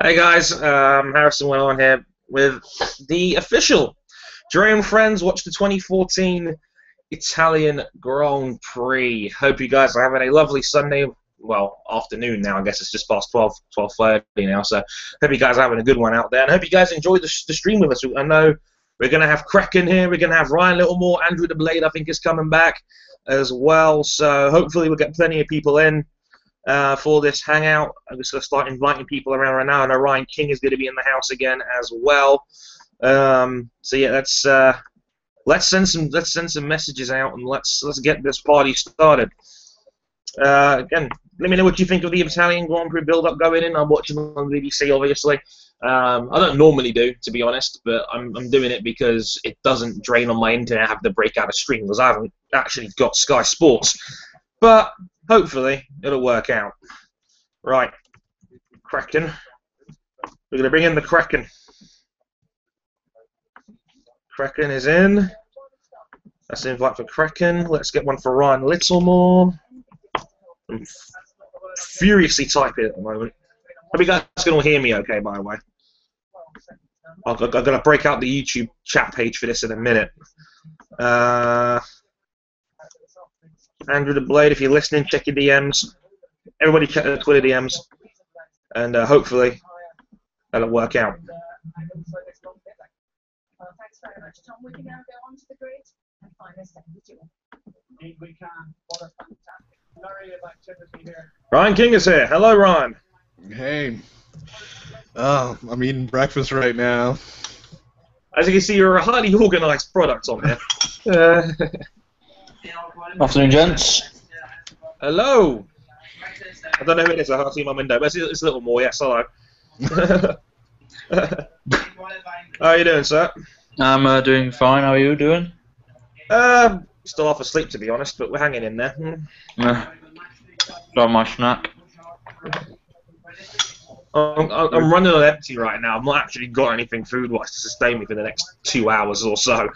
Hey guys, Harrison went on here with the official Dream Friends Watch the 2014 Italian Grand Prix. Hope you guys are having a lovely Sunday, well, afternoon now. I guess it's just past 12:30 now, so hope you guys are having a good one out there. And I hope you guys enjoyed the stream with us. I know we're going to have Kraken here, we're going to have Ryan Littlemore, Andrew the Blade I think is coming back as well, so hopefully we'll get plenty of people in for this hangout. I'm just going to start inviting people around right now. I know Ryan King is going to be in the house again as well. So yeah, let's send some messages out and let's get this party started. Again, let me know what you think of the Italian Grand Prix build-up going in. I'm watching on BBC, obviously. I don't normally do, to be honest, but I'm doing it because it doesn't drain on my internet. I have to break out a stream because I haven't actually got Sky Sports. But hopefully it'll work out. Right, Kraken. We're gonna bring in the Kraken. Kraken is in. That's the invite for Kraken. Let's get one for Ryan Littlemore. I'm furiously typing at the moment. Hope you guys can all hear me okay, by the way. I'm going to break out the YouTube chat page for this in a minute. Andrew the Blade, if you're listening, check your DMs. Everybody check their Twitter DMs. And hopefully that'll work out. Thanks very much, Tom. We can now go on to the grid and find a second duel. We can. What a fantastic flurry of activity here. Ryan King is here. Hello, Ryan. Hey. Oh, I'm eating breakfast right now. As you can see, you're a highly organised product on there. Afternoon, gents. Hello. I don't know who it is. I can't see my window, but it's a little more. Yes, hello. How are you doing, sir? I'm doing fine. How are you doing? Still half asleep, to be honest, but we're hanging in there. Got my snack. I'm running on empty right now. I've not actually got anything food-wise to sustain me for the next 2 hours or so.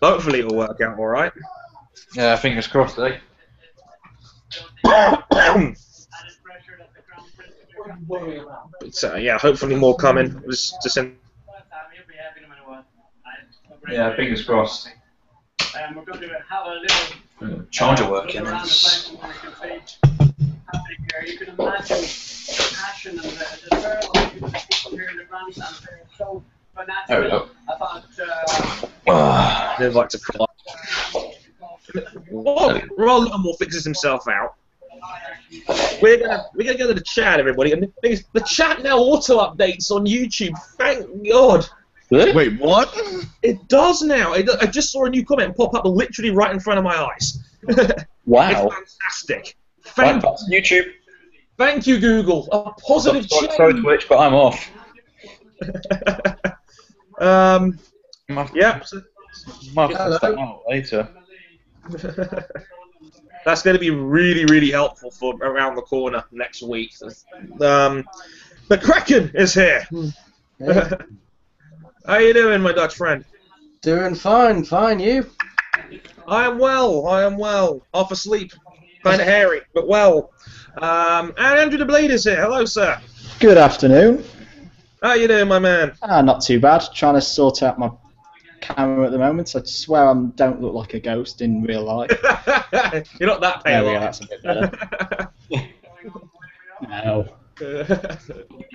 Hopefully it'll work out all right. Yeah, fingers crossed, eh? But, yeah, hopefully more coming. Just in. Yeah, fingers crossed. Charger working. You can imagine the passion and the thrill of people here in the grandstand. They're so fanatical. I thought. They'd like to cry. While Littlemore fixes himself out, we're gonna go to the chat, everybody. And the chat now auto updates on YouTube. Thank God. Wait, what? It does now. I just saw a new comment pop up literally right in front of my eyes. Wow. It's fantastic. Thank YouTube. Thank you, Google. A positive change. Sorry, Twitch, but I'm off. Yeah. Might have to start out later. That's going to be really, really helpful for around the corner next week. The Kraken is here. Hey. How you doing, my Dutch friend? Doing fine, you? I am well. Half asleep. Kind of hairy, but well. And Andrew the Blade is here. Hello, sir. Good afternoon. How you doing, my man? Not too bad. Trying to sort out my camera at the moment. I swear I don't look like a ghost in real life. You're not that pale. There we go, that's a bit better. No. I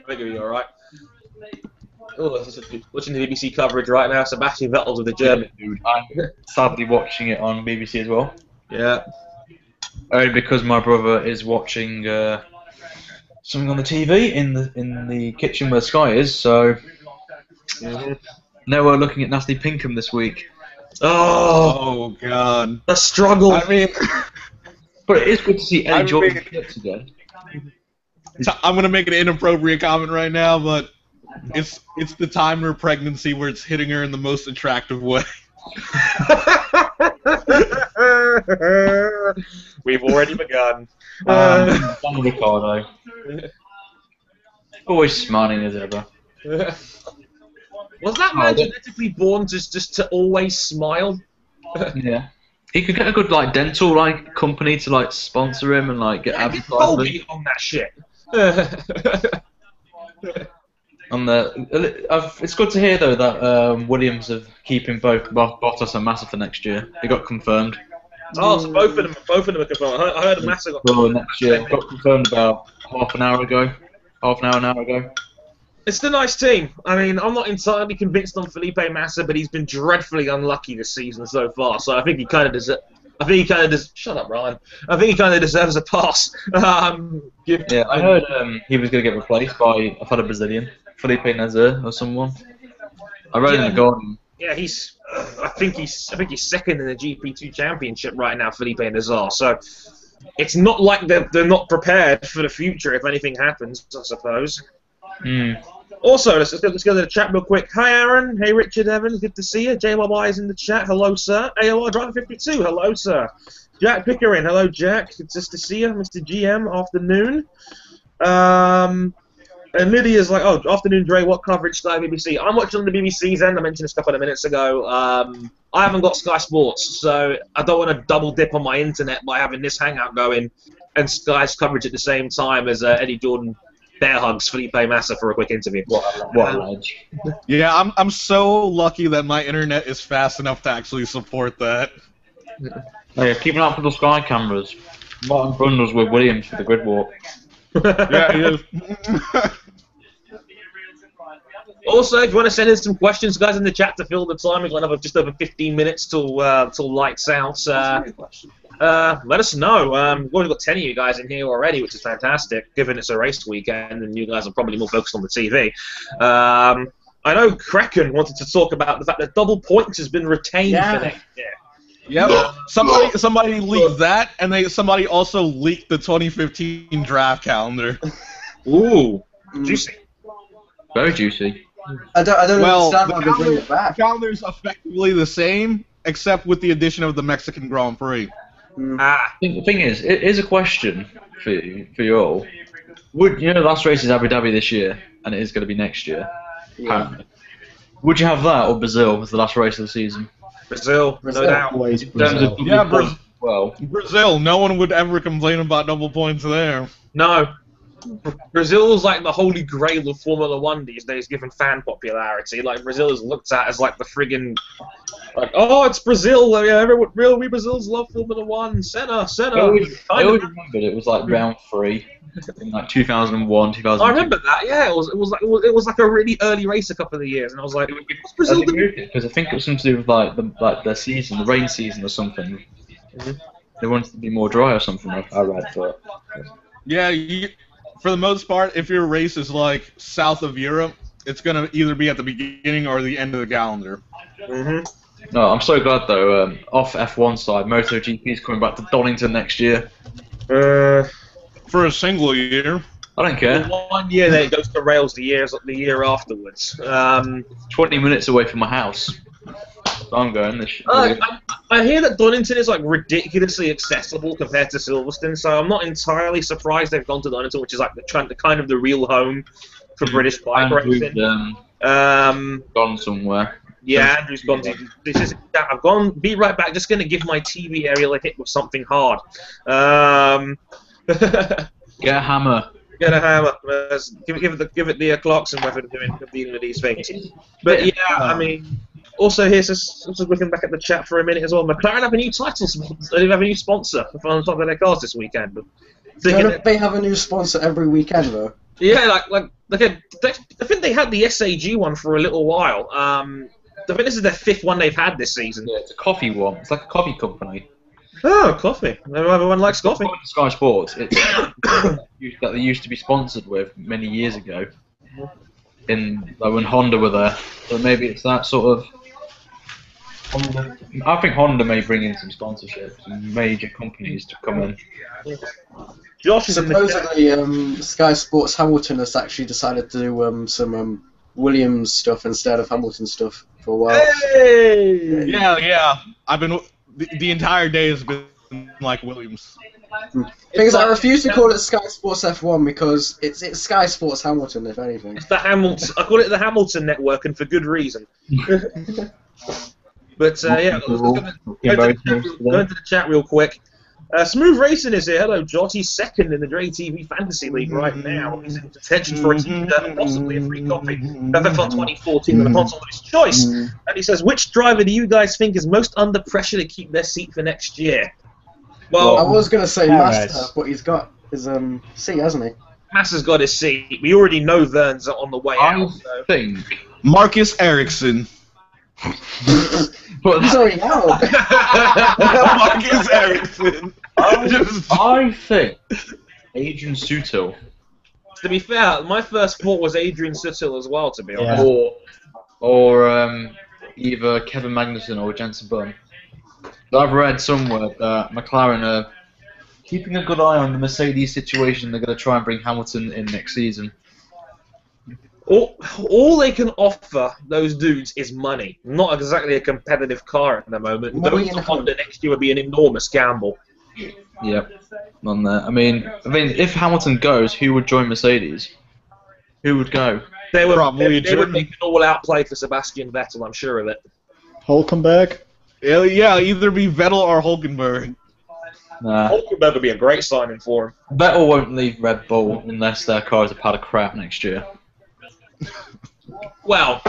think you'll be alright. Oh, watching the BBC coverage right now. Sebastian Vettel's with the German dude. I'm sadly watching it on BBC as well. Yeah. Only because my brother is watching something on the TV in the kitchen where Sky is. So now we're looking at Nasty Pinkham this week. Oh God. The struggle. I mean, but it is good to see Ellie Jordan again. I'm gonna make an inappropriate comment right now, but it's the time of her pregnancy where it's hitting her in the most attractive way. We've already begun. Ricciardo. Always smiling as ever. Was that man genetically born just to always smile? Yeah. He could get a good like dental like company to like sponsor him and like get Get advertising. Colgate on that shit. And it's good to hear though that Williams are keeping both Bottas and Massa for next year. They got confirmed. Oh, so both of them are confirmed. I heard Massa got For next year, got confirmed about half an hour, an hour ago. It's the nice team. I mean, I'm not entirely convinced on Felipe Massa, but he's been dreadfully unlucky this season so far. So I think he kind of deserves. Shut up, Ryan. I think he kind of deserves a pass. Yeah, I heard he was going to get replaced by a Brazilian, Felipe Nasser or someone. I read in the Guardian. Yeah, I think he's second in the GP2 Championship right now, Felipe Nasser. So it's not like they're not prepared for the future if anything happens, I suppose. Also, let's go to the chat real quick. Hi, Aaron. Hey, Richard Evans. Good to see you. JYY is in the chat. Hello, sir. AOR Driver 52. Hello, sir. Jack Pickering. Hello, Jack. Good just to see you. Mr. GM. Afternoon. And Lydia's like, oh, afternoon, Dre. What coverage? Sky BBC. I'm watching on the BBC's end. I mentioned this a couple of minutes ago. I haven't got Sky Sports, so I don't want to double dip on my internet by having this hangout going and Sky's coverage at the same time as Eddie Jordan bear hugs Felipe Massa for a quick interview. What Yeah, I'm so lucky that my internet is fast enough to actually support that. Yeah, keep an eye out for the Sky cameras. Martin Brundle's with Williams for the grid walk. Yeah, he is. Also, if you want to send in some questions, guys, in the chat to fill the time, we've got another just over 15 minutes till lights out. Let us know. We've already got 10 of you guys in here already, which is fantastic, given it's a race weekend and you guys are probably more focused on the TV. I know Kraken wanted to talk about the fact that double points has been retained for next year. Yep. Somebody leaked that, and somebody also leaked the 2015 draft calendar. Ooh, juicy. Very juicy. I don't understand why they bring it The back. calendar's effectively the same, except with the addition of the Mexican Grand Prix. The thing is, it is a question for you all. The last race is Abu Dhabi this year, and it is going to be next year. Apparently. Would you have that or Brazil as the last race of the season? Brazil, no doubt. Always In terms of Brazil. points as well. Brazil, no one would ever complain about double points there. No. Brazil's like the holy grail of Formula One these days, given fan popularity. Like, Brazil is looked at as like the friggin', like, oh, it's Brazil. Yeah, we Brazils love Formula One. Senna. I always remembered it was like round 3 in like 2001, 2002. I remember that. Yeah, it was like a really early race a couple of years, and I was like, what's Brazil doing? Because I think it was something to do with like their season, the rain season or something. They wanted to be more dry or something. I read, but Yeah, for the most part, if your race is like south of Europe, it's gonna either be at the beginning or the end of the calendar. No, I'm so glad though. Off F1 side, MotoGP is coming back to Donington next year. For a single year. I don't care. 1 year, then it goes to rails the year afterwards. 20 minutes away from my house. So I'm going this year. I hear that Donington is like ridiculously accessible compared to Silverstone, so I'm not entirely surprised they've gone to Donington, which is like the kind of the real home for British bike racing. Gone somewhere. Yeah, Andrew's gone. I've gone. Be right back. Just gonna give my TV aerial a hit with something hard. Get a hammer. Get a hammer. Give it the Clarkson method of dealing with these things. But yeah, I mean. Also, here's just looking back at the chat for a minute as well. McLaren have a new title sponsor. They have a new sponsor on top of their cars this weekend. Don't they have a new sponsor every weekend though? Yeah, I think they had the SAG one for a little while. I think this is their 5th one they've had this season. Yeah, it's a coffee one. It's like a coffee company. Oh, coffee. Everyone likes coffee. Sky Sports. It's that they used to be sponsored with many years ago. When Honda were there. So maybe it's that sort of. I think Honda may bring in some sponsorships, some major companies to come in. Josh is supposedly Sky Sports Hamilton has actually decided to do some Williams stuff instead of Hamilton stuff for a while. Hey! Yeah. I've been the entire day has been like Williams. Because I refuse to call it Sky Sports F1 because it's Sky Sports Hamilton, if anything. It's the Hamilton. I call it the Hamilton Network, and for good reason. But yeah, let's go into the chat real quick. Smooth Racing is here. Hello, Jot. He's second in the Dre TV Fantasy League right now. He's in contention for a t-shirt and possibly a free copy. FFL 2014 with a console of his choice. And he says, which driver do you guys think is most under pressure to keep their seat for next year? Well, I was going to say Master, but he's got his seat, hasn't he? Master's got his seat. We already know Vern's on the way out. I think Marcus Ericsson. But he's already out. Marcus Ericsson. I think Adrian Sutil. To be fair, my first thought was Adrian Sutil as well, to be honest. Or either Kevin Magnussen or Jensen Button. I've read somewhere that McLaren are keeping a good eye on the Mercedes situation. They're going to try and bring Hamilton in next season. All they can offer those dudes is money. Not exactly a competitive car at the moment. Going to Honda next year would be an enormous gamble. Yep, on that. I mean, if Hamilton goes, who would join Mercedes? Who would go? They would make an all-out play for Sebastian Vettel. I'm sure of it. Hulkenberg. Yeah, either be Vettel or Hulkenberg. Nah. Hulkenberg would be a great signing for him. Vettel won't leave Red Bull unless their car is a pile of crap next year. Well,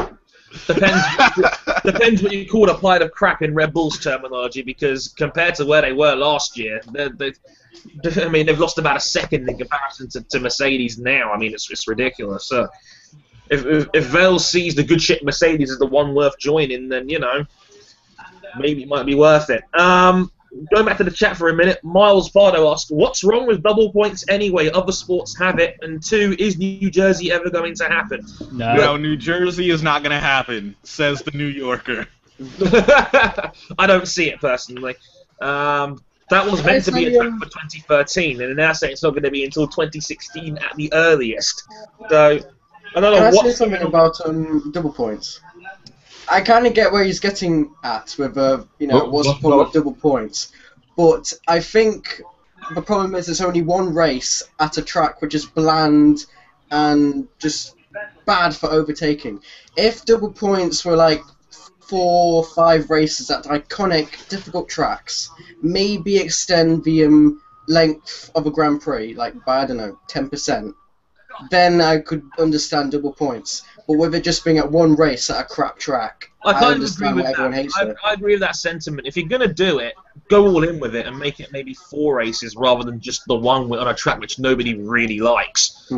depends what you call a pile of crap in Red Bull's terminology, because compared to where they were last year, they've lost about a second in comparison to Mercedes now. I mean, it's ridiculous. So if Vettel sees the good shit Mercedes is the one worth joining, then, you know, maybe it might be worth it. Going back to the chat for a minute, Miles Pardo asked, what's wrong with double points anyway? Other sports have it. And 2, is New Jersey ever going to happen? No, New Jersey is not going to happen, says the New Yorker. I don't see it, personally. That was meant to be a track for 2013, and they're now saying it's not going to be until 2016 at the earliest. So, I don't know what... Can I say something about double points? I kind of get where he's getting at with, what's the point of double points. But I think the problem is there's only one race at a track which is bland and just bad for overtaking. If double points were like 4 or 5 races at iconic, difficult tracks, maybe extend the length of a Grand Prix, like by, I don't know, 10%, then I could understand double points. But with it just being at one race at a crap track, I understand why everyone hates it. I agree with that sentiment. If you're going to do it, go all in with it and make it maybe 4 races rather than just the one on a track which nobody really likes.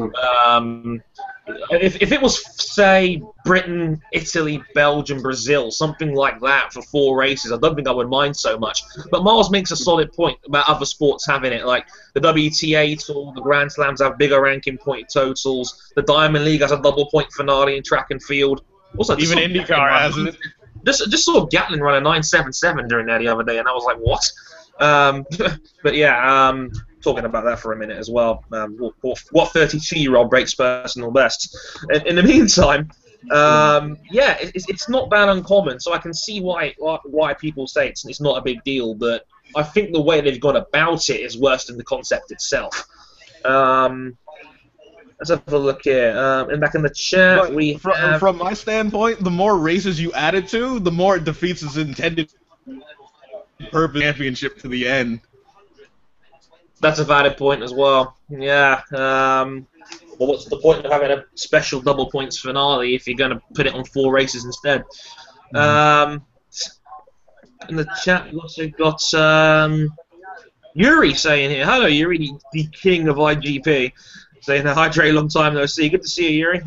If it was, say, Britain, Italy, Belgium, Brazil, something like that for 4 races, I don't think I would mind so much. But Miles makes a solid point about other sports having it, like the WTA Tour, the Grand Slams have bigger ranking point totals, the Diamond League has a double point finale in track and field. Also, even IndyCar has it. Just saw Gatlin run a 9.77 during that the other day, and I was like, what? But yeah, talking about that for a minute as well. What 32-year-old breaks personal bests? In the meantime, yeah, it's not that uncommon, so I can see why people say it's not a big deal, but I think the way they've gone about it is worse than the concept itself. Let's have a look here. And back in the chat, from my standpoint, the more races you add it to, the more it defeats its intended purpose championship to the end. That's a valid point as well. Yeah. Well, what's the point of having a special double points finale if you're going to put it on 4 races instead? In the chat, we've also got Yuri saying here, hello Yuri, the king of IGP. Saying, hi Trey, long time no see. Good to see you, Yuri.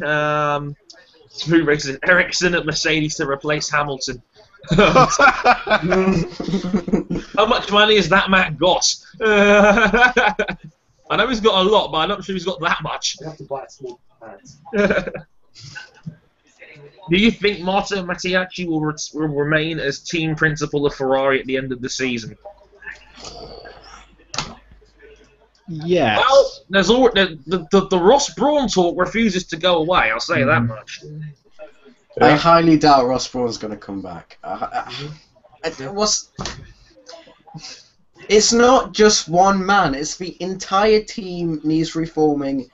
Smooth races. Ericsson at Mercedes to replace Hamilton. How much money has that Matt got? I know he's got a lot, but I'm not sure he's got that much. You have to buy a small pants. Do you think Marco Mattiacci will remain as team principal of Ferrari at the end of the season? Yes. Well, there's all the Ross Brawn talk refuses to go away. I'll say that much. I highly doubt Ross Brawn's going to come back. It's not just one man. It's the entire team needs reforming,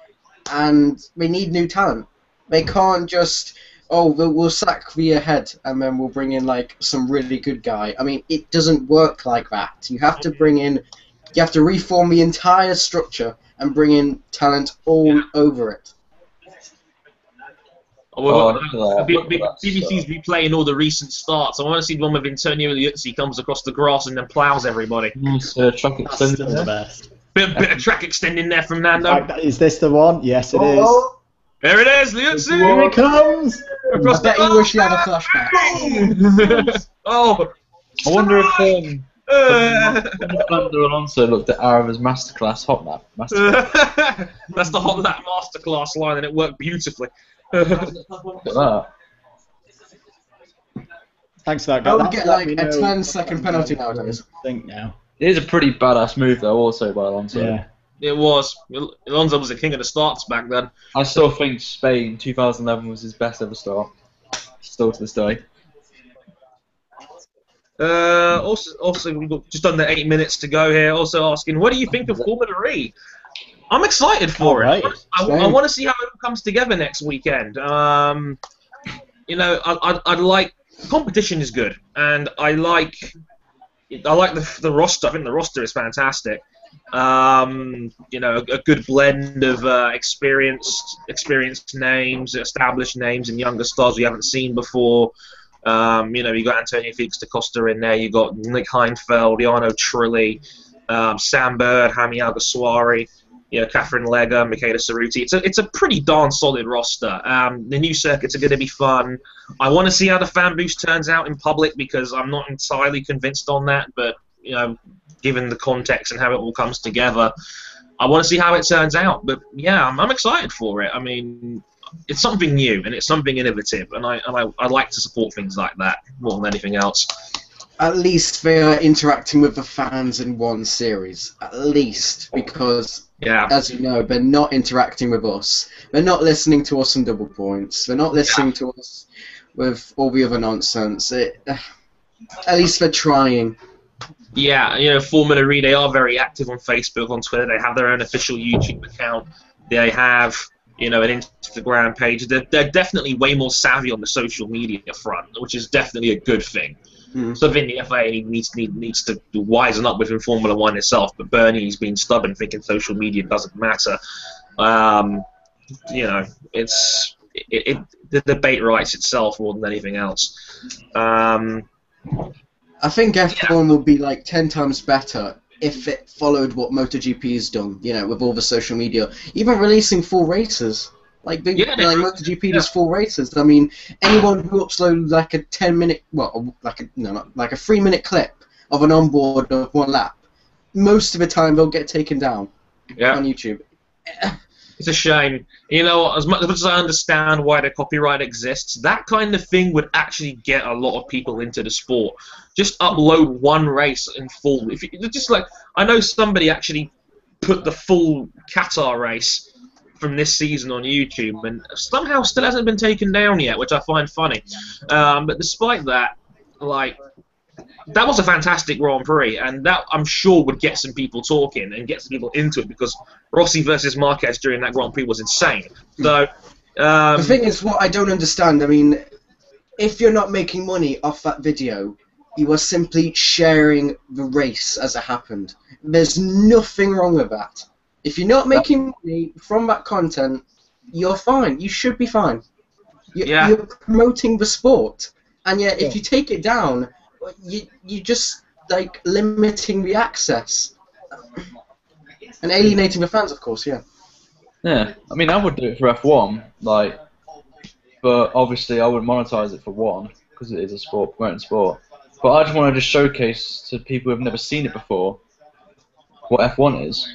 and they need new talent. They can't just oh, we'll sack the head and then we'll bring in like some really good guy. I mean, it doesn't work like that. You have to reform the entire structure and bring in talent all over it. BBC's replaying all the recent starts. I want to see the one with Antonio Liuzzi comes across the grass and then plows everybody. Track extended. Still the best. Bit of track extending there from Nando. Is this the one? Yes, it is. There it is, Liuzzi! Here it comes! Across I bet you wish you had a flashback. Oh! I wonder if Fernando Alonso looked at Ara's masterclass hot lap. That's the hot lap masterclass line, and it worked beautifully. Look at that. Thanks for that, I guy. would get like a 10-second penalty nowadays. I think now. It is a pretty badass move, though, also by Alonso. Yeah. It was. Alonso was the king of the starts back then. I still think Spain 2011 was his best ever start. Still to this day. Also, we've got just under 8 minutes to go here. Also asking, what do you think of Formula E? I'm excited for it. I want to see how it comes together next weekend. You know, I'd like competition is good, and I like the roster. I think the roster is fantastic. You know, a good blend of experienced names, established names, and younger stars we haven't seen before. You know, you got Antonio Felix da Costa in there. You got Nick Heidfeld, Jarno Trulli, Sam Bird, Jaime Alguersuari, you know, Catherine Lega, Michaela Cerruti. It's a pretty darn solid roster. The new circuits are going to be fun. I want to see how the fan boost turns out in public because I'm not entirely convinced on that. But you know, given the context and how it all comes together, I want to see how it turns out. But yeah, I'm excited for it. I mean, it's something new and it's something innovative, and I like to support things like that more than anything else. At least they're interacting with the fans in one series. At least, because, as you know, they're not interacting with us. They're not listening to us on double points. They're not listening to us with all the other nonsense. At least they're trying. Yeah, you know, Formula E, they are very active on Facebook, on Twitter. They have their own official YouTube account. They have, you know, an Instagram page. They're definitely way more savvy on the social media front, which is definitely a good thing. Something the FIA needs to wisen up with in Formula One itself. But Bernie's been stubborn, thinking social media doesn't matter. You know, the debate writes itself more than anything else. I think F1 would be like 10 times better if it followed what MotoGP has done. You know, with all the social media, even releasing full races. Like MotoGP does full races. I mean, anyone who uploads like a 10-minute, well, like a 3-minute clip of an onboard of one lap, most of the time they'll get taken down on YouTube. It's a shame. You know, as much as I understand why the copyright exists, that kind of thing would actually get a lot of people into the sport. Just upload one race in full. If you, just like, I know somebody actually put the full Qatar race from this season on YouTube, and somehow still hasn't been taken down yet, which I find funny. But despite that, like, that was a fantastic Grand Prix, and that I'm sure would get some people talking and get some people into it, because Rossi versus Marquez during that Grand Prix was insane. So the thing is, what I don't understand, I mean, if you're not making money off that video, you are simply sharing the race as it happened. There's nothing wrong with that. If you're not making money from that content, you're fine. You should be fine. You're promoting the sport, and yet if you take it down, you just like limiting the access and alienating the fans, of course. Yeah. Yeah, I mean, I would do it for F1, like, but obviously I would monetize it for one because it is a sport, promoting sport. But I just wanted to showcase to people who've never seen it before what F1 is.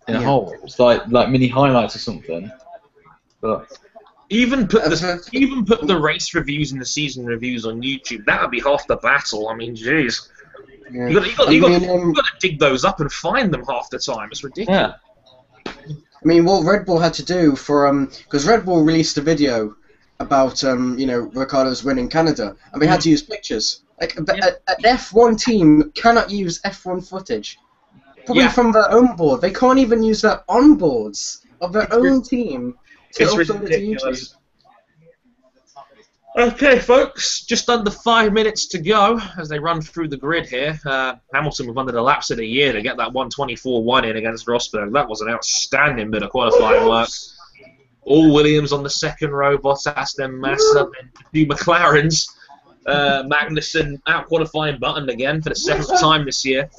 In a whole, it's like mini highlights or something. But even put the race reviews and the season reviews on YouTube. That would be half the battle. I mean, jeez, you got to dig those up and find them half the time. It's ridiculous. Yeah. I mean, what Red Bull had to do for because Red Bull released a video about you know, Ricciardo's win in Canada, and they had to use pictures. Like an F1 team cannot use F1 footage. Probably from their own board. They can't even use their onboards of their own team to upload it to YouTube. Okay, folks, just under 5 minutes to go as they run through the grid here. Hamilton with under the laps of the year to get that 124-1 in against Rosberg. That was an outstanding bit of qualifying work. All Williams on the second row, Bottas, then Massa, then the two McLarens. Magnussen out-qualifying Button again for the 7th time this year.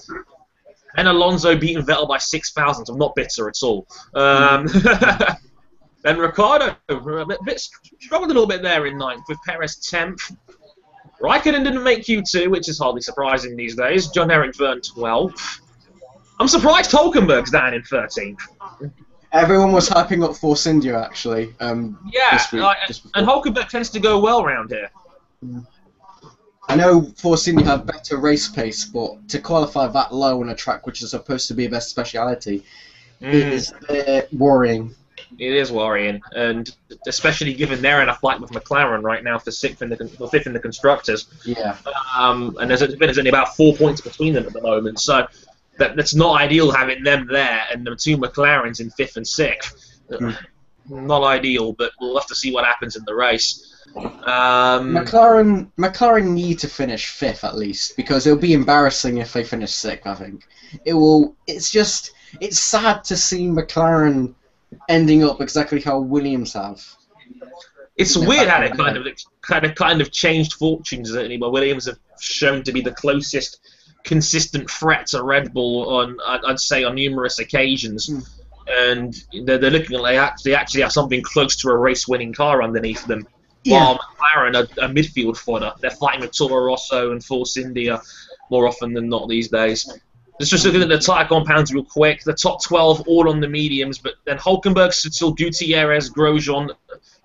And Alonso beating Vettel by 6 thousandths. I'm not bitter at all. Then Ricciardo struggled a little bit there in 9th, with Perez 10th. Raikkonen didn't make Q2, which is hardly surprising these days. John Eric Verne 12th. I'm surprised Hulkenberg's down in 13th. Everyone was hyping up Force India, actually. Yeah, this week, and Hulkenberg tends to go well around here. I know Force India have better race pace, but to qualify that low on a track which is supposed to be their speciality is worrying. It is worrying, and especially given they're in a fight with McLaren right now for 5th in the constructors. Yeah. And there's only about 4 points between them at the moment, so that's not ideal having them there and the two McLarens in 5th and 6th. Not ideal, but we'll have to see what happens in the race. McLaren need to finish 5th at least, because it'll be embarrassing if they finish 6th. I think it will. It's sad to see McLaren ending up exactly how Williams have. It's weird how it kind of changed fortunes. Anyway, Williams have shown to be the closest consistent threat to Red Bull on, I'd say, on numerous occasions, and they're looking like they actually have something close to a race-winning car underneath them. Yeah. While McLaren are a midfield fodder. They're fighting with Toro Rosso and Force India more often than not these days. Let's just look at the tyre compounds real quick. The top 12 all on the mediums, but then Hulkenberg, Sutil, Gutierrez, Grosjean,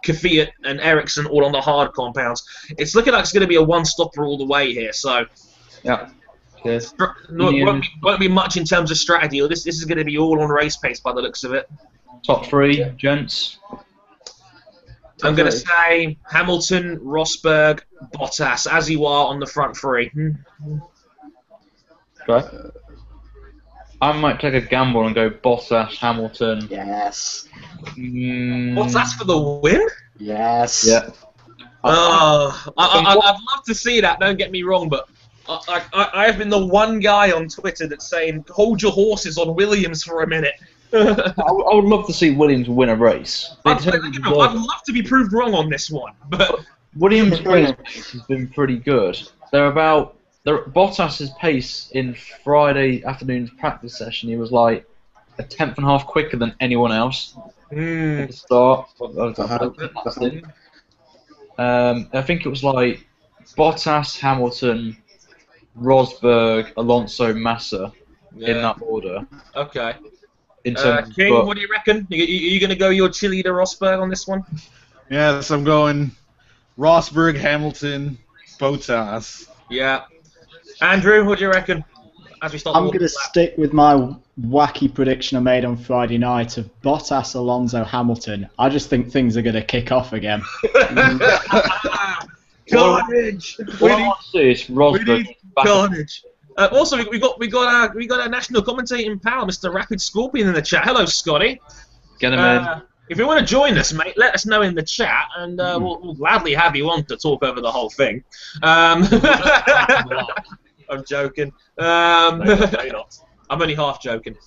Kvyat, and Ericsson all on the hard compounds. It's looking like it's going to be a one-stopper all the way here. So, Yeah. Cheers. Won't be much in terms of strategy. This is going to be all on race pace by the looks of it. Top 3, gents. I'm going to say Hamilton, Rosberg, Bottas, as you are on the front 3. Okay. I might take a gamble and go Bottas, Hamilton. Yes. Bottas for the win? Yes. Yeah. I'd love to see that, don't get me wrong, but I have been the one guy on Twitter that's saying, hold your horses on Williams for a minute. I would love to see Williams win a race. I'd love to be proved wrong on this one, but Williams' race pace has been pretty good. Bottas's pace in Friday afternoon's practice session, he was like a 10th and a half quicker than anyone else at the start. I think it was like Bottas, Hamilton, Rosberg, Alonso, Massa in that order. Okay. In terms King, what do you reckon? Are you going to go your chili to Rosberg on this one? Yes, I'm going Rosberg, Hamilton, Bottas. Yeah. Andrew, what do you reckon? As we start I'm going to stick with my wacky prediction I made on Friday night of Bottas, Alonso, Hamilton. I just think things are going to kick off again. Carnage! What I want to see is Rosberg. Carnage! Also, we got our national commentating pal, Mr. Rapid Scorpion, in the chat. Hello, Scotty. Get him in. If you want to join us, mate, let us know in the chat, and we'll gladly have you on to talk over the whole thing. I'm joking. I'm only half joking.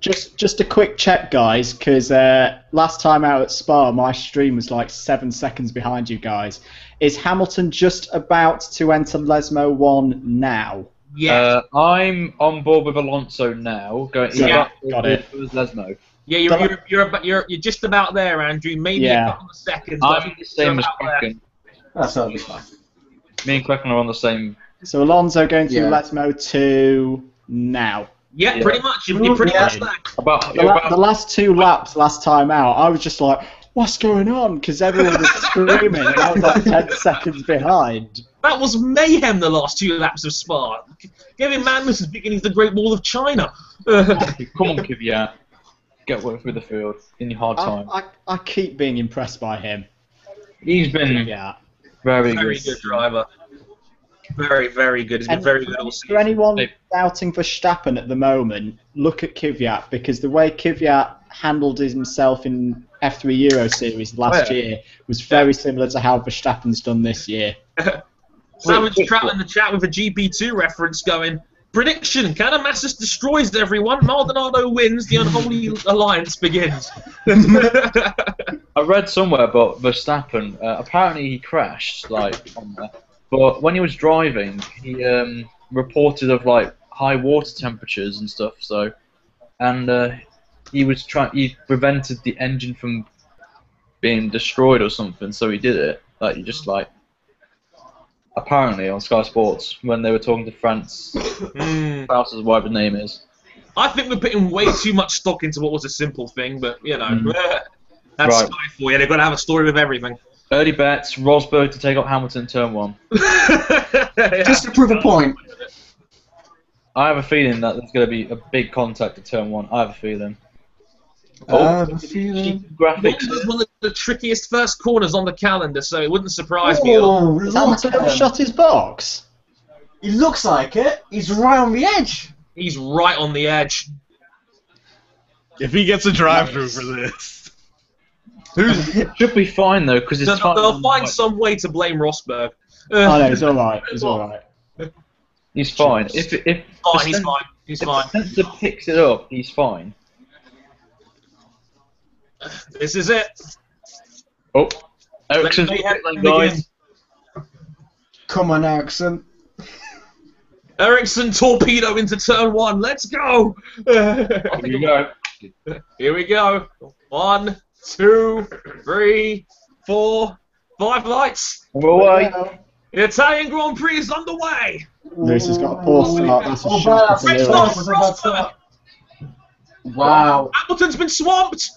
Just a quick check, guys, because last time out at Spa, my stream was like 7 seconds behind you guys. Is Hamilton just about to enter Lesmo 1 now? Yeah. I'm on board with Alonso now. Got it. Lesmo. Yeah, you're just about there, Andrew. Maybe a couple of seconds. I'm the same as Quacken. That's not be fine. Me and Quacken are on the same. So Alonso going through Lesmo 2 now. Yeah, pretty much. You're pretty much there. The last 2 laps last time out, I was just like, what's going on? Because everyone was screaming and I was like 10 seconds behind. That was mayhem the last 2 laps of Spa. Kevin Magnussen is thinking he's the Great Wall of China. Come on, Kvyat. Get work through the field in your hard time. I keep being impressed by him. He's been very good driver. Very, very good. He's been very good all season. For anyone doubting Verstappen at the moment, look at Kvyat, because the way Kvyat handled himself in F3 Euro Series last year was very similar to how Verstappen's done this year. Savage Trout in the chat with a GP2 reference going, prediction, Canamassus destroys everyone, Maldonado wins, the unholy alliance begins. I read somewhere about Verstappen, apparently he crashed, like, on there. But when he was driving, he reported of, like, high water temperatures and stuff, so... And he prevented the engine from being destroyed or something, so he did it. Like, he just, like... Apparently, on Sky Sports, when they were talking to France, Faust's whatever his name is. I think we're putting way too much stock into what was a simple thing, but, you know, that's Right. Sky for you. They've got to have a story with everything. Early bets, Rosberg to take up Hamilton in turn 1. Just to prove a point. I have a feeling that there's going to be a big contact at turn 1. I have a feeling. Graphics. It's one of the trickiest first corners on the calendar, so it wouldn't surprise me at all. Has Hamilton ever shot his box? He looks like it. He's right on the edge. He's right on the edge. If he gets a drive-through for this. Should be fine, though, because it's fine. They'll find some way to blame Rosberg. Oh no, he's alright. He's alright. He's fine. If He's fine. He's fine. If the sensor picks it up, he's fine. This is it. Oh, Ericsson's Let the mayhem pit lane, guys. Come on, Ericsson. Ericsson torpedo into turn 1. Let's go. Here we go. Here we go. 1, 2, 3, 4, 5 lights. We're away. The Italian Grand Prix is underway. Lewis has got a poor start. That's a Oh, shocker wow, for Great Lewis. start for Rosberg. Wow. Hamilton's been swamped.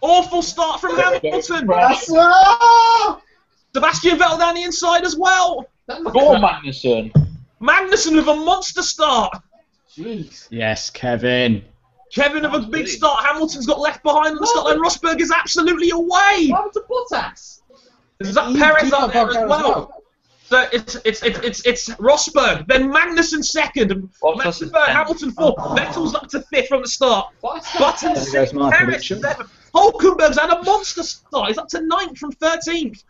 Awful start from Hamilton. Sebastian Vettel down the inside as well. Go on, Magnussen. Magnussen with a monster start. Jeez. Yes, Kevin. Kevin with a big start. Hamilton's got left behind on the start line. Rosberg is absolutely away. What happened to Bottas? Is that He Perez got up there bogged as down well? So it's Rosberg, then Magnussen second, and Bottas is Third, 10th. Hamilton fourth. Vettel's up to 5th from the start. Button There goes my Perez prediction. 7th. Hulkenberg's had a monster start. He's up to 9th from 13th.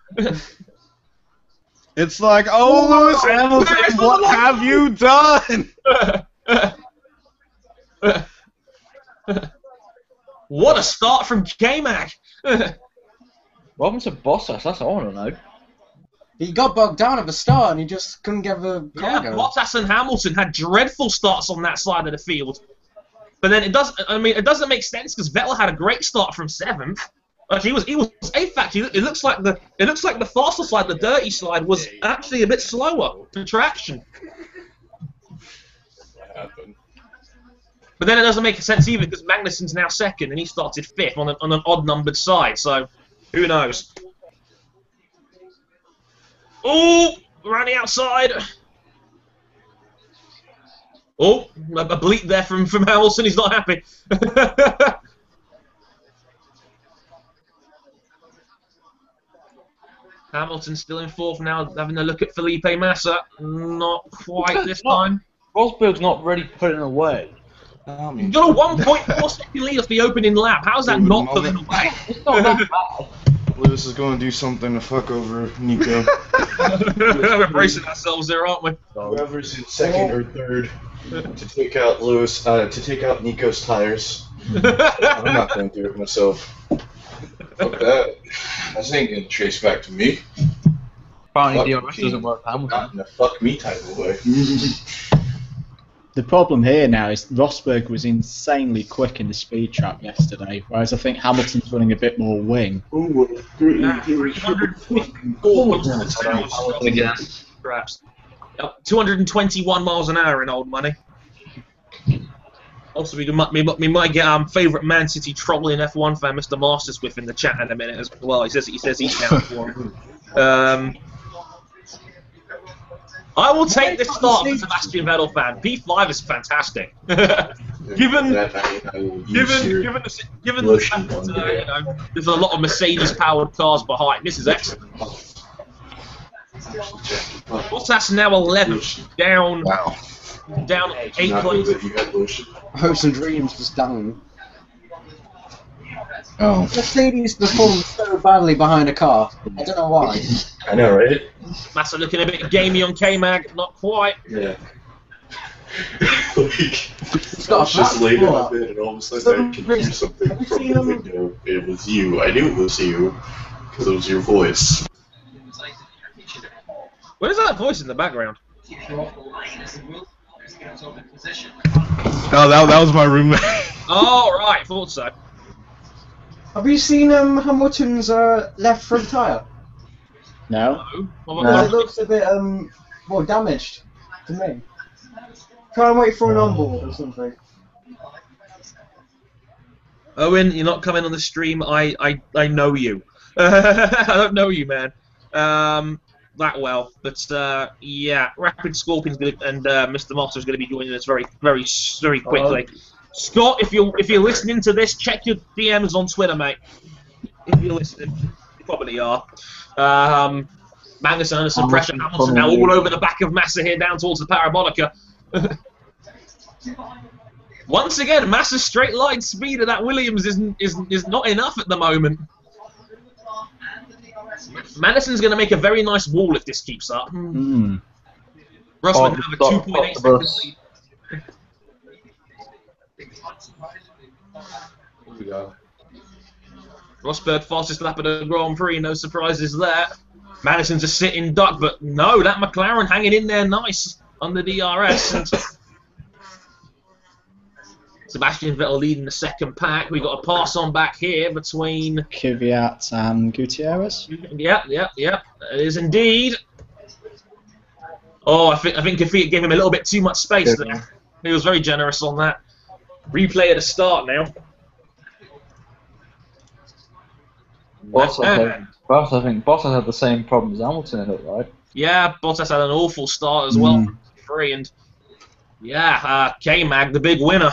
It's like, oh, Lewis Hamilton, what have you done? What a start from K-Mac. What happened to Bottas? That's what I want to know. He got bogged down at the start and he just couldn't get the car Yeah, going. Bottas and Hamilton had dreadful starts on that side of the field. But then it doesn't make sense because Vettel had a great start from 7th. Actually, he was 8th. Actually, it looks like the faster side, the dirty side, was actually a bit slower in traction. But then it doesn't make sense either because Magnussen's now 2nd and he started 5th on an odd numbered side. So who knows? Oh, around the outside. Oh, a bleep there from Hamilton. He's not happy. Hamilton's still in 4th now, having a look at Felipe Massa. Not quite this time. Rosberg's not really putting away. You've got a 1.4 second lead off the opening lap. How's that not putting away? It's not that bad. Lewis is going to do something to fuck over Nico. We're bracing ourselves there, aren't we? Whoever's in 2nd or 3rd to take out Nico's tires. I'm not going to do it myself. Fuck that. This ain't going to trace back to me. Apparently Fuck DRS me. doesn't work for Hamilton. Not in a fuck me type of way. The problem here now is Rosberg was insanely quick in the speed trap yesterday, whereas I think Hamilton's running a bit more wing. 354 Again. perhaps. 221 miles an hour in old money. Also, we might get favourite Man City trolling F1 fan, Mr. Masterswift, in the chat in a minute as well. He says he's down for him. I will take this start as a Sebastian Vettel fan. P5 is fantastic. given the fact that there's a lot of Mercedes-powered cars behind, this is excellent. Bottas now 11th, down 8 places. Hopes and dreams was down. Oh. Mercedes performed so badly behind a car. I don't know why. I know, right? Massa looking a bit gamey on K-Mag, not quite. Yeah. Like, He's I got was a just black laying in spot. my bed and all of a sudden I could hear something Have you from seen the him? window. It was you. I knew it was you because it was your voice. Where's that voice in the background? Oh, that was my roommate. Oh, right, thought so. Have you seen Hamilton's left front tyre? No. What It looks a bit well damaged to me. Try and wait for an onboard or something. Owen, you're not coming on the stream. I know you. I don't know you, man. That well, but yeah, Rapid Scorpion's gonna and Mr. Moss is gonna be joining us very quickly. Scott, if you're listening to this, check your DMs on Twitter, mate. If you're listening, you probably are. Magnus Anderson, pressure Hamilton now all over the back of Massa here, down towards the Parabolica. Once again, Massa's straight line speed of that Williams is not enough at the moment. Madison's going to make a very nice wall if this keeps up. Mm. Rosberg have a 2.8 second lead. Here we go. Rosberg fastest lap of the Grand Prix, no surprises there. Madison's a sitting duck, but no, that McLaren hanging in there nice on the DRS. And Sebastian Vettel leading the second pack. We got a pass on back here between Kvyat and Gutierrez. Yep. It is indeed. Oh, I think Kvyat gave him a little bit too much space there. He was very generous on that. Replay at the start now. I think Bottas had the same problem as Hamilton in it, right? Yeah, Bottas had an awful start as well. Free and yeah, K-Mag, the big winner.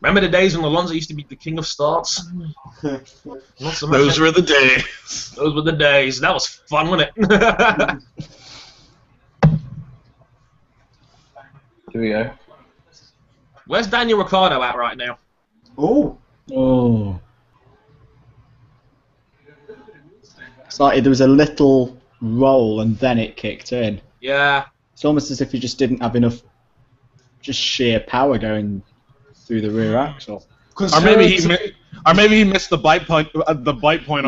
Remember the days when Alonso used to be the king of starts? Not so much. Those were the days. Those were the days. That was fun, wasn't it? Here we go. Where's Daniel Ricciardo at right now? Oh. It's like there was a little roll and then it kicked in. Yeah. It's almost as if he just didn't have enough just sheer power going through the rear axle. Or maybe he missed the bite point on the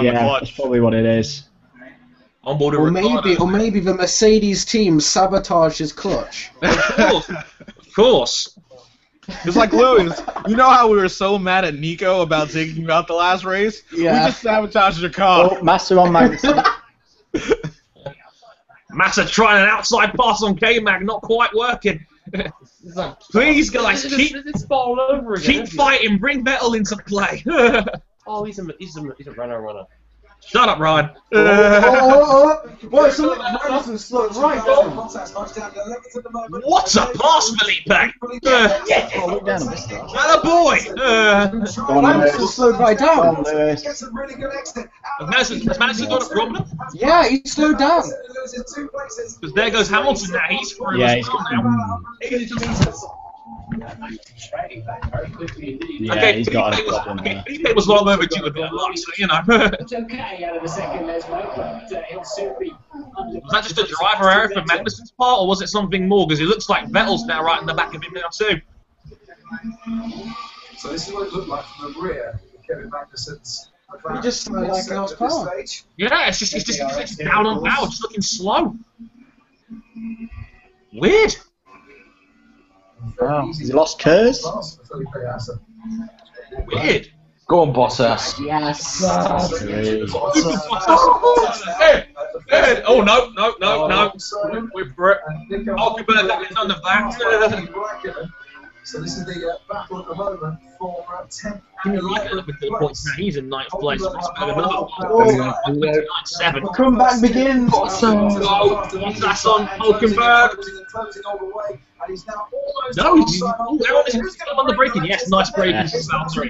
Yeah, clutch. that's probably what it is. On board Or Ricciardo. maybe the Mercedes team sabotaged his clutch. Of course. It's like Lewis. You know how we were so mad at Nico about taking you out the last race? Yeah. We just sabotaged your car. Oh, Massa on Magnussen. Massa trying an outside pass on K-Mag, not quite working. Please, guys, It's all over again. keep fighting. Bring Vettel into play. Oh, he's a runner. Shut up, Ryan. What? So Madison slowed right down. What a pass, Felipe! Oh, look down and missed that. Attaboy! Go on, Madison Lewis. slowed right Go on, down. Lewis. Has Madison got a problem? Yeah, he slowed down. Because there goes Hamilton now. He's through Yeah, as he's well got. now. Yeah, he's got a problem there. Felipe was long overdue with that lot, so, you know. It's okay out of the second, there's no, but he'll soon be. Was that just a driver error from Magnussen's part, or was it something more? Because it looks like Vettel's now right in the back of him now, too. So this is what it looked like from the rear. Kevin Magnussen's. He just slowed like a last car. Yeah, it's just down on power, just looking slow. Weird. Wow. Has he lost Kurz? Weird. Go on, Bottas. Yes. Hey. Oh, no. We're for it. Hulkenberg got in none of that. So this is the battle at the moment for 10th. Kimi Räikkönen with 4 points now. He's in 9th place. Rosberg another 29-7. Comeback begins. That's on Hulkenberg. No, he's on the braking. Yes, nice braking from Valtteri.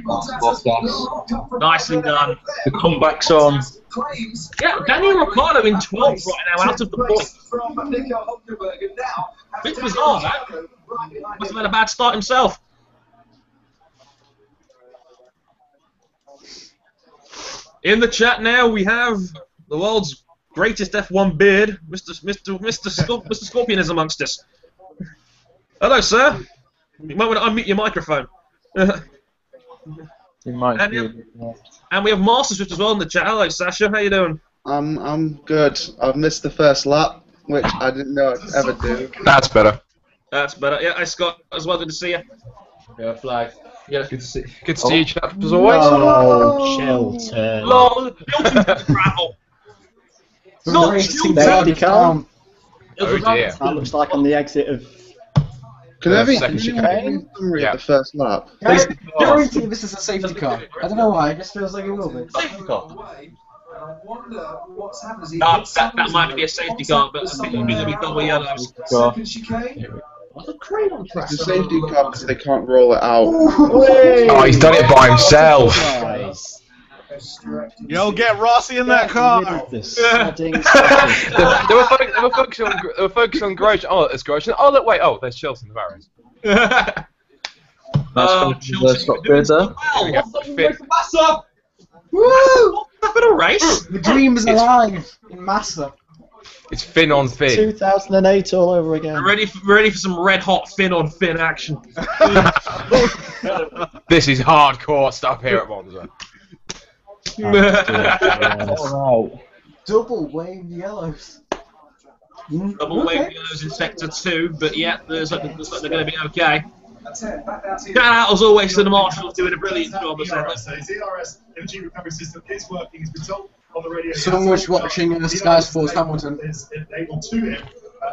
Nicely done. The comeback's on. Yeah, Daniel Ricciardo in 12th right now, out of the points. Bit bizarre, that. Must have had a bad start himself. In the chat now, we have the world's greatest F1 beard, Mr. Scorpion is amongst us. Hello, sir. You might want to unmute your microphone. He might And we have Master Swift as well in the chat. Hello, Sasha. How you doing? I'm good. I've missed the first lap, which I didn't know I'd ever do. That's better. That's better. Yeah, hi Scott as well. Good to see you. Yeah, flag. Yeah, Good to see you, chaps, as always. Oh, Chilton. LOL. Chilton's gravel. Not Racing Safety Chilton. car. Oh dear. That looks like on the exit of. Can I Second give me chicane? a summary Yeah. of the first lap? Guarantee this is a safety car. I don't know why. It just feels like it will be. Safety car. I wonder what's happened. That might be a safety car, but I think it's going to be double yellows. Second chicane. It's a safety car because they can't roll it out. Oh, he's done it by himself. Guys. Yo, get Rossi in that car. The sodding They were focusing on Grosjean. Oh, it's Grosjean. Oh, look, wait. Oh, there's Chilton, the Barons. Nice stop grid there. Massa! Woo! A bit of race. The dream is alive in Massa. It's Finn on Finn. 2008 all over again. Ready for some red hot Finn on Finn action. This is hardcore stuff here at Monza. Oh, Double wave yellows. Double wave yellows in sector 2, but yeah, looks like they're going to be okay. Shout out as always to the marshals doing a brilliant job. ZRS energy recovery system is working as we told on the radio. So much watching Sky Sports Hamilton.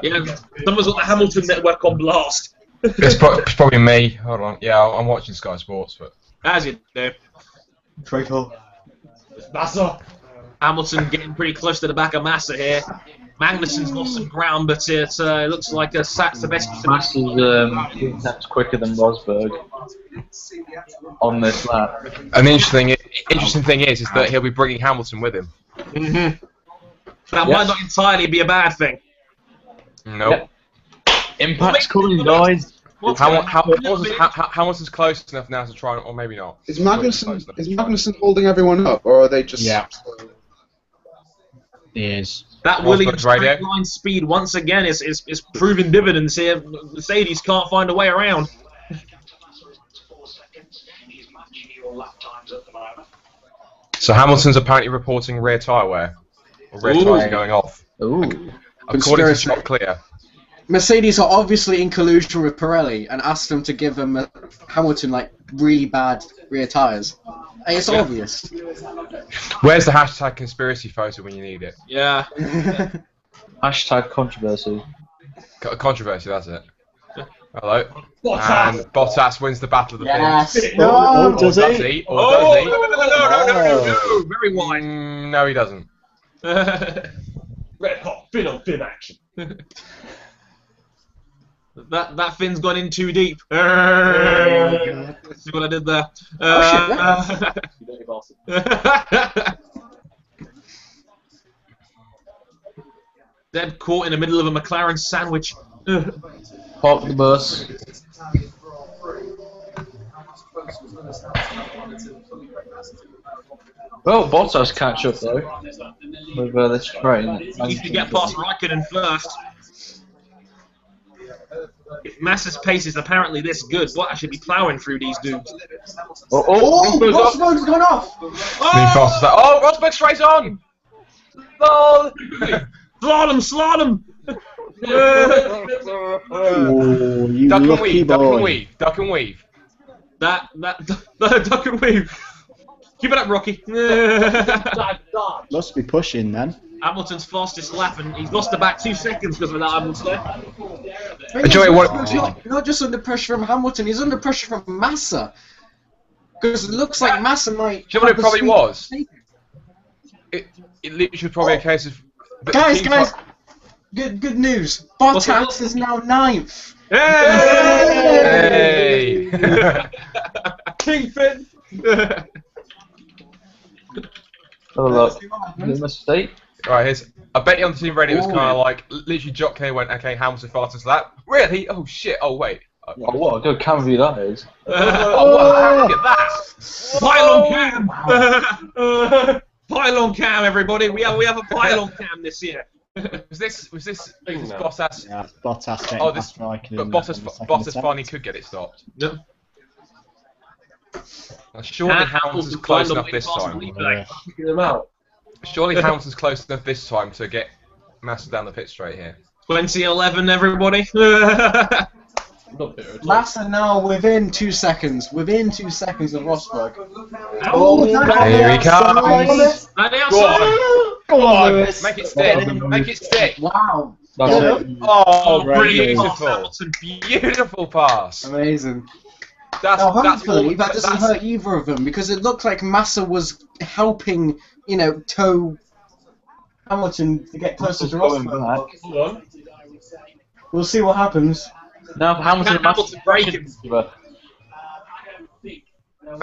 Yeah, someone's got the Hamilton network on blast. It's probably me. Hold on. Yeah, I'm watching Sky Sports, but As you do. Massa. Hamilton getting pretty close to the back of Massa here. Magnussen's lost some ground, but it looks like Sebastian. Massa's that's quicker than Rosberg on this lap. an interesting thing is that he'll be bringing Hamilton with him. That might not entirely be a bad thing. Nope. Impact's coming, guys. Hamilton's close enough now to try, or maybe not. Is Magnussen holding everyone up, or are they just? Yeah. Is. That Rosberg's Williams radio. straight line speed once again is proving dividends here. Mercedes can't find a way around. So Hamilton's apparently reporting rear tyre wear, or rear tyres going off. Ooh. According to Conspiracy. Shot Clear. Mercedes are obviously in collusion with Pirelli and asked them to give them Hamilton like really bad rear tyres. It's obvious. Where's the hashtag conspiracy photo when you need it? Yeah. Hashtag controversy. Controversy, that's it. Hello. And Bottas wins the battle of the Yes. Fins. Oh, Or does does he? he? Or does he? No. Very wide. No, he doesn't. red hot Finn on Finn action. That Finn's gone in too deep. See what I did there. Dead caught in the middle of a McLaren sandwich. Park the bus. Well, Bottas catch up though with this train. He needs to get past Raikkonen first. If Massa's pace is apparently this good, Bottas should be ploughing through these dudes. Rosberg's gone off! Oh, Rosberg straight on! Oh! Slalom! Oh, you Duck and lucky weave, duck and boy. weave, duck and weave. That duck and weave. Keep it up, Rocky. Must be pushing then. Hamilton's fastest lap, and he's lost about 2 seconds because of that, I would say. Not just under pressure from Hamilton, he's under pressure from Massa. Because it looks like Massa might. Do you know what it probably was? speed. It literally was probably a case of. Guys, good news. Bottas is now 9th. Hey! King Finn. Oh look, mistake. Right, here's. I bet you on the team radio it was kind of like literally Jock K went, okay, Hamilton fastest lap. Really? Oh shit! Oh wait. Oh, what a good camera view that is. Oh, look at that! Pylon cam. Pylon cam, everybody. We have a pylon cam this year. Was this Bottas? Yeah, Bottas getting past Raikkonen. But Bottas finally could get it stopped. No. Surely Hamilton's close enough this time. Surely Hamilton's close enough this time to get Massa down the pit straight here. 2011, everybody. Massa now within 2 seconds. Within 2 seconds of Rosberg. Here he comes. Go on, Lewis. Make it stick. Make it stick. Wow. That's it. Oh, Beautiful. Beautiful pass. Amazing. That's Hopefully that doesn't hurt either of them, because it looked like Massa was helping, tow Hamilton to get closer to Rosberg. We'll see what happens. Now Hamilton breaking.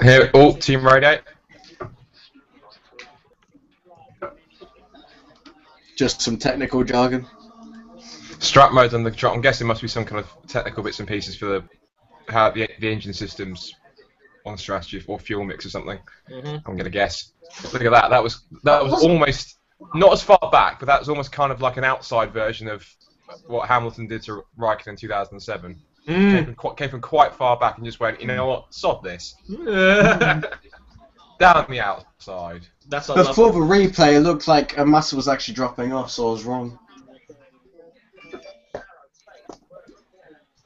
Here, team radio. Just some technical jargon. Strap mode on the truck. I'm guessing must be some kind of technical bits and pieces for how the engine systems on strategy or fuel mix or something. I'm gonna guess. Look at that. That was almost not as far back, but that was almost kind of like an outside version of what Hamilton did to Raikkonen in 2007. Came from quite far back and just went, you know what, sod this. Down the outside. Before the replay, it looked like Massa was actually dropping off, so I was wrong.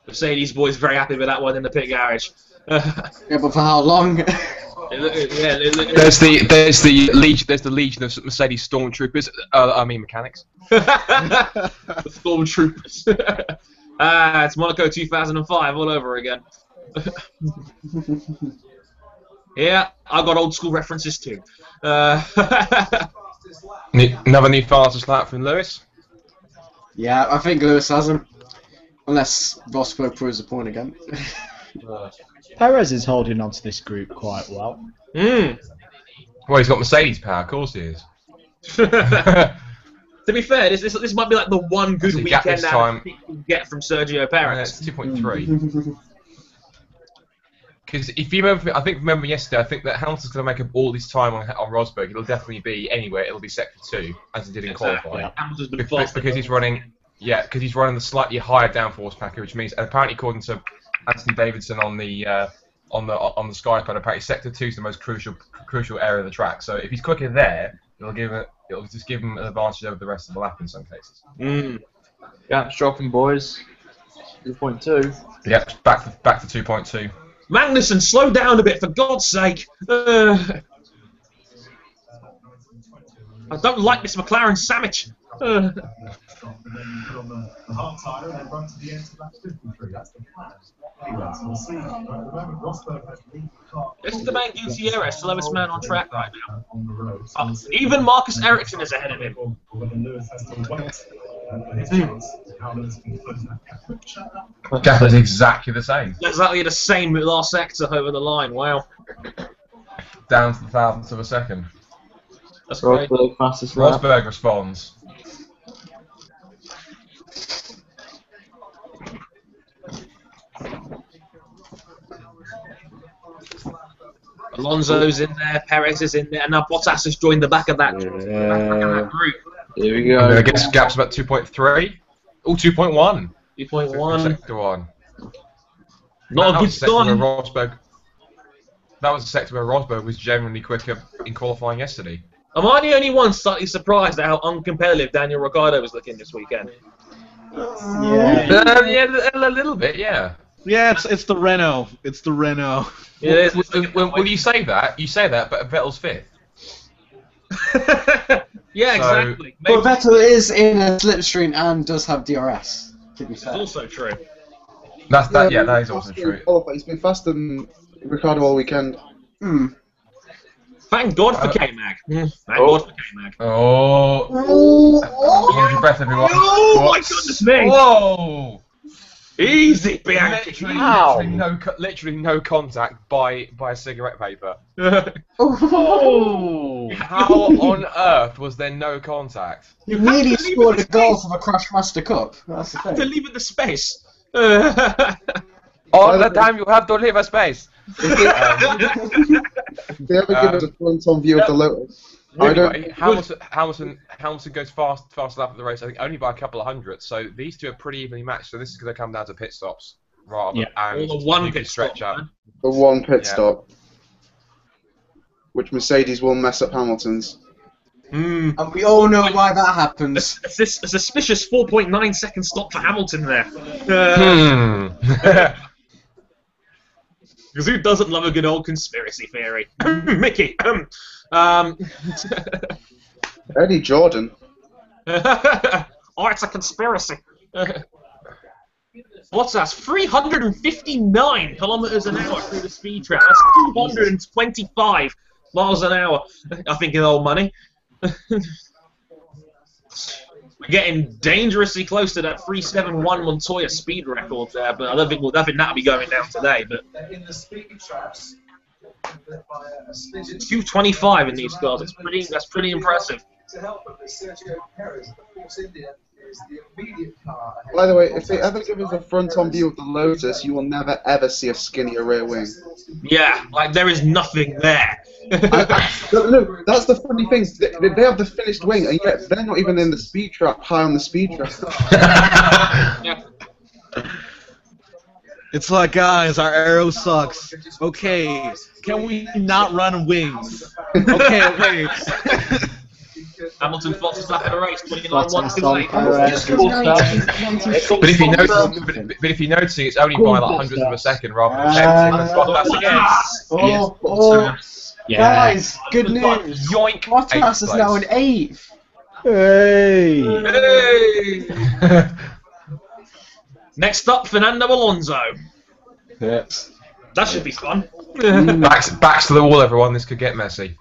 Mercedes boys very happy with that one in the pit garage. Yeah, but for how long? There's the legion of Mercedes stormtroopers. I mean mechanics. The stormtroopers. It's Monaco 2005 all over again. Yeah, I got old school references too. Another new fastest lap from Lewis. Yeah, I think Lewis has him. Unless Rosberg proves a point again. Perez is holding on to this group quite well. Well, he's got Mercedes power, of course he is. To be fair, this might be like the one good weekend out you can get from Sergio Perez. It's 2.3. Because if you remember yesterday, I think that Hamilton's going to make up all this time on Rosberg. It'll definitely be anywhere. It'll be sector 2, as he did in qualifying. Hamilton's been because he's running. Yeah, because he's running the slightly higher downforce package, which means, and apparently, according to Anthony Davidson on the Sky Pod, apparently sector 2 is the most crucial area of the track. So if he's quicker there, it'll just give him an advantage over the rest of the lap in some cases. Gap's dropping, boys. 2.2. Yep, back to 2.2. Magnussen, slow down a bit, for God's sake! I don't like this McLaren sandwich. Esteban Gutierrez, slowest man on track right now. Even Marcus Ericsson is ahead of him. Gap is exactly the same. Exactly the same with our sector over the line. Wow. Down to the thousandth of a second. That's great. Rosberg fastest lap. Rosberg responds. Alonso's in there, Perez is in there, and now Bottas has joined the back of that group. Here we go. I guess Gap's about 2.3. Oh, 2.1. 2.1. Sector 1. Not a good start. That was a sector where Rosberg was generally quicker in qualifying yesterday. Am I the only one slightly surprised at how uncompetitive Daniel Ricciardo was looking this weekend? Yeah, a little bit, yeah. Yeah, it's the Renault. It's the Renault. Yeah, when you say that, but Vettel's 5th. Yeah, exactly. But Vettel is in a slipstream and does have DRS, to be fair. That's also true. That is also true. He's been faster than Ricciardo all weekend. Thank God for K-Mag. Thank God for K-Mag. Hold your breath, everyone. Oh my goodness me! Whoa! Easy, Bianchi. Literally no contact by a cigarette paper. Oh! How on earth was there no contact? You nearly scored a goal from a Crushmaster Cup. That's the To thing. leave it the space. All the time you have to leave a space. They ever give us a front-on view of the Lotus? Anyway, Hamilton goes fast lap of the race. I think only by a couple of hundredths. So these two are pretty evenly matched. So this is going to come down to pit stops rather and or the one pit stretch stop, out. The one pit stop, which Mercedes will mess up Hamilton's. And we all know why that happens. A suspicious 4.9 second stop for Hamilton there. Because who doesn't love a good old conspiracy theory? Mickey. Eddie Jordan. Oh, it's a conspiracy. What's that? 359 kilometers an hour through the speed trap. That's 225 miles an hour. I think in old money. We're getting dangerously close to that 371 Montoya speed record there, but I don't think that'll be going down today. But In the speed traps, 225 in these cars. That's pretty impressive. to help with Sergio Perez, the Force India, is the immediate car ahead. By the way, if they ever give us a front-on view of the Lotus, you will never ever see a skinnier rear wing. Yeah, like there is nothing there. No, that's the funny thing. They have the finished wing, and yet they're not even in the speed trap, high on the speed trap. It's like, guys, our aero sucks. Okay, can we not run wings? Okay. Hamilton fastest lap of the race, 29.128. But if you notice, it's only by like hundredths of a second rather than tenths. Bottas again. Guys, good news. Yoink. Bottas is now in 8th. Hey! Next up, Fernando Alonso. Yeah. That should be fun. Backs to the wall, everyone. This could get messy.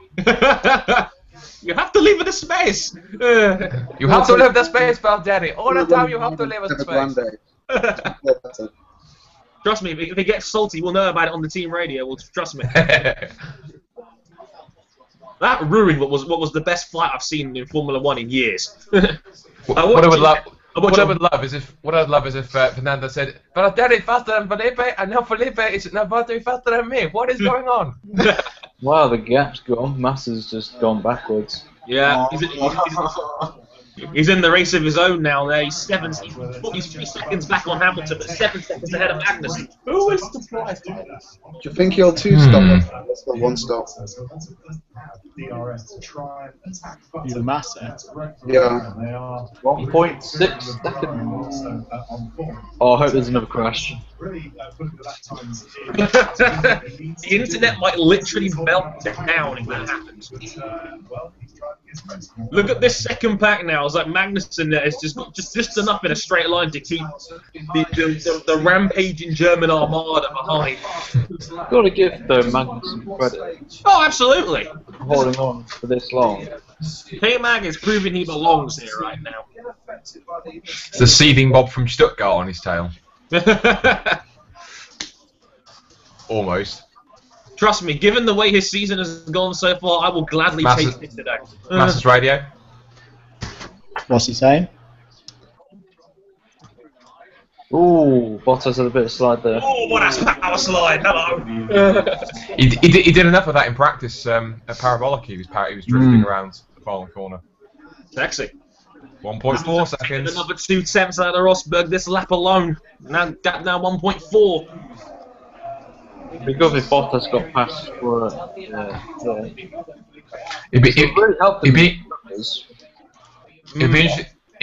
You have to leave it a space. You have to leave the space, Valtteri. All the time you have to leave a space. Trust me, if it gets salty, we'll know about it on the team radio. Well, trust me. That ruined what was the best flight I've seen in Formula 1 in years. What I would love is if Fernando said, Valtteri faster than Felipe, and now Felipe is now Valtteri faster than me. What is going on? Wow, the gap's gone. Massa's just gone backwards. Yeah, he's in the race of his own now. There, he's 3 seconds back on Hamilton, but 7 seconds ahead of Magnussen. Who is surprised? Do you think he'll 2-stop? Let's go 1-stop. You Massa? Yeah. 1.6 seconds. Oh, I hope there's another crash. The internet might literally melt down if that happens. Look at this second pack now. It's like Magnussen there is just enough in a straight line to keep the rampaging German armada behind. Got to give Magnussen credit. Oh, absolutely. Holding on for this long. K-Mag is proving he belongs here right now. It's the seething Bob from Stuttgart on his tail. Almost. Trust me, given the way his season has gone so far, I will gladly take it today. Massa's radio. What's he saying? Ooh, Bottas had a bit of slide there. Oh, what a power slide! Hello. He did enough of that in practice at Parabolic. He was drifting around the final corner. Sexy. 1.4 seconds. Another 2 tenths out of Rosberg this lap alone. Now 1.4. Because if Bottas got past for It'd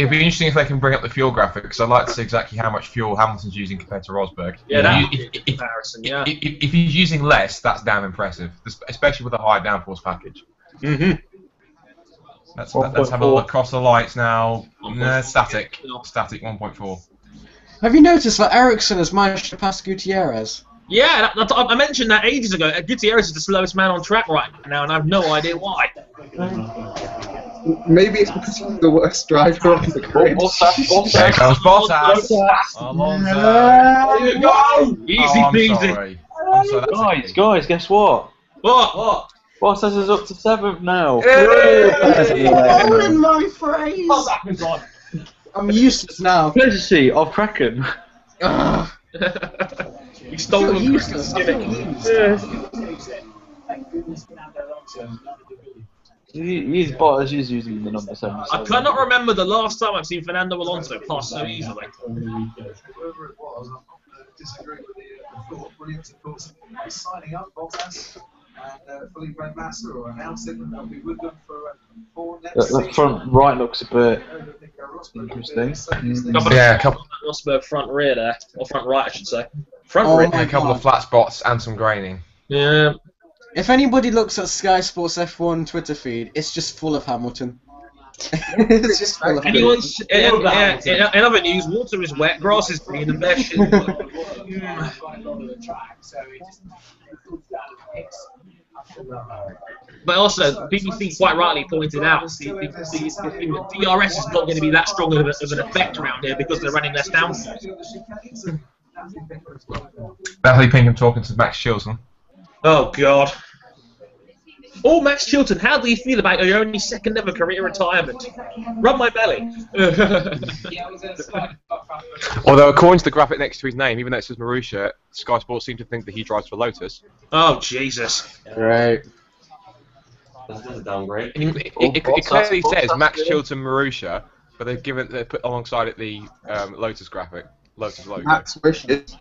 be interesting if they can bring up the fuel graphic, because I'd like to see exactly how much fuel Hamilton's using compared to Rosberg. Yeah, that would be a comparison, yeah. If he's using less, that's damn impressive, especially with a high downforce package. Mm-hmm. Let's have a look across the lights now. Static 1.4. Have you noticed that Ericsson has managed to pass Gutierrez? Yeah, I mentioned that ages ago. Gutierrez is the slowest man on track right now, and I have no idea why. Maybe it's because he's the worst driver on the grid. There comes Bottas. Alonso. There you go. Easy peasy. Guys, guess what? What? Bottas is up to 7th now. All in my phrase. I'm useless now. Courtesy of Kraken. He stole them. He's Bottas is using the number 7. I cannot remember the last time I've seen Fernando Alonso pass so easily. Whoever it was, I'm disagree with the thought. Williams, of course, is signing up Bottas and Felipe Massa or announcing that they'll be with them for next season. The front right looks a bit interesting. Yeah, a couple. Rosberg front rear there, or front right, I should say. Front Oh rear. my A couple of flat spots and some graining. Yeah. If anybody looks at Sky Sports F1 Twitter feed, it's just full of Hamilton. It's just full of Anyone's in other news, water is wet, grass is green, and their shit. But also, BBC quite rightly pointed out the DRS is not going to be that strong of an effect around here because they're running less downforce. Natalie Pinkham talking to Max Chilton. Oh God. Oh, Max Chilton, how do you feel about your only second ever career retirement? Rub my belly. Although, according to the graphic next to his name, even though it says Marussia, Sky Sports seem to think that he drives for Lotus. Oh, Jesus. Right. That's a downgrade. It clearly says Max Chilton Marussia, but they put alongside it the Lotus graphic, Lotus logo. Max wishes.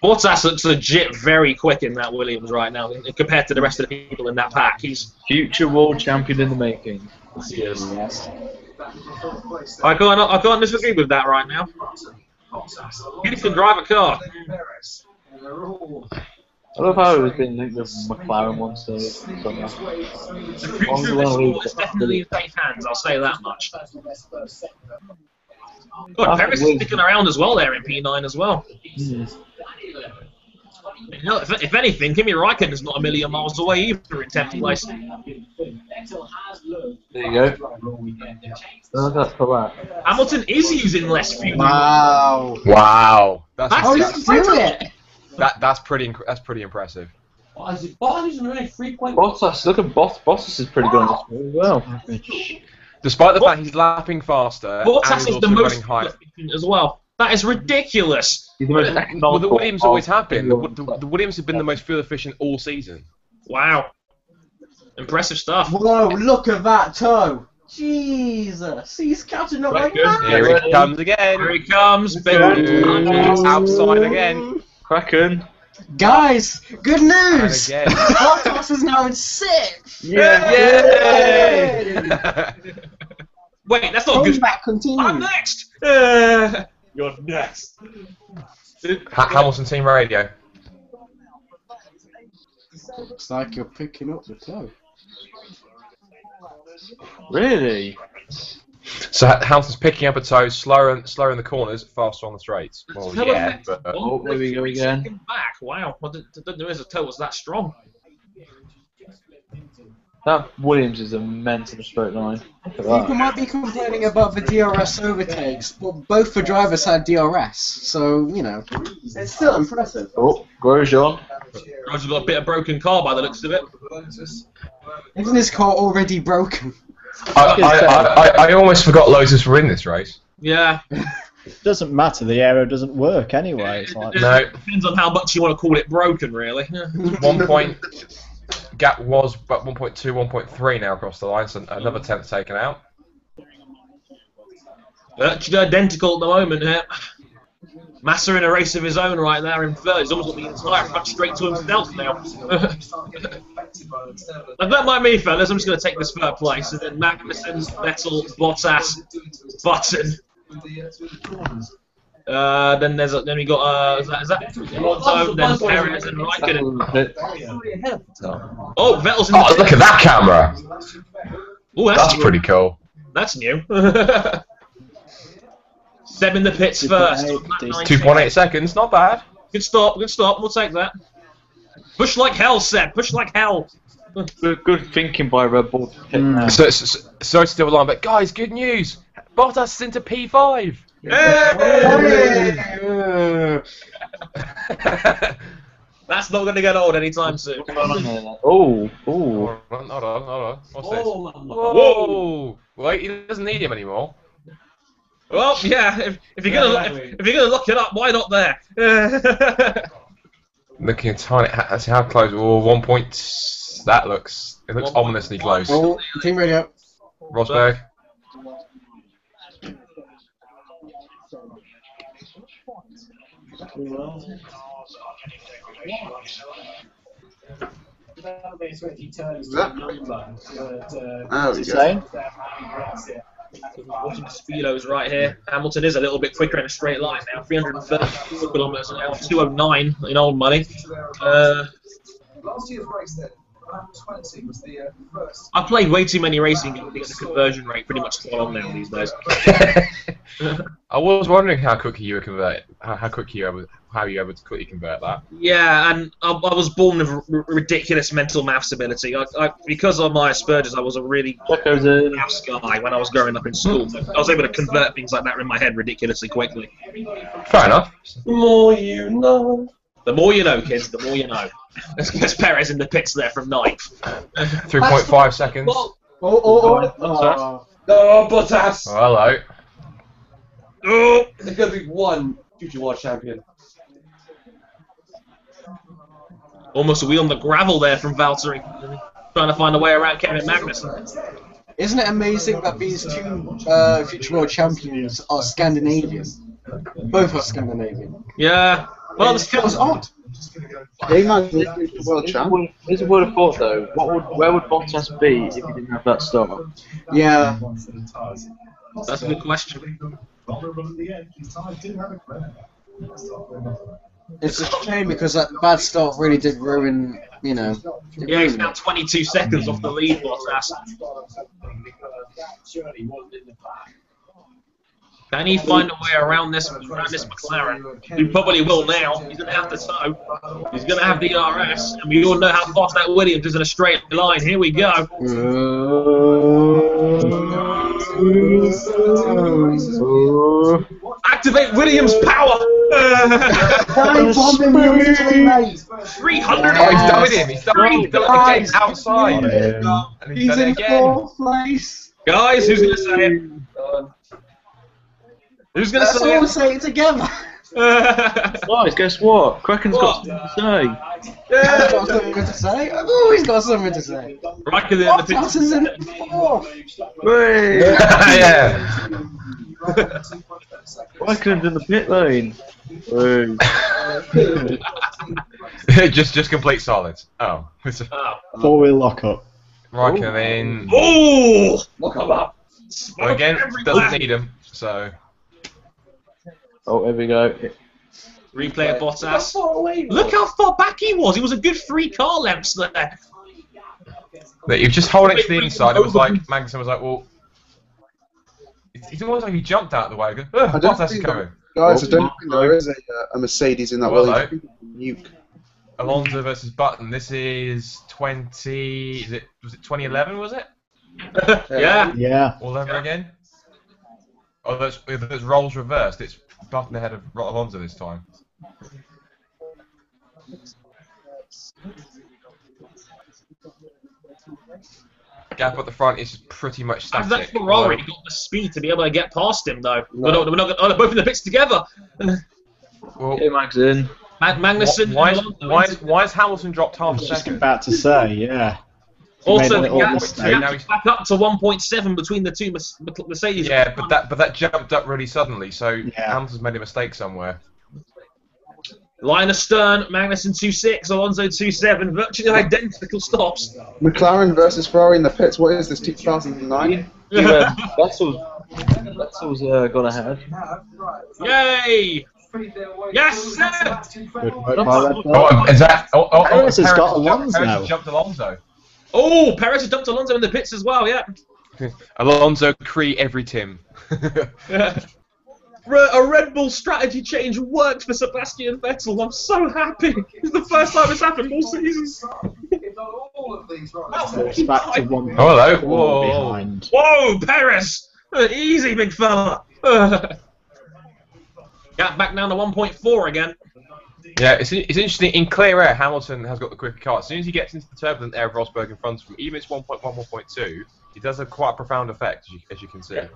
Bottas looks legit very quick in that Williams right now compared to the rest of the people in that pack. He's Future world champion in the making. yes. I can't disagree with that right now. He can drive a car. I love how it was being linked with McLaren once. The future of this sport is definitely in safe hands, I'll say that much. God, Perez is sticking around as well there in P9 as well. You know, if anything, Kimi Räikkönen's not a million miles away either in 10th place. There you go. That's correct. Hamilton is using less fuel. Wow. Wow, that's pretty impressive. Bottas is really frequent. Bottas, look at Bottas is pretty good on this as well. Despite the fact he's lapping faster, Bottas and is the also most running high. efficient as well. That is ridiculous. He's the most Well, the economical. Williams always have been. The Williams have been the most fuel efficient all season. Wow. Impressive stuff. Whoa, look at that toe. Jesus, he's catching up like that. Here he comes again. Here he comes. It's outside again. Kraken. Guys, good news! And again. Bottas is now in 6th! Yay! Wait, that's not good. Comeback continues. I'm next! You're next. Hamilton Team Radio. Looks like you're picking up the toe. Really? So Hamilton's picking up a toe, slower in the corners, faster on the straights. Well, Toe yeah, effect. but Oh, there we go again. Back. Wow. I didn't know his toe was that strong. That Williams is immense in a straight line. Look at People that. might be complaining about the DRS overtakes, but both the drivers had DRS, so, you know, it's still impressive. Oh, Grosjean. Roger's got a bit of broken car by the looks of it. Isn't his car already broken? I almost forgot Lotus were in this race. Yeah. Doesn't matter. The aero doesn't work anyway. It's like, No. It depends on how much you want to call it broken, really. 1 point gap was but 1.2, 1.3 now across the line, so another 10th taken out. Virtually identical at the moment here. Massa in a race of his own right there in third. He's almost got the entire front straight to himself now. And that might me, fellas. I'm just going to take this third place. And then Magnussen, Vettel, Bottas, Button. Then we got is that Alonso, then Perez and Räikkönen. Oh, Vettel's in Oh, look at that camera! Ooh, That's new. pretty cool. That's new. Seb in the pits first. 2.8 seconds, not bad. Good stop, we'll take that. Push like hell, Seb, push like hell. Good thinking by Red Bull. So sorry to steal the line, but guys, good news! Bottas is into P5! That's not going to get old anytime soon. Oh. Hold on. What's this? Oh, Whoa! Wait, he doesn't need him anymore. Well, yeah, if you're gonna look it up, why not there? Looking at tiny, how close? Oh, 1.6 That looks ominously close. Oh, team radio. Rosberg. Oh, What's he saying? Watching the speedos right here. Hamilton is a little bit quicker in a straight line now. 330 kilometers an hour, 209 in old money. Last year's race then, round 20 was the first. I've played way too many racing games to get the conversion rate pretty much spot on now these days. I was wondering how quickly you were convert, how you were able to quickly convert that. Yeah, and I was born with ridiculous mental maths ability. Because of my Asperger's, I was a really maths guy when I was growing up in school. I was able to convert things like that in my head ridiculously quickly. Fair enough. The more you know. The more you know, kids, the more you know. There's Perez in the pits there from 9th. 3.5 seconds. Oh, Bottas! Oh, hello. Oh! There's going to be one future world champion. Almost a wheel on the gravel there from Valtteri. Trying to find a way around Kevin Magnussen. Isn't it amazing that these two future world champions are Scandinavian? Both are Scandinavian. Yeah. Well, That was odd. They might be the world champ. Here's a word of thought though. Where would Bottas be if he didn't have that start? Yeah. That's a good question. It's a shame because that bad start really did ruin, you know. Yeah, he's now 22 seconds off the lead, Bottas. Can he find a way around this McLaren? He probably will now. He's going to have to tow. He's going to have DRS, and we all know how fast that Williams is in a straight line. Here we go. Activate Williams' power. 300. Oh, he's done with him. He's done it again outside. And he's done it again. place. Guys, who's going to say it? Who's going to say it? Say it together. Guys, guess what? Kraken's got something to say. I've got something to say. I've always got something to say. Bottas is in fourth. Yeah. Kraken's in the pit lane. just complete silence. Oh. Four-wheel lockup. Raikkonen. Oh! Look him up. Well, again, doesn't need him, so. Oh, here we go. Replay of Bottas. Look how far back he was. He was a good 3 car lengths there. But he was just holding it to the inside. It was like Magnussen was like, well, it's almost like he jumped out of the way. Bottas is coming. Guys, I don't think there is a Mercedes in that Williams. Nuke. Alonso versus Button. This is 20. Was it 2011? Was it? Yeah. Yeah. All over again. Oh, that's roles reversed. It's Button ahead of Alonso this time. Gap at the front is pretty much static. That Ferrari got the speed to be able to get past him, though. No. We're not. Oh, they're both in the pits together. Well, Okay, Mag's in. Magnussen. Why has Hamilton dropped half a Just second? about to say, yeah. Also, the Made a gap mistake. is back up to 1.7 between the two Mercedes. Yeah, but that jumped up really suddenly, so Hamilton's made a mistake somewhere. Line astern, Magnussen 2.6, Alonso 2.7, virtually identical stops. McLaren versus Ferrari in the pits. What is this, 2009? Vettel's gone ahead. Yay! Yes, sir! Good work by Red Bull. Oh, is that? Perez has got Alonso. Perez has jumped Alonso. Oh, Perez has dumped Alonso in the pits as well, yeah. Alonso, Prix, every Tim. A Red Bull strategy change worked for Sebastian Vettel. I'm so happy. It's the first time it's happened all seasons. It's back to 1.4 Oh, hello. Whoa. behind. Whoa, Perez! Easy, big fella. Gap back down to 1.4 again. Yeah, it's interesting. In clear air, Hamilton has got the quicker car. As soon as he gets into the turbulent air of Rosberg in front of him, even if it's 1.1, 1.2, it does have quite a profound effect, as you can see. Yeah.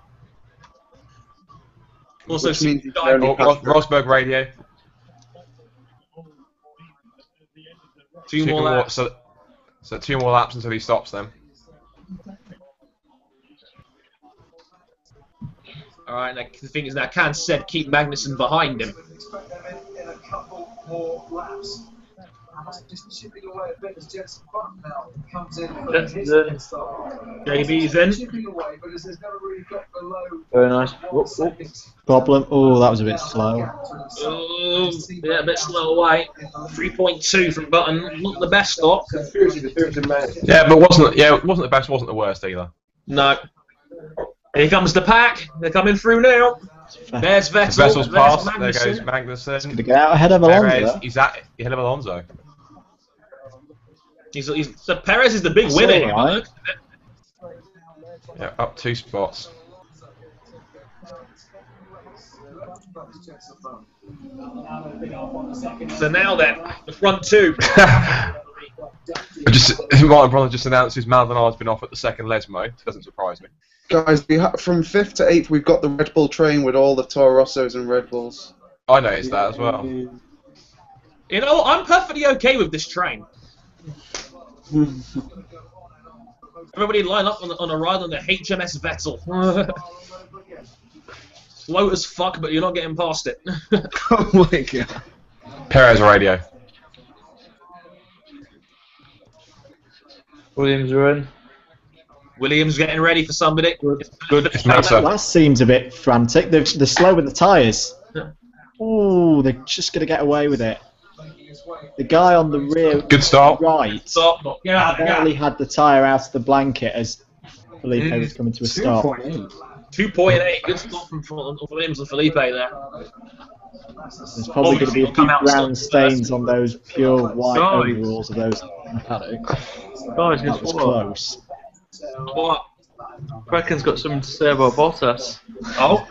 Also, Rosberg radio. Two more laps. So So 2 more laps until he stops then. Alright, the thing is now, Khan said keep Magnussen behind him. Expect them in a couple more laps. Just chipping away a bit as Jensen Button now comes in. JB's in. Chipping away, but has never really got below. Very nice. Problem. Oh, that was a bit slow. Yeah, a bit slow away. 3.2 from Button. Not the best stop. Yeah, but it wasn't the best, wasn't the worst either. No. Here comes the pack. They're coming through now. There's Vettel. Vessel's passed. Magnussen. There goes Magnussen. To get out ahead of Alonso. He's ahead of Alonso. So Perez is the big winner here. Right. Yeah, up 2 spots. So now then, the front 2. Martin Brundle just announced his Maldonado's been off at the second Lesmo. Doesn't surprise me. Guys, from 5th to 8th, we've got the Red Bull train with all the Toro Rossos and Red Bulls. I noticed that as well. You know, I'm perfectly okay with this train. Everybody line up on a ride on the HMS Vettel. Slow as fuck, but you're not getting past it. Oh my god. Perez radio. Williams are in. Williams getting ready for somebody. Good. That last seems a bit frantic. They're slow with the tyres. Oh, they're just going to get away with it. The guy on the rear Good start. right Stop. barely had the tyre out of the blanket as Felipe was coming to a stop. 2.8. Good stop from Williams and Felipe there. There's probably going to be a few brown stains on those pure white overalls of those mechanics. Guys, That was close. What? Reckon's got something to say about Bottas. Oh.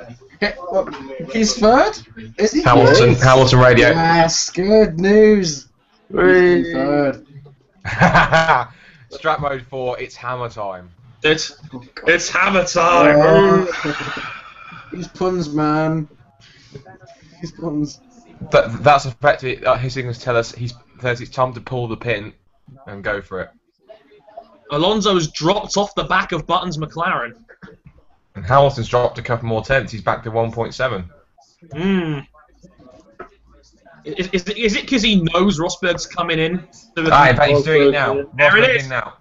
He's third? Is he? Hamilton radio. Yes, good news. He's third. Strap mode 4, it's hammer time. It's hammer time. These puns, man. These puns. That's effectively, his signals tell us it's time to pull the pin and go for it. Alonso's dropped off the back of Button's McLaren. And Hamilton's dropped a couple more tenths. He's back to 1.7. Is it because he knows Rosberg's coming in? In fact, he's doing it now. There it is. Now.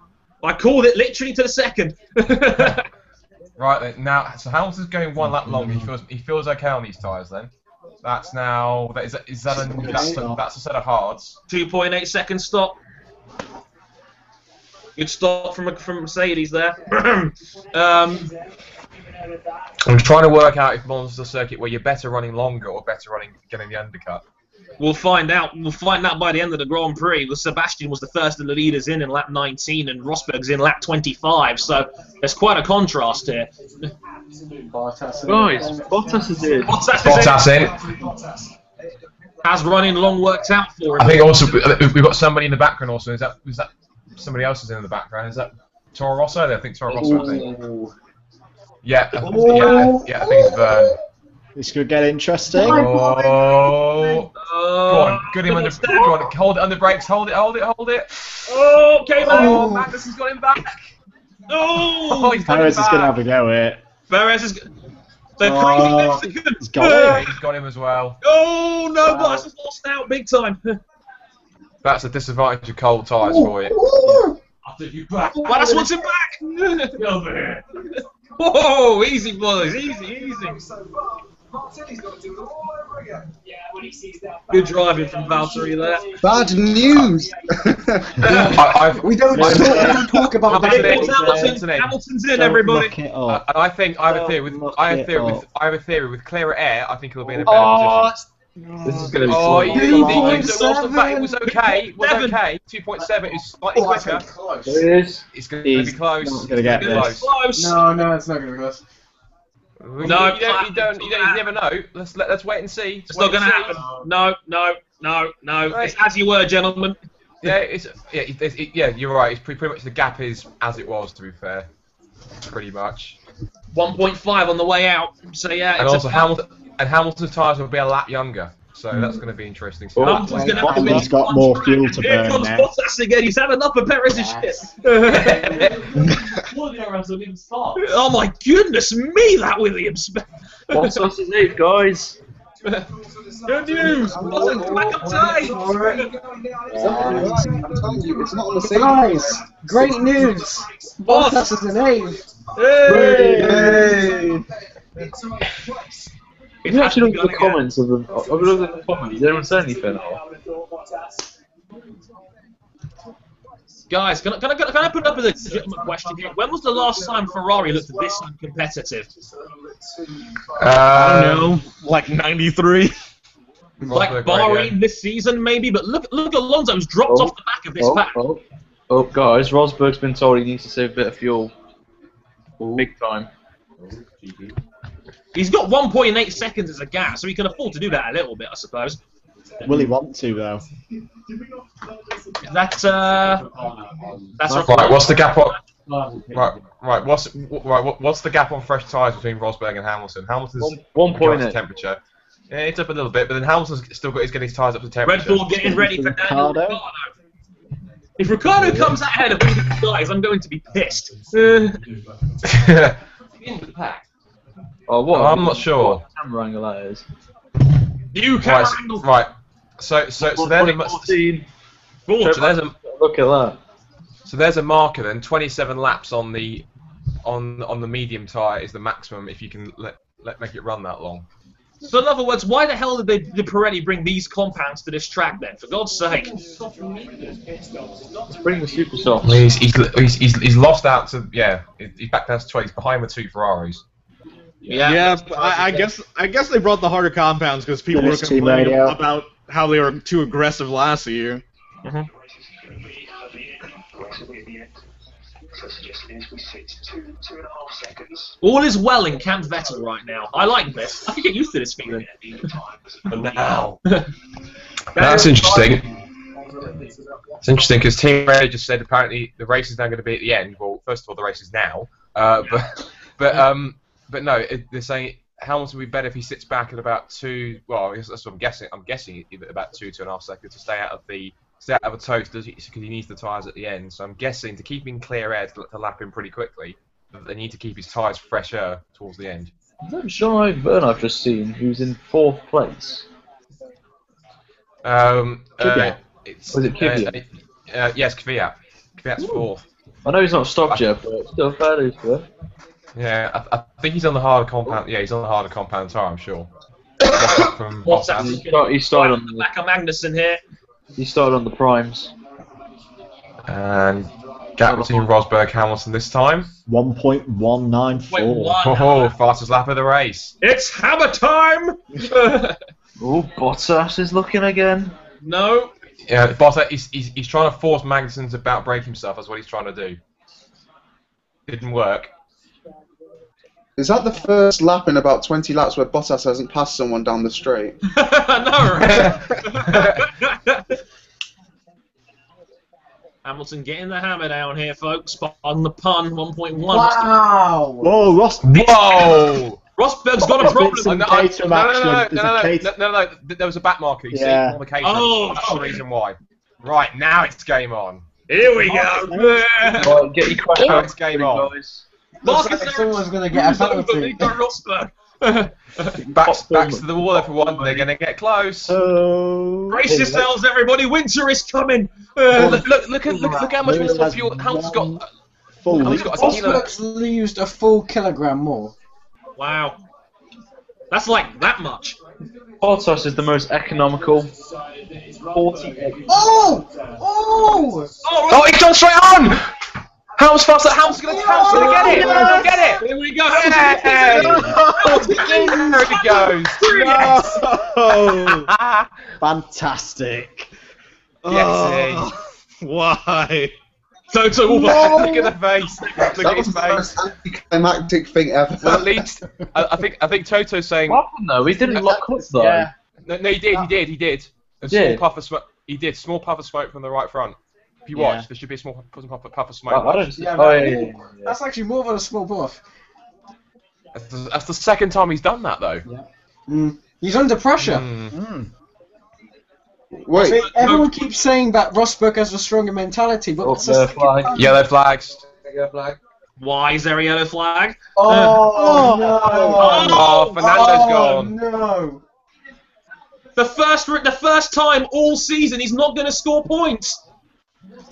I called it literally to the second. Right then, now, so Hamilton's going 1 lap longer. He feels okay on these tyres then. That's now, that's a set of hards. 2.8 second stop. Good stop from Mercedes there. I'm trying to work out if Monza's a circuit where you're better running longer or better running getting the undercut. We'll find out. We'll find out by the end of the Grand Prix. Well, Sebastian was the first of the leaders in lap 19, and Rosberg's in lap 25. So there's quite a contrast here. Bottas. Guys, Bottas is in. Bottas in. Has running long worked out for him. I think also we've got somebody in the background also. Is that somebody else is in the background? Is that Toro Rosso? I think Toro Rosso. I think. Yeah, I think it's Vern. This could get interesting. Oh, go on, good him under. Go on, hold it under brakes. Hold it. Oh, came out. Magnussen's got him back. Oh, Perez is going to have a go at it. Perez is. The crazy Mexican. He's got him. He's got him as well. Oh no, Bottas has lost out big time. That's a disadvantage of cold tyres for you. I'll take you back. Bottas wants him back. Get over here. Whoa, easy boys, easy. Good driving from Valtteri there. Bad news. We don't talk about that. Hamilton's in, everybody. And I think I have a theory with clearer air. I think he'll be in a better position. This is going to be it was okay. 2.7 is slightly quicker. There it is. It's going to be close. Not going to get this. No, it's not going to be close. No, you never know. Let's wait and see. It's not going to happen. No. Right. It's as you were, gentlemen. Yeah, you're right. It's pretty much the gap is as it was. To be fair, pretty much. 1.5 on the way out. So yeah. And also Hamilton's tyres will be a lap younger. So that's going to be interesting. Oh, Hamilton's going to have to Button's win. got more fuel to Here burn comes now. Bottas again. He's had enough of Perez's shit. Oh my goodness me, that Williams. Bottas is 8th, guys. Good news. Bottas back up tight. I'm telling you, it's not on the same. Guys, great news! Bottas is an 8th. Hey. If you actually look at the comments of them, have a look at the comments. Did anyone say anything? Guys, can I put up with a legitimate question here? When was the last time Ferrari looked this uncompetitive? I don't know, like 93. Like Bahrain this season, maybe. But look, Alonso's dropped off the back of this pack. Oh, guys, Rosberg's been told he needs to save a bit of fuel. Big time. He's got 1.8 seconds as a gap, so he can afford to do that a little bit, I suppose. Will he want to though? That's right. What's the gap on? Right. What's the gap on fresh tyres between Rosberg and Hamilton? Hamilton's 1.8 temperature. Yeah, it's up a little bit, but then Hamilton's still got getting his tyres up to temperature. Red Bull getting ready for Ricciardo. If Ricciardo comes out ahead of all these guys, I'm going to be pissed. In the pack. Oh, what? I'm not sure. What camera angle that is. New camera angle. Right. So there's a Look at that. So there's a marker then. 27 laps on the medium tyre is the maximum if you can make it run that long. So in other words, why the hell did Pirelli bring these compounds to this track then? For God's sake. Let's bring the super softs. Well, he's lost out to he's back down to 20. He's behind the 2 Ferraris. Yeah, I guess they brought the harder compounds because people were complaining about how they were too aggressive last year. All is well in Camp Vettel right now. I like this. I can get used to this feeling. For now. That's interesting. It's interesting because Team Radio just said apparently the race is now going to be at the end. Well, first of all, the race is now. But no, they're saying Hamilton would be better if he sits back at about 2. Well, that's what I'm guessing. I'm guessing about 2.5 seconds to stay out of the toast because he needs the tyres at the end. So I'm guessing to keep him clear air to lap him pretty quickly, they need to keep his tyres fresher towards the end. Is that Jean Byrne I've just seen, who's in 4th place? It's Was it Kvyat? Yes, Kvyat. Kvyat's 4th. I know he's not stopped yet, but still fair news for it. Yeah, I think he's on the harder compound. Yeah, he's on the harder compound tyre, I'm sure. What's that? He started on the Back on Magnussen here. He started on the primes. And gap between Rosberg Hamilton this time. 1.194. Oh, fastest lap of the race. It's hammer time! Oh, Bottas is looking again. No. Yeah, Bottas, he's trying to force Magnussen to about break himself. That's what he's trying to do. Didn't work. Is that the first lap in about 20 laps where Bottas hasn't passed someone down the straight? No. Hamilton getting the hammer down here, folks. On the pun, 1.1. Wow! Whoa, Whoa! Rosberg's got a problem. No, there was a back marker. You see, on occasion. Oh, that's the reason why. Right, now it's game on. Here we go. Right, get your crash Now out, it's game on. guys. Looks like someone's going to get a penalty. Rosberg. Backs to the wall, everyone. They're going to get close. Brace yourselves, everybody. Winter is coming. Look how much more fuel Hamilton's got. Hamilton's got a kilo. Rosberg's used a full kilogram more. Wow. That's like that much. Bottas is the most economical. 48. Oh! Oh, he's gone straight on! Hamilton's faster. Hamilton's going to get it. Get it. Here we go. There he goes. No! Fantastic. Yes, Why? Toto will look at the face. Look That at was his the face. most anticlimactic thing ever. Well, at least I think Toto's saying. What happened though? He didn't lock up though. Yeah. No, he did. A small puff of smoke. He did small puff of smoke from the right front. If you watch, there should be a small puff of smoke. I don't see. Yeah, Yeah. That's actually more than a small buff. That's the second time he's done that though. He's under pressure. Wait, Everyone keeps saying that Rosberg has a stronger mentality, but that's Yellow a flag. Yellow flags. Yellow flag. Why is there a yellow flag? Oh, no! Oh, Fernando's gone. No! The first time all season he's not going to score points.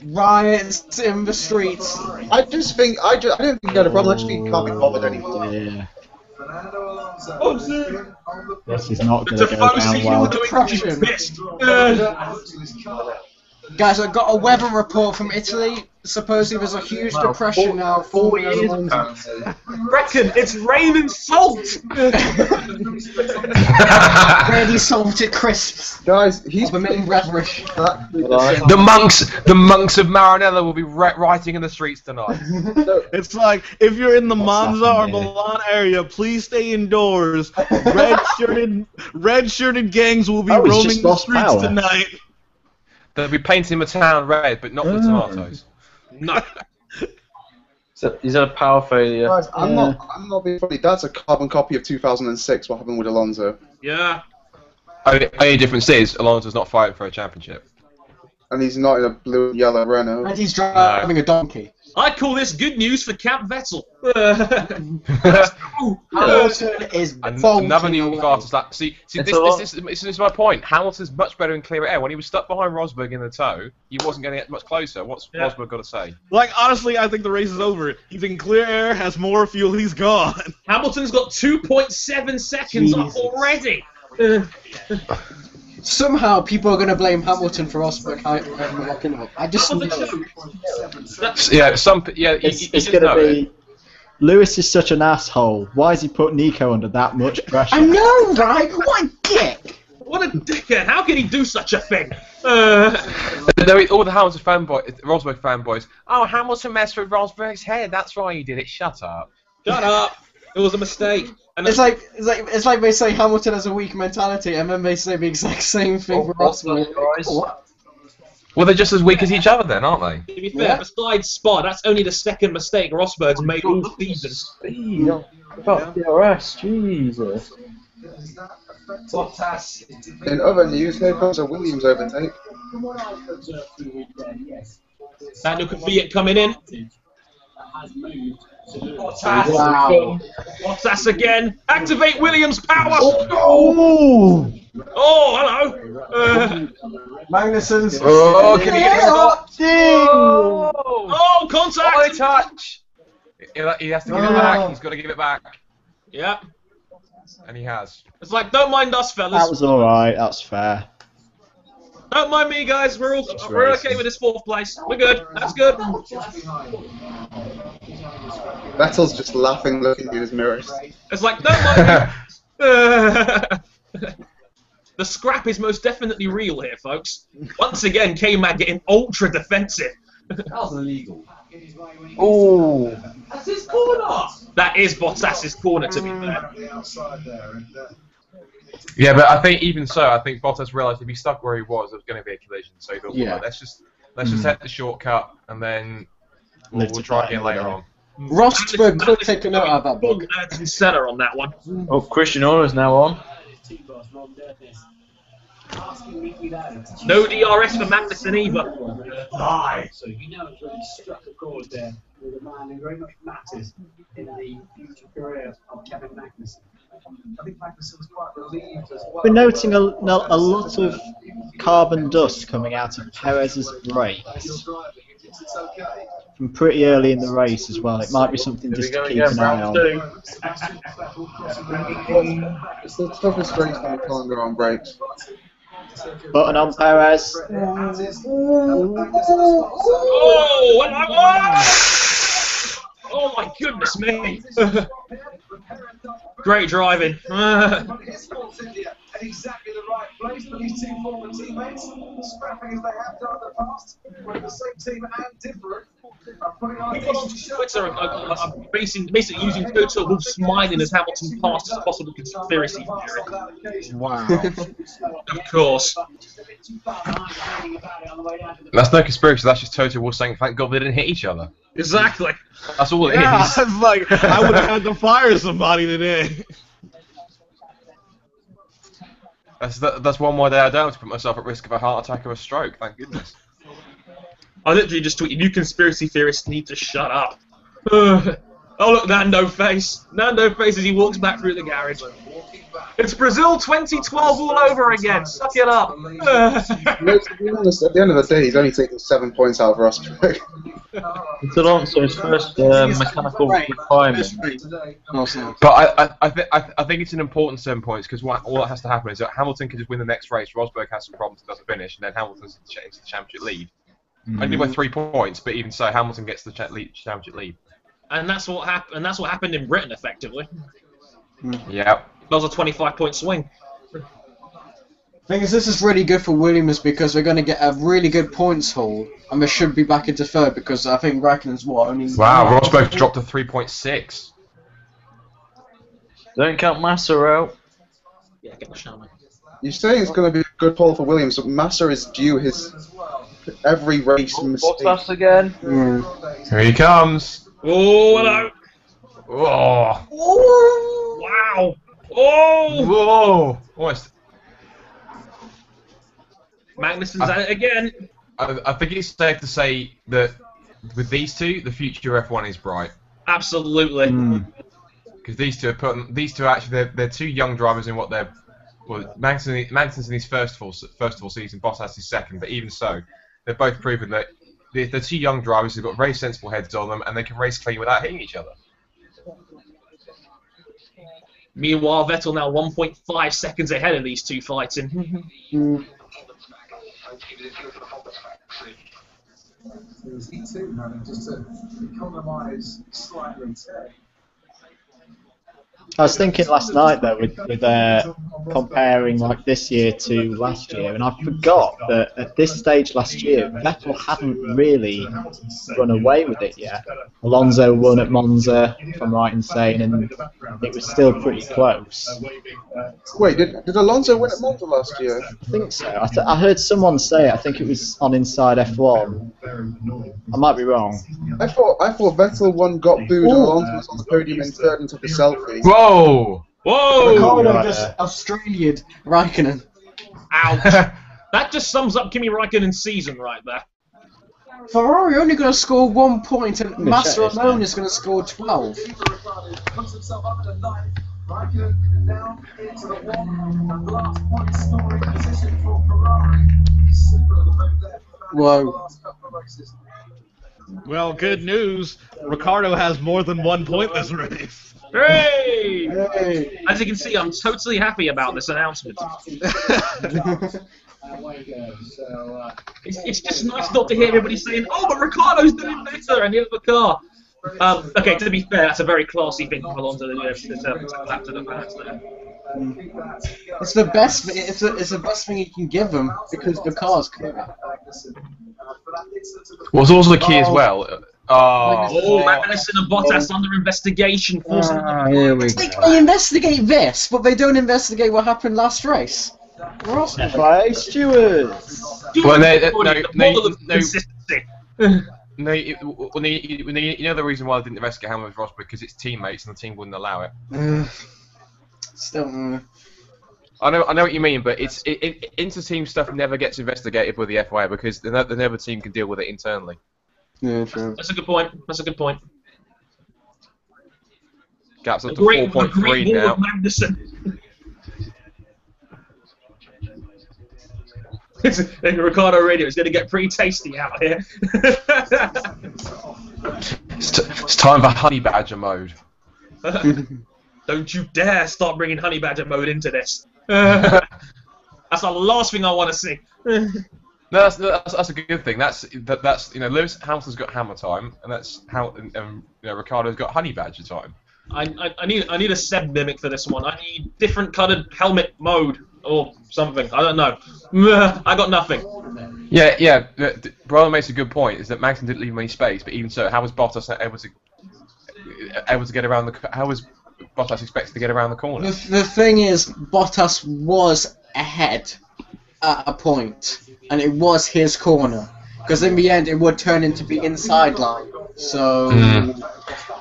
Riots in the streets. I don't think he had a problem. I just think he can't be bothered anymore. Yeah. Fernando Alonso Oh, has been on the This is not The going to go Tifosi down who well. were doing Depression. pissed. Guys, I got a weather report from Italy. Supposedly there's a huge depression now forming over London. Reckon it's rain and salt. Ready salted crisps. Guys, he's The main beverage. The monks of Maranello will be writing in the streets tonight. It's like, if you're in the What's Monza or happening? Milan area, please stay indoors. Red-shirted gangs will be Oh, he's roaming just the lost streets power. tonight. They'll be painting the town red, but not with tomatoes. No. He's had a power failure. Guys, I'm not being funny. That's a carbon copy of 2006. What happened with Alonso? Yeah. Only difference is Alonso's not fighting for a championship. And he's not in a blue and yellow Renault. And he's driving a donkey. I call this good news for Camp Vettel. Hamilton is Another new bolting car away. to start. See, It's a lot. this is my point. Hamilton's much better in clear air. When he was stuck behind Rosberg in the tow, he wasn't going to get much closer. What's Rosberg got to say? Like, honestly, I think the race is over. He's in clear air, has more fuel, he's gone. Hamilton's got 2.7 seconds up Jesus. already. Somehow people are going to blame Hamilton for Rosberg locking up. I just know. Yeah, he It's just going to know it. be... Lewis is such an asshole. Why has he put Nico under that much pressure? I know, right? What a dick! What a dickhead! How can he do such a thing? All the Hamilton fanboys, Rosberg fanboys. Oh, Hamilton messed with Rosberg's head. That's why he did it. Shut up. Shut up! It was a mistake. And It's like they say Hamilton has a weak mentality, and then they say the exact same thing for Rosberg. What? Well, they're just as weak as each other, then, aren't they? to be fair, besides Spa, that's only the second mistake Rosberg's made all season. Speed. Got DRS, Jesus. In other news, here comes a Williams overtake. Daniel Kvyat coming in. Wow. Bottas again. Activate Williams' power. Oh! Oh, hello. Magnussen's. Oh, can he get it? Oh, contact. Oh, touch. He has to give it back. He's got to give it back, Yeah. and he has. It's like, don't mind us, That fellas. was alright, that's fair. Don't mind me, guys. We're okay with this fourth place. We're good. That's good. Vettel's just laughing, looking in his mirrors. It's like, don't mind me. The scrap is most definitely real here, folks. Once again, K-Mag getting ultra defensive. That was illegal. Oh. That's his corner. That is Bottas's corner, to be fair. Yeah, but I think even so, I think Bottas realised if he stuck where he was, there was going to be a collision. So he thought, Yeah. well, let's just hit the shortcut, and then we'll try again later on. Rosberg could take a note out of that book. And Senna on that one. Oh, Christian Horner's now on. No DRS for Magnussen either. Lie. So you know it's really struck a chord there with a man who very much matters in the future career of Kevin Magnussen. I think Magnussen was quite relieved as well. We're noting a lot of carbon dust coming out of Perez's brakes It's okay. from pretty early in the race as well. It might be something just to keep an eye on. It's the toughest race when you can't go on brakes. Button on Perez. Oh my goodness me! Great driving. His fault, India, at exactly the right place, but his two former teammates, scrapping as they have done in the past, with the same team and different, are putting on a decent show. Twitter are basically using Twitter with smiling as Hamilton passed as possible conspiracy theory. Wow. Of course. That's no conspiracy. That's just Toto Wolff saying, "Thank God they didn't hit each other." Exactly. That's all it Yeah, is. it's like, I would have had to fire somebody today. That's one more day I don't have to put myself at risk of a heart attack or a stroke. Thank goodness. I literally just tweeted, "You conspiracy theorists need to shut up." Oh look, Nando face. Nando face as he walks back through the garage. It's Brazil 2012 all over again. Suck it up. To be honest, at the end of the day, he's only taken 7 points out of Rosberg. It's Alonso's first mechanical requirement. But I think it's an important 7 points because all that has to happen is that Hamilton can just win the next race. Rosberg has some problems and doesn't finish, and then Hamilton's the championship lead. Only by 3 points, but even so, Hamilton gets the championship lead. And that's what happened. And that's what happened in Britain, effectively. Yeah. That was a 25-point swing. Thing is, this is really good for Williams because we're going to get a really good points haul, and we should be back into third because I think Raikkonen's only. Wow, Rosberg dropped to 3.6. Don't count Massa out. Yeah, get the shaman. You're saying it's going to be a good poll for Williams, but Massa is due his every race mistake. Bottas again. Here he comes. Oh, hello. Oh. Wow. Oh. Whoa. Almost. Magnussen's at it again. I think it's safe to say that with these two, the future F1 is bright. Absolutely. Because these two are actually they're two young drivers in what they're. Well, Magnussen's in his first full season. Bottas is second, but even so, they've both proven that they're two young drivers who've got very sensible heads on them, and they can race clean without hitting each other. Meanwhile, Vettel now 1.5 seconds ahead of these two fighting. Just to economise slightly. I was thinking last night though, with comparing like this year to last year, and I forgot that at this stage last year, Vettel hadn't really run away with it yet. Alonso won at Monza, if I'm right in saying, and it was still pretty close. Wait, did Alonso win at Monza last year? I think so. I heard someone say it. I think it was on Inside F1. I might be wrong. I thought Vettel won, got booed, and Alonso was on the podium in third and took a selfie. Whoa! Whoa! Ricciardo just Australia'd Raikkonen. Ouch. That just sums up Kimi Raikkonen's season right there. Ferrari only going to score 1 point, and Massa alone is going to score 12. Whoa. Well, good news. Ricciardo has more than 1 point this race. Hey! Hey. As you can see, I'm totally happy about this announcement. It's just nice not to hear everybody saying, "Oh, but Ricciardo's doing better," and here's the car. Okay, to be fair, that's a very classy thing for Alonso to do. To the fans there. It's the best. It's the best thing you can give them because the car's crap. What's also the key as well. Magnussen and Bottas under investigation. Here we go. They investigate this, but they don't investigate what happened last race. Right, stewards. Well, no, you know the reason why they didn't investigate Hamilton with Rosberg because it's teammates and the team wouldn't allow it. Still. I know what you mean, but inter-team stuff never gets investigated by the FIA because the other team can deal with it internally. Yeah, true. That's a good point. That's a good point. Gap's up to 4.3 now. Ricciardo Radio is going to get pretty tasty out here. It's time for Honey Badger mode. Don't you dare start bringing Honey Badger mode into this. That's the last thing I want to see. No, that's a good thing. That's Lewis Hamilton's got hammer time, and that's how Ricciardo's got Honey Badger time. I need a Seb mimic for this one. I need different coloured helmet mode or something. I don't know. I got nothing. Yeah. Brother makes a good point. Is that Magnussen didn't leave him any space, but even so, how was Bottas able to get around the? How was Bottas expected to get around the corner? The thing is, Bottas was ahead at a point, and it was his corner. Because in the end, it would turn into the inside line. So.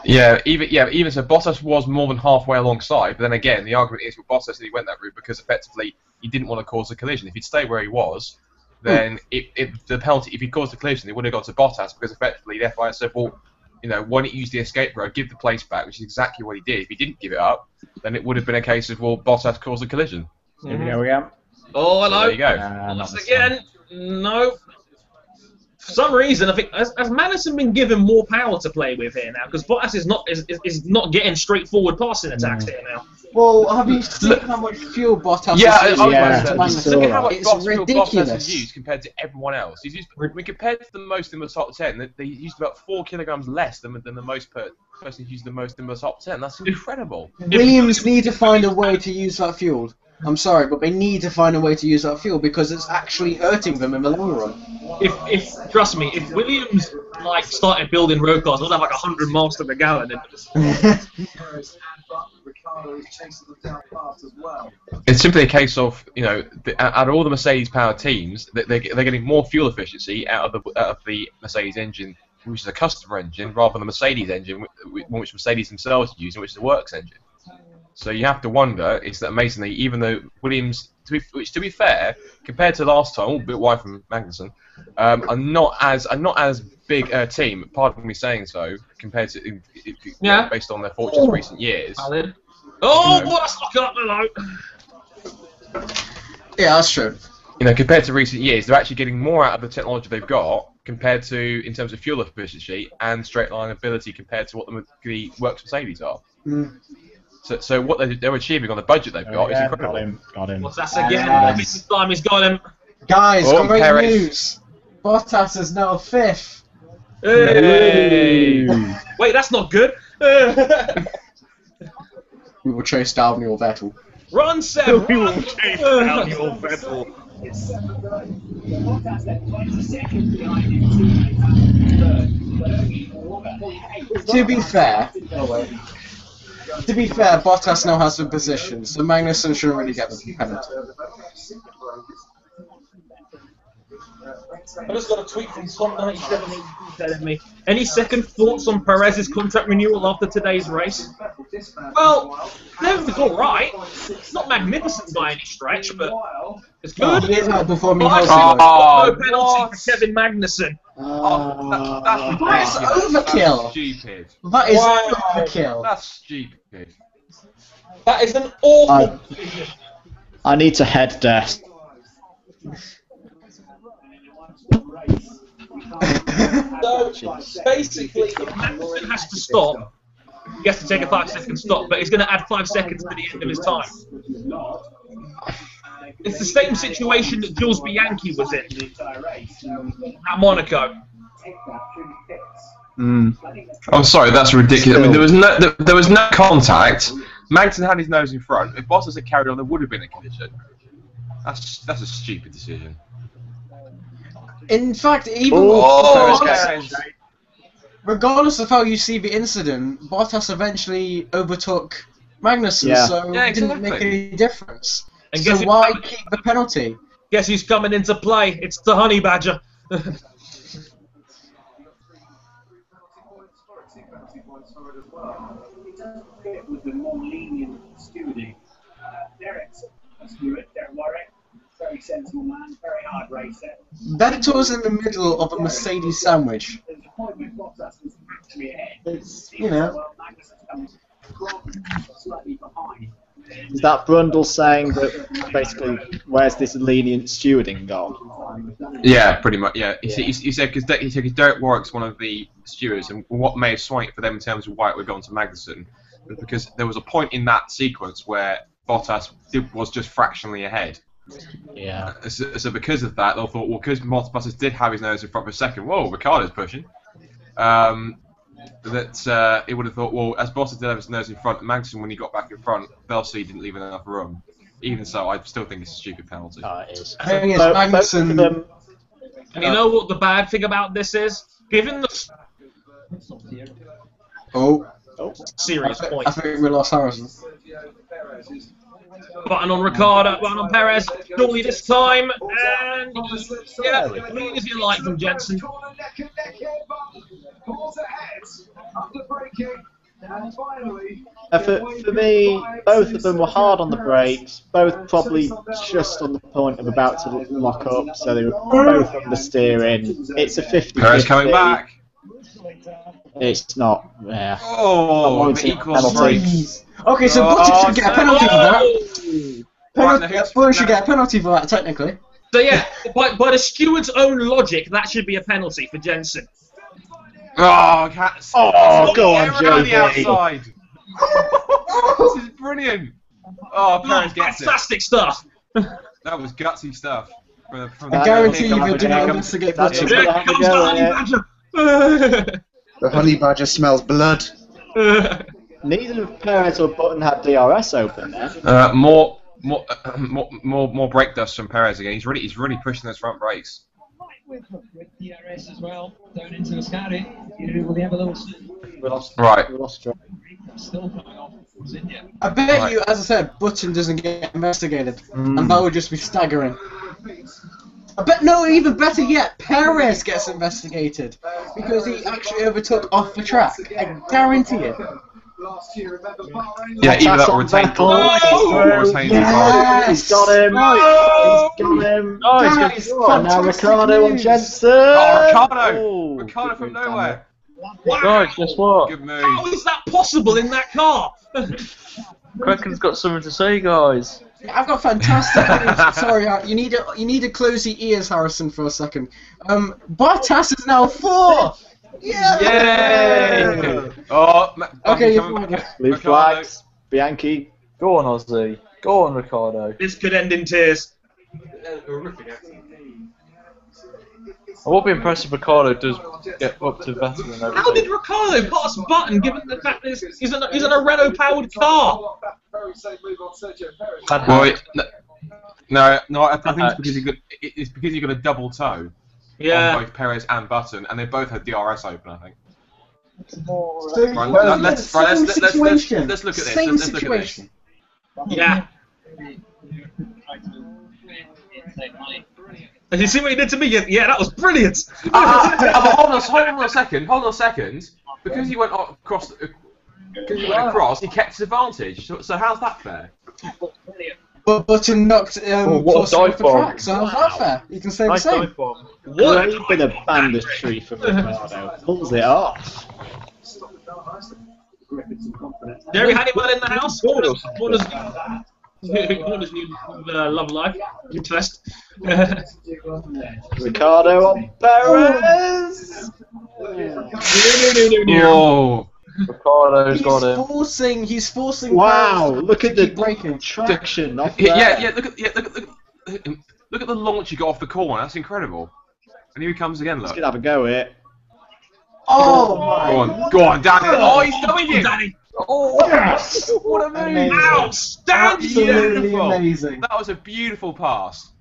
Even so, Bottas was more than halfway alongside. But then again, the argument is with Bottas that he went that route because effectively he didn't want to cause a collision. If he'd stayed where he was, then the penalty, if he caused a collision, he would have got to Bottas because effectively the FIA said, well, why don't you use the escape road, give the place back, which is exactly what he did. If he didn't give it up, then it would have been a case of, well, Bottas caused a collision. Here we go. Oh, hello. So there you go. Once again, no. For some reason, I think has Magnussen been given more power to play with here now? Because Bottas is not getting straightforward passing attacks here now. Well, have you seen how much fuel Bottas Look at how much fuel Bottas has used compared to everyone else. He's used, compared to the most in the top 10, they used about 4 kilograms less than the most person who's used the most in the top 10. That's incredible. Williams need to find a way to use that fuel. I'm sorry, but they need to find a way to use that fuel because it's actually hurting them in the long run. Trust me, if Williams started building road cars, they'll have 100 miles to the gallon. It's simply a case of out of all the Mercedes-powered teams, they're getting more fuel efficiency out of the Mercedes engine, which is a customer engine, rather than the Mercedes engine, which Mercedes themselves use, which is a works engine. So you have to wonder, is that amazingly, even though Williams, to be fair, compared to last time, a bit wide from Magnussen, are not as big a team. Pardon me saying so, compared to based on their fortunes recent years. What's up below? Yeah, that's true. Compared to recent years, they're actually getting more out of the technology they've got compared to in terms of fuel efficiency and straight line ability compared to what the works Mercedes are. Mm. So what they're achieving on the budget they've got is incredible. Got him. What's that again? This time he's got him. Guys, great Perez. news! Bottas is now 5th. Hey. Wait, that's not good. We will chase down your Vettel. Run, Seb! We will chase down your Vettel. To be fair, Bottas now has the position, so Magnussen shouldn't really get the penalty. I just got a tweet from Tom97 telling me, any second thoughts on Perez's contract renewal after today's race? Well, everything's alright. It's not magnificent by any stretch, but it's good. He is outperforming no penalty for Kevin Magnussen. That is overkill. Stupid. That is overkill. That's stupid. That is an awful decision. I need to head desk. So basically, if Magnussen has to stop, he has to take a 5-second stop, but he's going to add 5 seconds to the end of his time. It's the same situation that Jules Bianchi was in at Monaco. I'm sorry, that's ridiculous. I mean, there was no contact. Magnussen had his nose in front. If Bottas had carried on, there would have been a collision. That's a stupid decision. In fact, even regardless of how you see the incident, Bottas eventually overtook Magnussen, so it didn't make any difference. And so why keep the penalty? Guess who's coming into play? It's the Honey Badger. With the more lenient stewarding. Derek Warwick, very sensible man, very hard racer. Vettel's in the middle of a Mercedes sandwich. There's a point where Bottas was actually ahead. It's, Magnussen's coming slightly behind. Is that Brundle saying that basically, where's this lenient stewarding gone? Yeah, pretty much. Yeah, he said because Derek Warwick's one of the stewards, and what may have swung it for them in terms of why it would go on to Magnussen, was because there was a point in that sequence where Bottas was just fractionally ahead. Yeah. So because of that, they thought, well, because Bottas did have his nose in front for a second, whoa, Ricciardo's pushing. That it would have thought, well, as Bottas did have his nose in front, Magnussen, when he got back in front, Belsi didn't leave enough room. Even so, I still think it's a stupid penalty. It is. The thing is, Magnussen... And you know what the bad thing about this is? Given the... Serious point. I think we lost Harrison. Button on Ricciardo, button on Perez, surely this time, and yeah, lead if you like from Jensen. Under braking. And finally, For me, both of them were hard on the brakes, both probably just on the point of about to lock up, so they were both on the steering. It's a 50-50. Perez coming back. It's not, yeah. Oh, the equal strikes. Okay, so Button should get a penalty for that. Right, Button should get a penalty for that, technically. So yeah, by the steward's own logic, that should be a penalty for Jensen. Oh, cats. Oh, go on, around the JB. outside. This is brilliant. Oh, Perez gets it. Fantastic stuff. That was gutsy stuff. From I guarantee you didn't investigate Button. There comes the honey badger. The honey badger smells blood. Neither of Perez or Button had DRS open there. More brake dust from Perez again. He's really pushing those front brakes. With DRS as well, down into the Scary. Will they have a little Right. still coming off Force India? I bet you, as I said, Button doesn't get investigated, and that would just be staggering. I bet, no, even better yet, Perez gets investigated, because he actually overtook off the track. I guarantee it. last year, remember Bahrain? Yeah, either that or retain He's got him! He's got him! And now Ricciardo on Jensen! Oh, Ricciardo! Ricciardo from nowhere! Wow. Guys, guess what? Good move. How is that possible in that car? Cracken's got something to say, guys. I've got fantastic news. Sorry, you need to close your ears, Harrison, for a second. Bottas is now 4! Yeah! Yay! Oh, Okay, Blue flags, Bianchi. Go on, Ozzy. Go on, Ricciardo. This could end in tears. I won't be impressed if Ricciardo does get up to Vettel and everything. How did Ricciardo pass Button, given the fact that he's in a Renault-powered car? Well, no, I think it's because you got a double toe on both Perez and Button, and they both had DRS open, I think. Let's look at this. Same Let's look at this. situation. Yeah. Did you see what he did to me? Yeah, that was brilliant. Hold on a second. Because he went across, he kept his advantage. So how's that fair? But Button knocked Plus off the track, so how's that fair? You can say the same. Great bit of banditry from Ricciardo. Pulls it off. Jerry Hannibal in the house. What does new love life? New test. Ricciardo on Perez. Whoa! Ricciardo's got him. He's forcing. Wow! Perez Look at to the keep braking. traction off there. Yeah. Look at the launch he got off the corner. That's incredible. And here he comes again. Look. He's gonna have a go at it. Oh my! Go on, Danny. Oh, he's doing it. Danny. Oh, yes! What a move! Amazing. Outstanding! Absolutely Beautiful. amazing. That was a beautiful pass.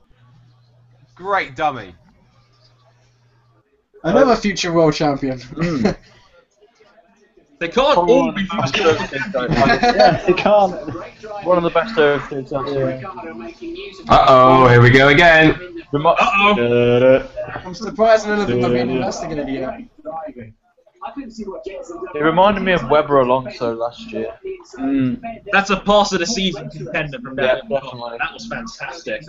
Great dummy. Another future world champion. They can't all be Yeah, they can't. One of the best overtakes I've seen. Uh-oh, here we go again. I'm surprised none of them have been investigated yet. It reminded me of Webber Alonso last year. That's a pass of the season contender from Yeah, that. definitely. That was fantastic.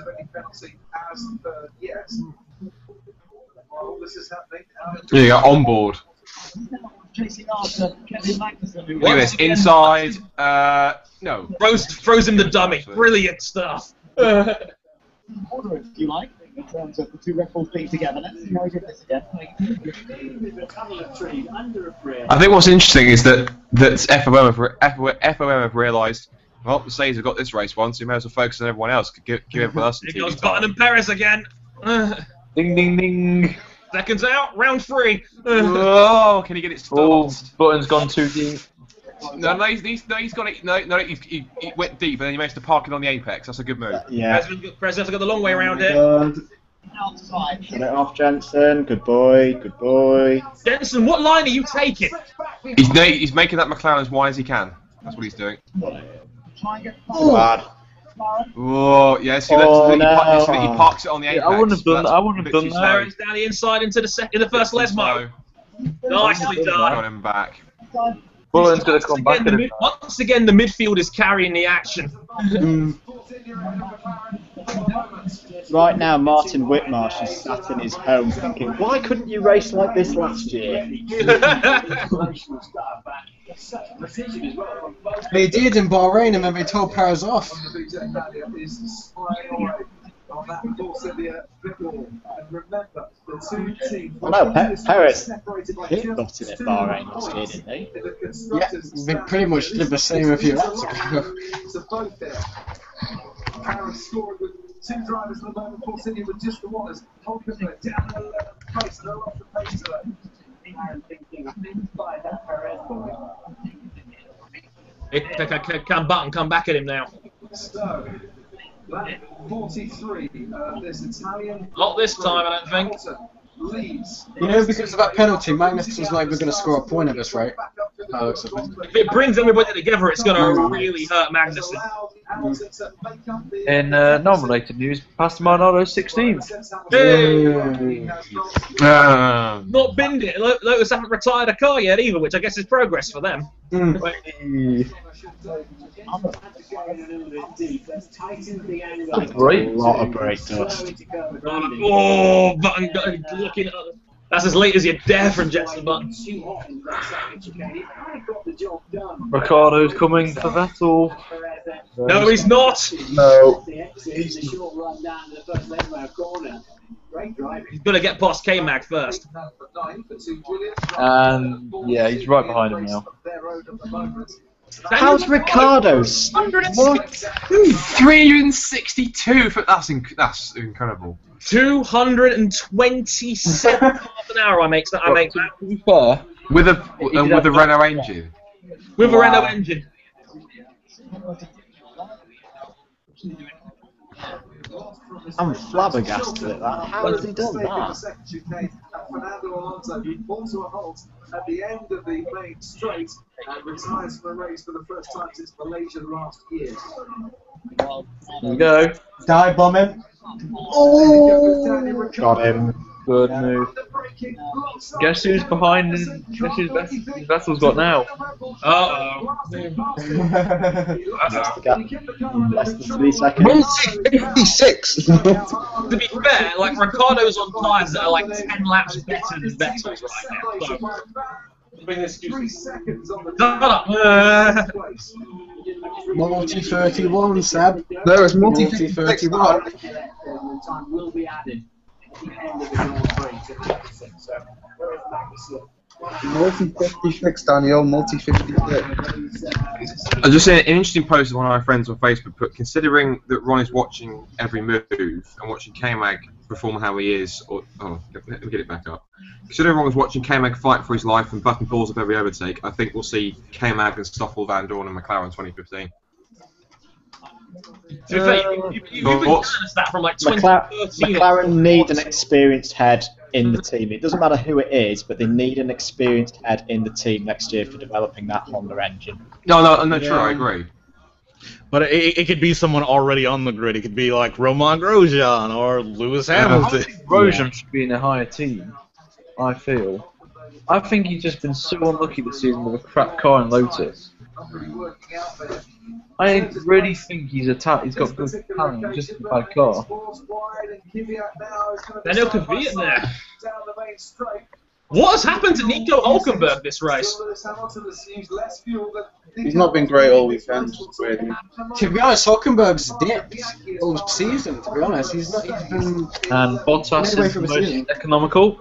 Here you go, on board. Look at this, inside, no. Throws him the dummy. Brilliant stuff. Order if you like, in terms of the two Red Bulls being together. Let's see how he did this again. I think what's interesting is that FOM have realised, well, the Mercedes have got this race once, so we may as well focus on everyone else. Give everyone else Here goes Button and Perez again. Ding, ding, ding. Seconds out, round 3. Oh, can he get it stopped? Oh, Button's gone too deep. No, he's got it. No, he went deep, but then he managed to park it on the apex. That's a good move. Yeah. Perez has got the long way around here. Good. Get it off, Jensen. Good boy. Good boy. Jensen, what line are you taking? He's making that McLaren as wide as he can. That's what he's doing. Bad. Oh, yes. He parks it on the apex. I wouldn't have done that. I wouldn't have done that. Perez down the inside into the first Les Mo. Nicely done. Got him back. Bullen's going to come back at him. Once again, the midfield is carrying the action. Right now, Martin Whitmarsh is sat in his home thinking, why couldn't you race like this last year? They did in Bahrain and then they told Perez off. Well, no, Perez hit Button at Bahrain last year, didn't he? Yeah, they pretty much did the same a few laps ago. Perez scored with 2 drivers at the moment. Force India with just the one as Hulkenberg down the pace. They're off the pace today. Can Button come back at him now? So, lap 43. This Italian. Not this time, I don't think. Leads. You know, because of that penalty, Magnus was like, we're going to score a point at this rate. If it brings everybody together, it's going to really hurt Magnussen. In non-related news, Pastor Marnado's 16th. Hey! Not binned it. Lotus haven't retired a car yet either, which I guess is progress for them. Great lot of brake dust. Oh, Button looking at that's as late as you dare from Jetson Button. Ricciardo's coming for Vettel. No, he's not. No. He's going to get past K-Mag first. And yeah, he's right behind him now. How's Ricciardo's? What? 362. That's incredible. 227 miles an hour. I make that. To be fair, with a Renault engine. With a Renault engine. I'm flabbergasted at that. How has he done that? Fernando Alonso also a halt at the end of the main straight and retires from the race for the first time since Malaysia last year. Here we go. Die bomb him. Oh! Got him. Good move. Guess who's behind him? Guess who's Vettel's got now? Uh-oh. Less than 3 seconds. 56! To be fair, like Ricciardo's on tyres that are like 10 laps better than Vettel's right now. So, bring excuses. Multi 31, Seb. No, it's multi 31. Will be added. Multi 56, Daniel. Multi 56. I just seen an interesting post of one of my friends on Facebook put, considering that Ron is watching every move and watching K-Mag perform how he is, let me get it back up. Considering Ron was watching K-Mag fight for his life and Button balls up every overtake, I think we'll see K-Mag and Stoffel, Van Dorn and McLaren 2015. You've been telling us that from like 2013. McLaren need an experienced head in the team. It doesn't matter who it is, but they need an experienced head in the team next year for developing that Honda engine. No, true, I agree. But it could be someone already on the grid. It could be like Romain Grosjean or Lewis Hamilton. I think Grosjean should be in a higher team, I feel. I think he's just been so unlucky this season with a crap car in Lotus. I really think he's got good talent, just a bad car. Daniel Kvyat there. What has happened to Nico Hulkenberg this race? He's not been great all weekend. Weirdly. To be honest, Hulkenberg's dipped all season, to be honest. He's not even... And Bottas is the most economical.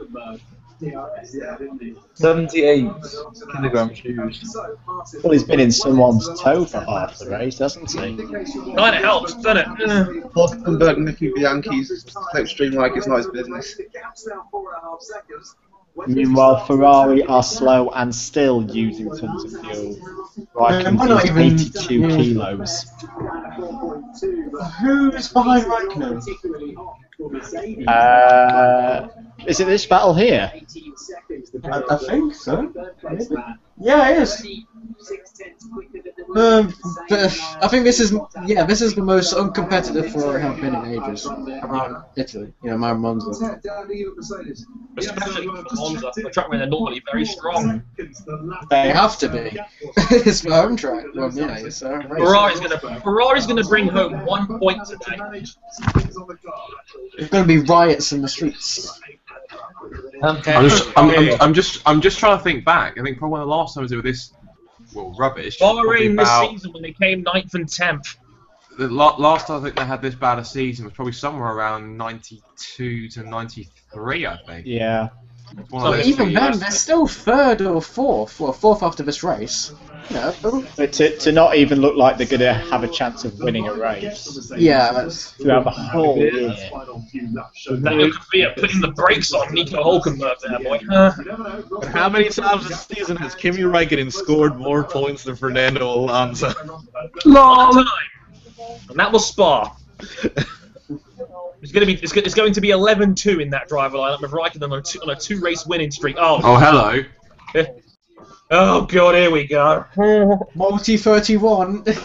78 kilograms used. Well, he's been in someone's toe for half the race, hasn't he? Kind of helps, doesn't it? Hulkenberg nicking Bianchi's slipstream like it's not his business. Meanwhile, Ferrari are slow and still using tons of fuel. Raikkonen's 82 kilos. Who's behind Raikkonen? Is it this battle here? I think so. Yeah, it is. But I think this is the most uncompetitive Ferrari have been in ages around Italy. Around Monza. Especially for Monza, a track where they're normally very strong. They have to be. It's my home track. Well, yeah, it's Ferrari's gonna bring home 1 point today. There's going to be riots in the streets. I'm just trying to think back. I think probably one of the last times they were this rubbish. Bahrain this season when they came 9th and 10th. The last time I think they had this bad a season was probably somewhere around 92 to 93, I think. Yeah. So even then, they're still 3rd or 4th. Well, 4th after this race. But to not even look like they're going to have a chance of winning a race. Yeah, that's throughout the whole year. Daniel Kvyat putting the brakes on Nico Hulkenberg there, boy. But how many times this season has Kimi Räikkönen scored more points than Fernando Alonso? Long time. And that was Spa. It's going to be 11-2 in that driver lineup with Raikkonen on a 2-race winning streak. Oh, hello. Oh god, here we go. Multi 31. This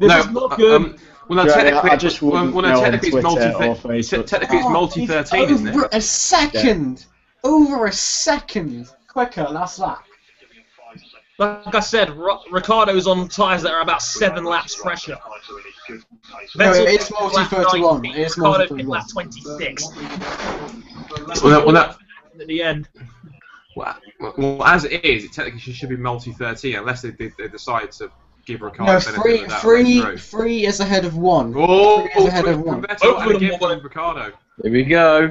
is not good. Well, no, technically, technically it's multi 13, isn't it? Over a second. Yeah. Over a second quicker last lap. Like I said, Ricciardo's on tyres that are about 7 laps fresher. No, it's multi 31. It's multi 31. Lap 26. At the end. Well, as it is, it technically should be multi 13 unless they decide to give Ricciardo. No, three is ahead of 1. Oh, 3 is ahead of 1. Ricciardo. Here we go.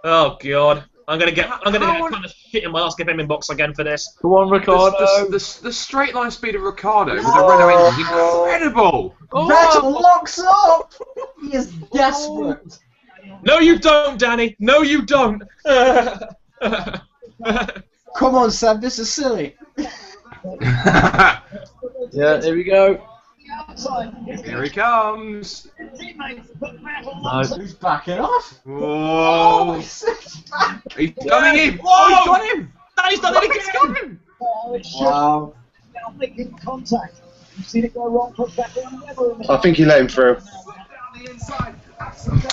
Oh god. I'm gonna get kind of shit in my last game box again for this. Come on, Ricciardo. The straight line speed of Ricciardo with the Renault engine is incredible. Vettel locks up. He is desperate. No, you don't, Danny. No, you don't. Come on, Sam. This is silly. Yeah, there we go. Here he comes. Nice. Who's backing off? Whoa. He's back. He's gunning him. Whoa. Oh, he's got him. Danny's done it again. Wow. Making contact. You've seen it go wrong for Vettel. I think he let him through.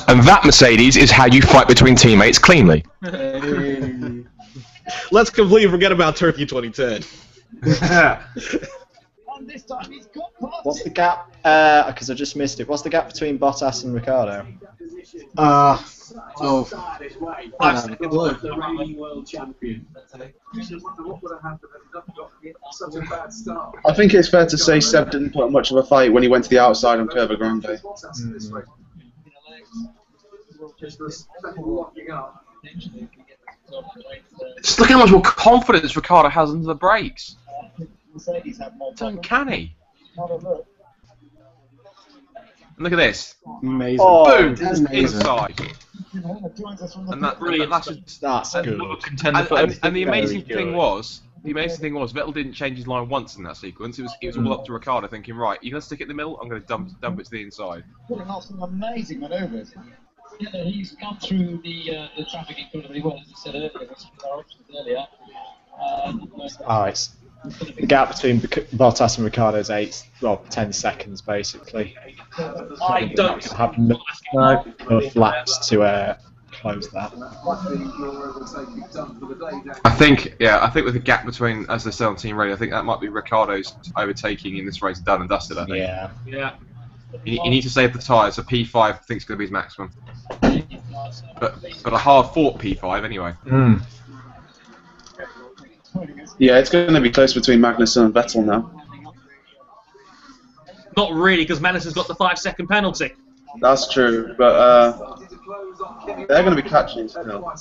And that, Mercedes, is how you fight between teammates cleanly. Let's completely forget about Turkey 2010. What's the gap? Because I just missed it. What's the gap between Bottas and Ricciardo? I think it's fair to say Seb didn't put much of a fight when he went to the outside on Curva Grande. Just look at how much more confidence Ricciardo has under the brakes. It's uncanny. Look at this. Amazing. Boom! That's amazing. Inside. And that's good. And the amazing thing was, Vettel didn't change his line once in that sequence. It was all up to Ricciardo thinking, right, you're going to stick it in the middle, I'm going to dump it to the inside. Putting off some amazing manoeuvres. Yeah, he's gone through the traffic incredibly well, as you said earlier, with our options earlier. Alright. The gap between Bottas and Ricciardo is 10 seconds basically. I don't have enough laps to close that. I think with the gap between, as they say on Team Radio, I think that might be Ricciardo's overtaking in this race done and dusted, I think. Yeah. You need to save the tyres, so P5 I think is going to be his maximum. But a hard-fought P5 anyway. Yeah, it's going to be close between Magnussen and Vettel now. Not really, because Magnussen's got the 5-second penalty. That's true, but they're going to be catching still.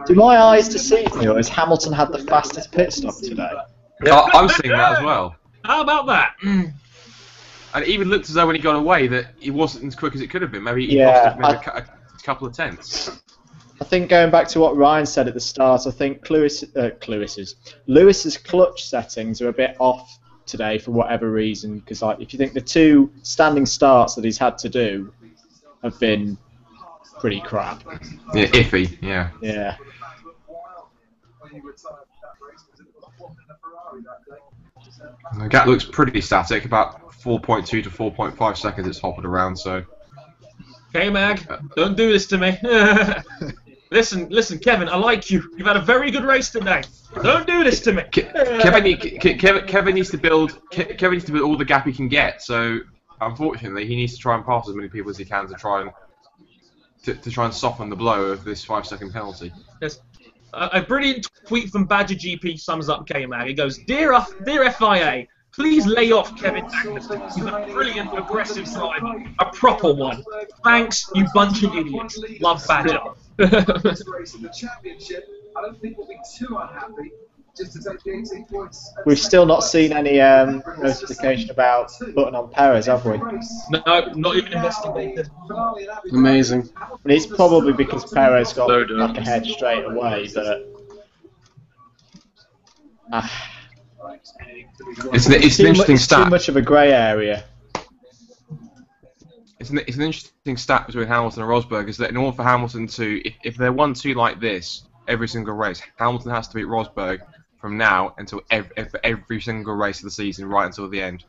Do my eyes deceive me, or has Hamilton had the fastest pit stop today? Yeah. I'm seeing that as well. How about that? And it even looked as though when he got away that he wasn't as quick as it could have been. Maybe he lost a couple of tenths. I think going back to what Ryan said at the start, I think Lewis's clutch settings are a bit off today for whatever reason. Because if you think the 2 standing starts that he's had to do have been pretty crap. Yeah, iffy. Yeah. Yeah. The gap looks pretty static, about 4.2 to 4.5 seconds it's hopping around, so... K-Mag, don't do this to me. Listen, Kevin, I like you. You've had a very good race today. Don't do this to me. Kevin needs to build all the gap he can get, so unfortunately he needs to try and pass as many people as he can to try and soften the blow of this 5-second penalty. Yes. A brilliant tweet from Badger GP sums up K-Mag. He goes, Dear FIA, please lay off Kevin Magnussen. He's a brilliant, aggressive driver. A proper one. Thanks, you bunch of idiots. Love Badger. We've still not seen any notification about Button on Perez, have we? No, not even investigated. Amazing. I mean, it's probably because Perez got back ahead straight away, but... It's an interesting stat. Too much of a grey area. It's an interesting stat between Hamilton and Rosberg, is that in order for Hamilton to, if they're 1-2 like this every single race, Hamilton has to beat Rosberg from now until every single race of the season, right until the end.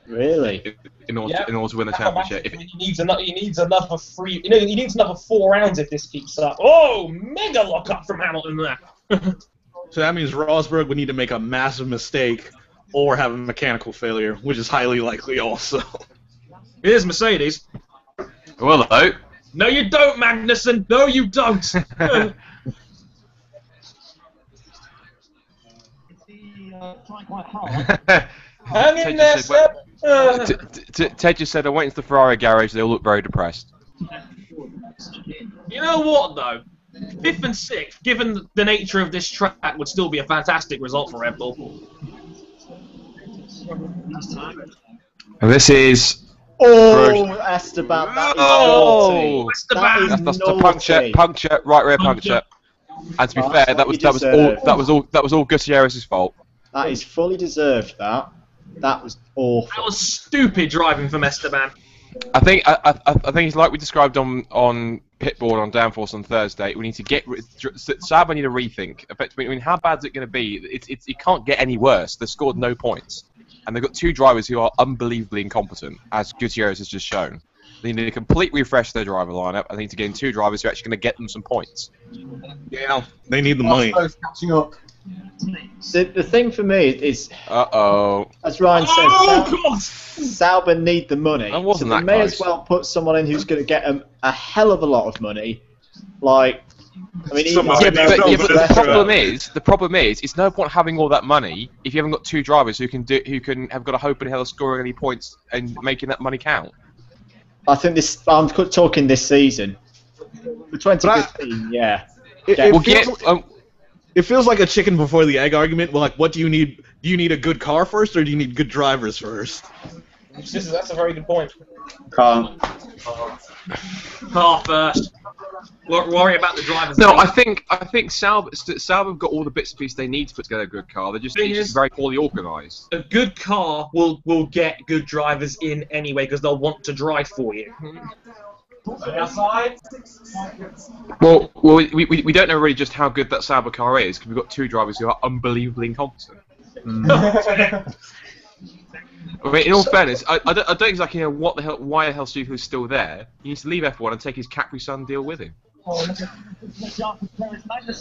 Really? In order to win the championship. He needs another 4 rounds if this keeps up. Oh, mega lock up from Hamilton there. So that means Rosberg would need to make a massive mistake or have a mechanical failure, which is highly likely also. Here's Mercedes. Well, though. No, you don't, Magnussen. No, you don't. Hang in there, Seb. Ted just said, I went into the Ferrari garage, they all look very depressed. You know what, though? 5th and 6th, given the nature of this track, would still be a fantastic result for Red Bull. And this is... Oh, Esteban, that is naughty. Esteban. That's the puncture, right rear puncture. And to be fair, that was all Gutierrez's fault. That is fully deserved. That was awful. That was stupid driving from Esteban. I think it's like we described on Pitboard on Downforce on Thursday. We need to get Sauber need a rethink. Effectively, I mean, how bad is it going to be? It can't get any worse. They've scored no points, and they've got 2 drivers who are unbelievably incompetent, as Gutierrez has just shown. They need to completely refresh their driver lineup. I need to get in 2 drivers who are actually going to get them some points. Yeah, they need the money. Catching up. The thing for me is, as Ryan said, Sauber need the money. That wasn't so that they may close. as well put someone in who's going to get them a hell of a lot of money. Like, I mean, but the problem is, it's no point having all that money if you haven't got 2 drivers who can have got a hope in hell of scoring any points and making that money count. I think I'm talking this season. For 2015, yeah. It feels like a chicken before the egg argument. Well, like, what do you need? Do you need a good car first, or do you need good drivers first? That's a very good point. Car first. Worry about the drivers. No, I think Sauber have got all the bits and pieces they need to put together a good car. It's just very poorly organised. A good car will get good drivers in anyway because they'll want to drive for you. Well, we don't know really just how good that Sauber car is because we've got 2 drivers who are unbelievably incompetent. I mean, in all fairness, I don't exactly know why the hell Stuhl's still there. He needs to leave F1 and take his Capri-Sun deal with him.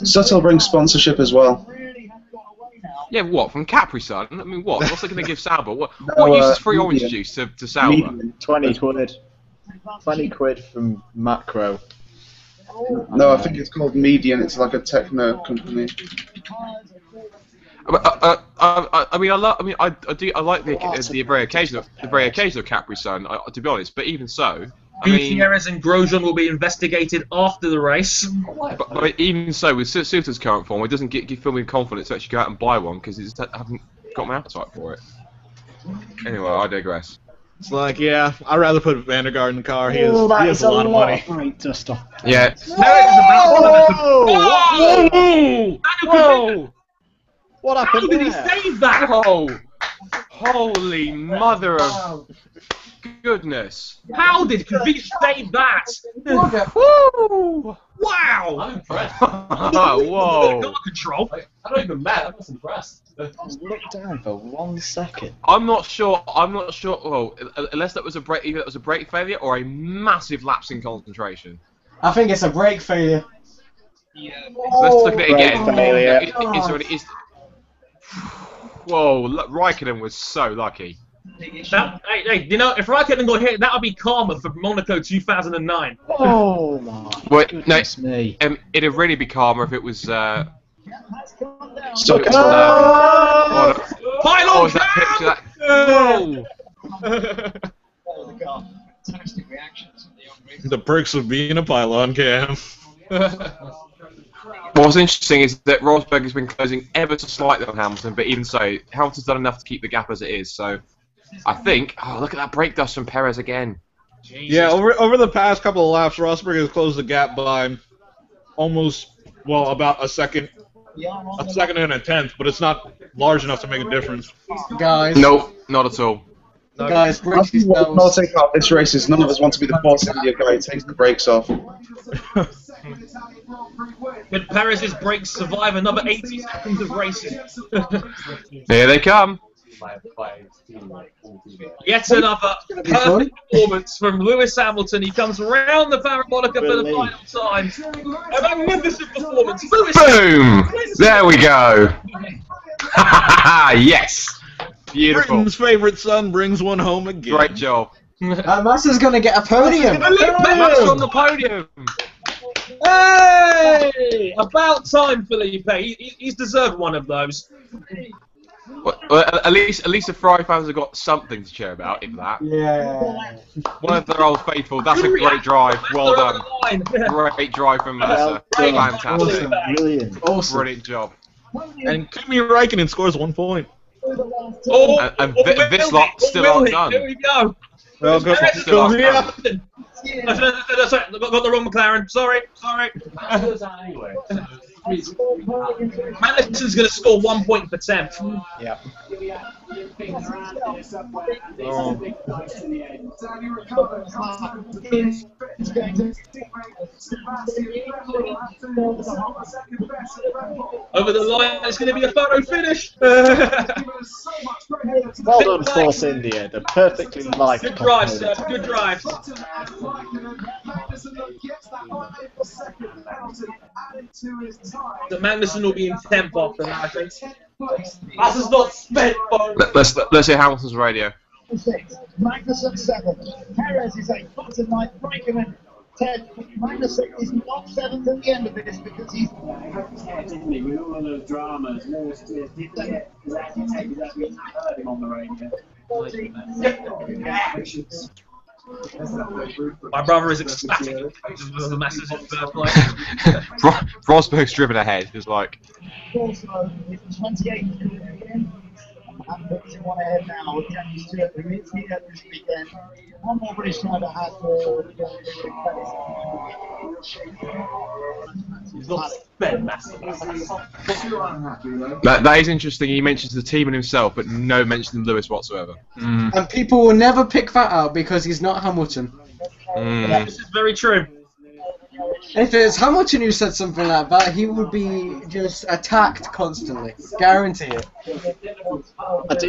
Suttle brings sponsorship as well. Yeah, what, from Capri-Sun? I mean, what? What's they going to give Sauber? What use is free orange juice to Sauber? 20 quid. 20 quid from Macro. No, I think it's called Median. It's like a techno company. I like the very occasional Capri-Sun, to be honest. But even so, Gutierrez and Grosjean will be investigated after the race. But even so, with Suter's current form, it doesn't fill me with confidence to actually go out and buy one because I haven't got my appetite for it. Anyway, I digress. It's like, yeah, I'd rather put Vandergaard in the car. He has a lot of money. Great dust off. Yeah. Whoa! What happened? How did he save that? Oh, holy mother of! goodness. How did Kvyat save that? Woo! Wow! I'm impressed. Whoa. Car control. I'm not even mad. I'm just impressed. Look down for 1 second. I'm not sure. Well, unless that was either that was a brake failure or a massive lapse in concentration. I think it's a brake failure. Let's look at it again. Brake failure. Is there any? Whoa! Raikkonen was so lucky. Hey, you know, if Raikkonen got hit, that would be karma for Monaco 2009. Oh my goodness me. It'd really be calmer if it was. Pylon is that picture? Whoa! Fantastic reactions from the young racers. The perks of being a pylon cam. What's interesting is that Rosberg has been closing ever so slightly on Hamilton, but even so, Hamilton's done enough to keep the gap as it is. So, I think. Oh, look at that brake dust from Perez again. Jesus. Yeah, over the past couple of laps, Rosberg has closed the gap by almost, well, about a second and a tenth, but it's not large enough to make a difference. Guys. Nope, not at all. No. Guys, brace What I'll yourselves. take out this race is none of us want to be the Force India guy who takes the brakes off. Could Perez's brakes survive another 80 seconds of racing? Here they come. Yet another perfect performance from Lewis Hamilton. He comes round the parabolic for the final time. A magnificent performance. Lewis Boom! There we go. Yes. Beautiful. Britain's favourite son brings one home again. Great job. Massa's gonna get a podium. Max on the podium. Hey! About time, Felipe. He's deserved one of those. Well, at least the Ferrari fans have got something to cheer about, if that. Yeah. One of their old faithful. That's a great drive. Well done. Great drive from Massa. Fantastic. Brilliant. Awesome. Brilliant job. And Kimi Räikkönen scores 1 point. And this lot still aren't done. Here we go. Well, go Still aren't done. Sorry, got the wrong McLaren. Sorry. Madison's going to score 1 point for 10th. Yeah. Over the line, it's going to be a photo finish. Well done, Force India. The perfectly live. Good drive, sir. Good drive. So Magnussen will be in 10th after that, I think. That is not spent, folks. Let's hear Hamilton's radio. Magnussen 7th. Perez is 8th. Button 9th. Raikkonen 10th. Magnussen is not 7th at the end of this because he's. With all of those dramas, Lewis didn't get his agitated that we heard him on the radio. My brother is ecstatic of the Massa's birthday. Rosberg's driven ahead. It's like. Also, it's 28th again. And British one ahead now with Daniel Stewart, who is here this weekend. One more British driver has He's not spent massive. That is interesting. He mentions the team and himself, but no mention of Lewis whatsoever. And people will never pick that out because he's not Hamilton. This is very true. If it's Hamilton who said something like that, he would be just attacked constantly. Guarantee it.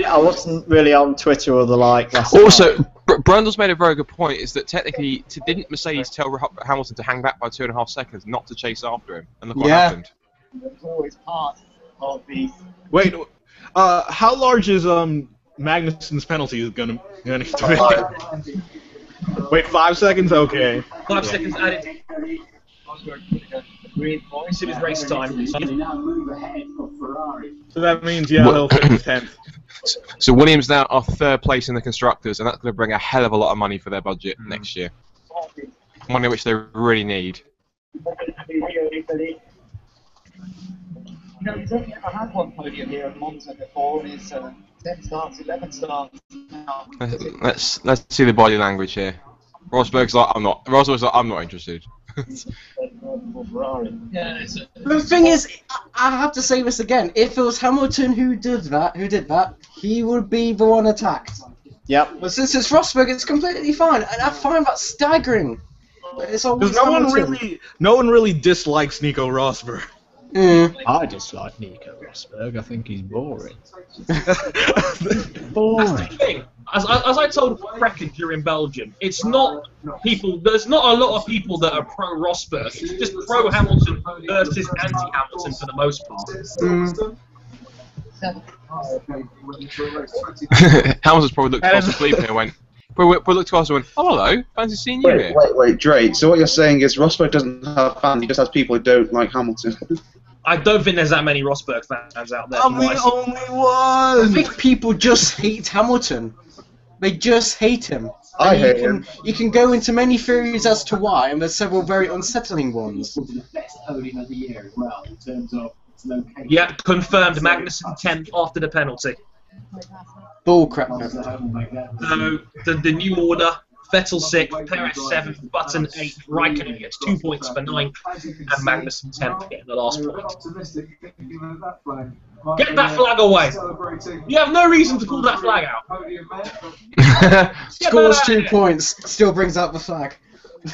I wasn't really on Twitter or the like. Also, Brundle's made a very good point, is that technically, didn't Mercedes tell Hamilton to hang back by 2.5 seconds, not to chase after him? And look what happened. It's always part of the. Wait, how large is Magnussen's penalty going to be? Wait, 5 seconds? Okay. 5 seconds added. This is race time. So that means, yeah, he'll finish 10th. So Williams now are 3rd place in the constructors, and that's going to bring a hell of a lot of money for their budget next year. Money which they really need. You know, he's only ever had one podium here at Monza before, and it's 10 starts, 11 starts now. Let's see the body language here. Rosberg's like, I'm not interested. The thing is, I have to say this again. If it was Hamilton who did that, he would be the one attacked. Yep. But since it's Rosberg, it's completely fine, and I find that staggering. It's always Because Hamilton. no one really dislikes Nico Rosberg. I dislike Nico Rosberg. I think he's boring. That's the thing. As I told Brecken during Belgium, it's not people. There's not a lot of people that are pro Rosberg. It's just pro Hamilton versus anti Hamilton for the most part. Hamilton's probably looked across the sleep and went. Probably looked across and went, "Oh hello, fancy seeing you here." Wait, Drake. So what you're saying is Rosberg doesn't have fans; he just has people who don't like Hamilton. I don't think there's that many Rosberg fans out there. I'm the only one. I think people just hate Hamilton. They just hate him. I hate him. You can go into many theories as to why, and there's several very unsettling ones. The best podium of the year as well, in terms of its location. Yeah, confirmed. Magnussen 10th after the penalty. Bullcrap. So the new order: Vettel 6th, Perez 7th, Button 8th, Raikkonen gets 2 points for 9th, and Magnussen 10th getting the last point. Get that flag away! You have no reason to pull that flag out. Scores 2 points, still brings out the flag.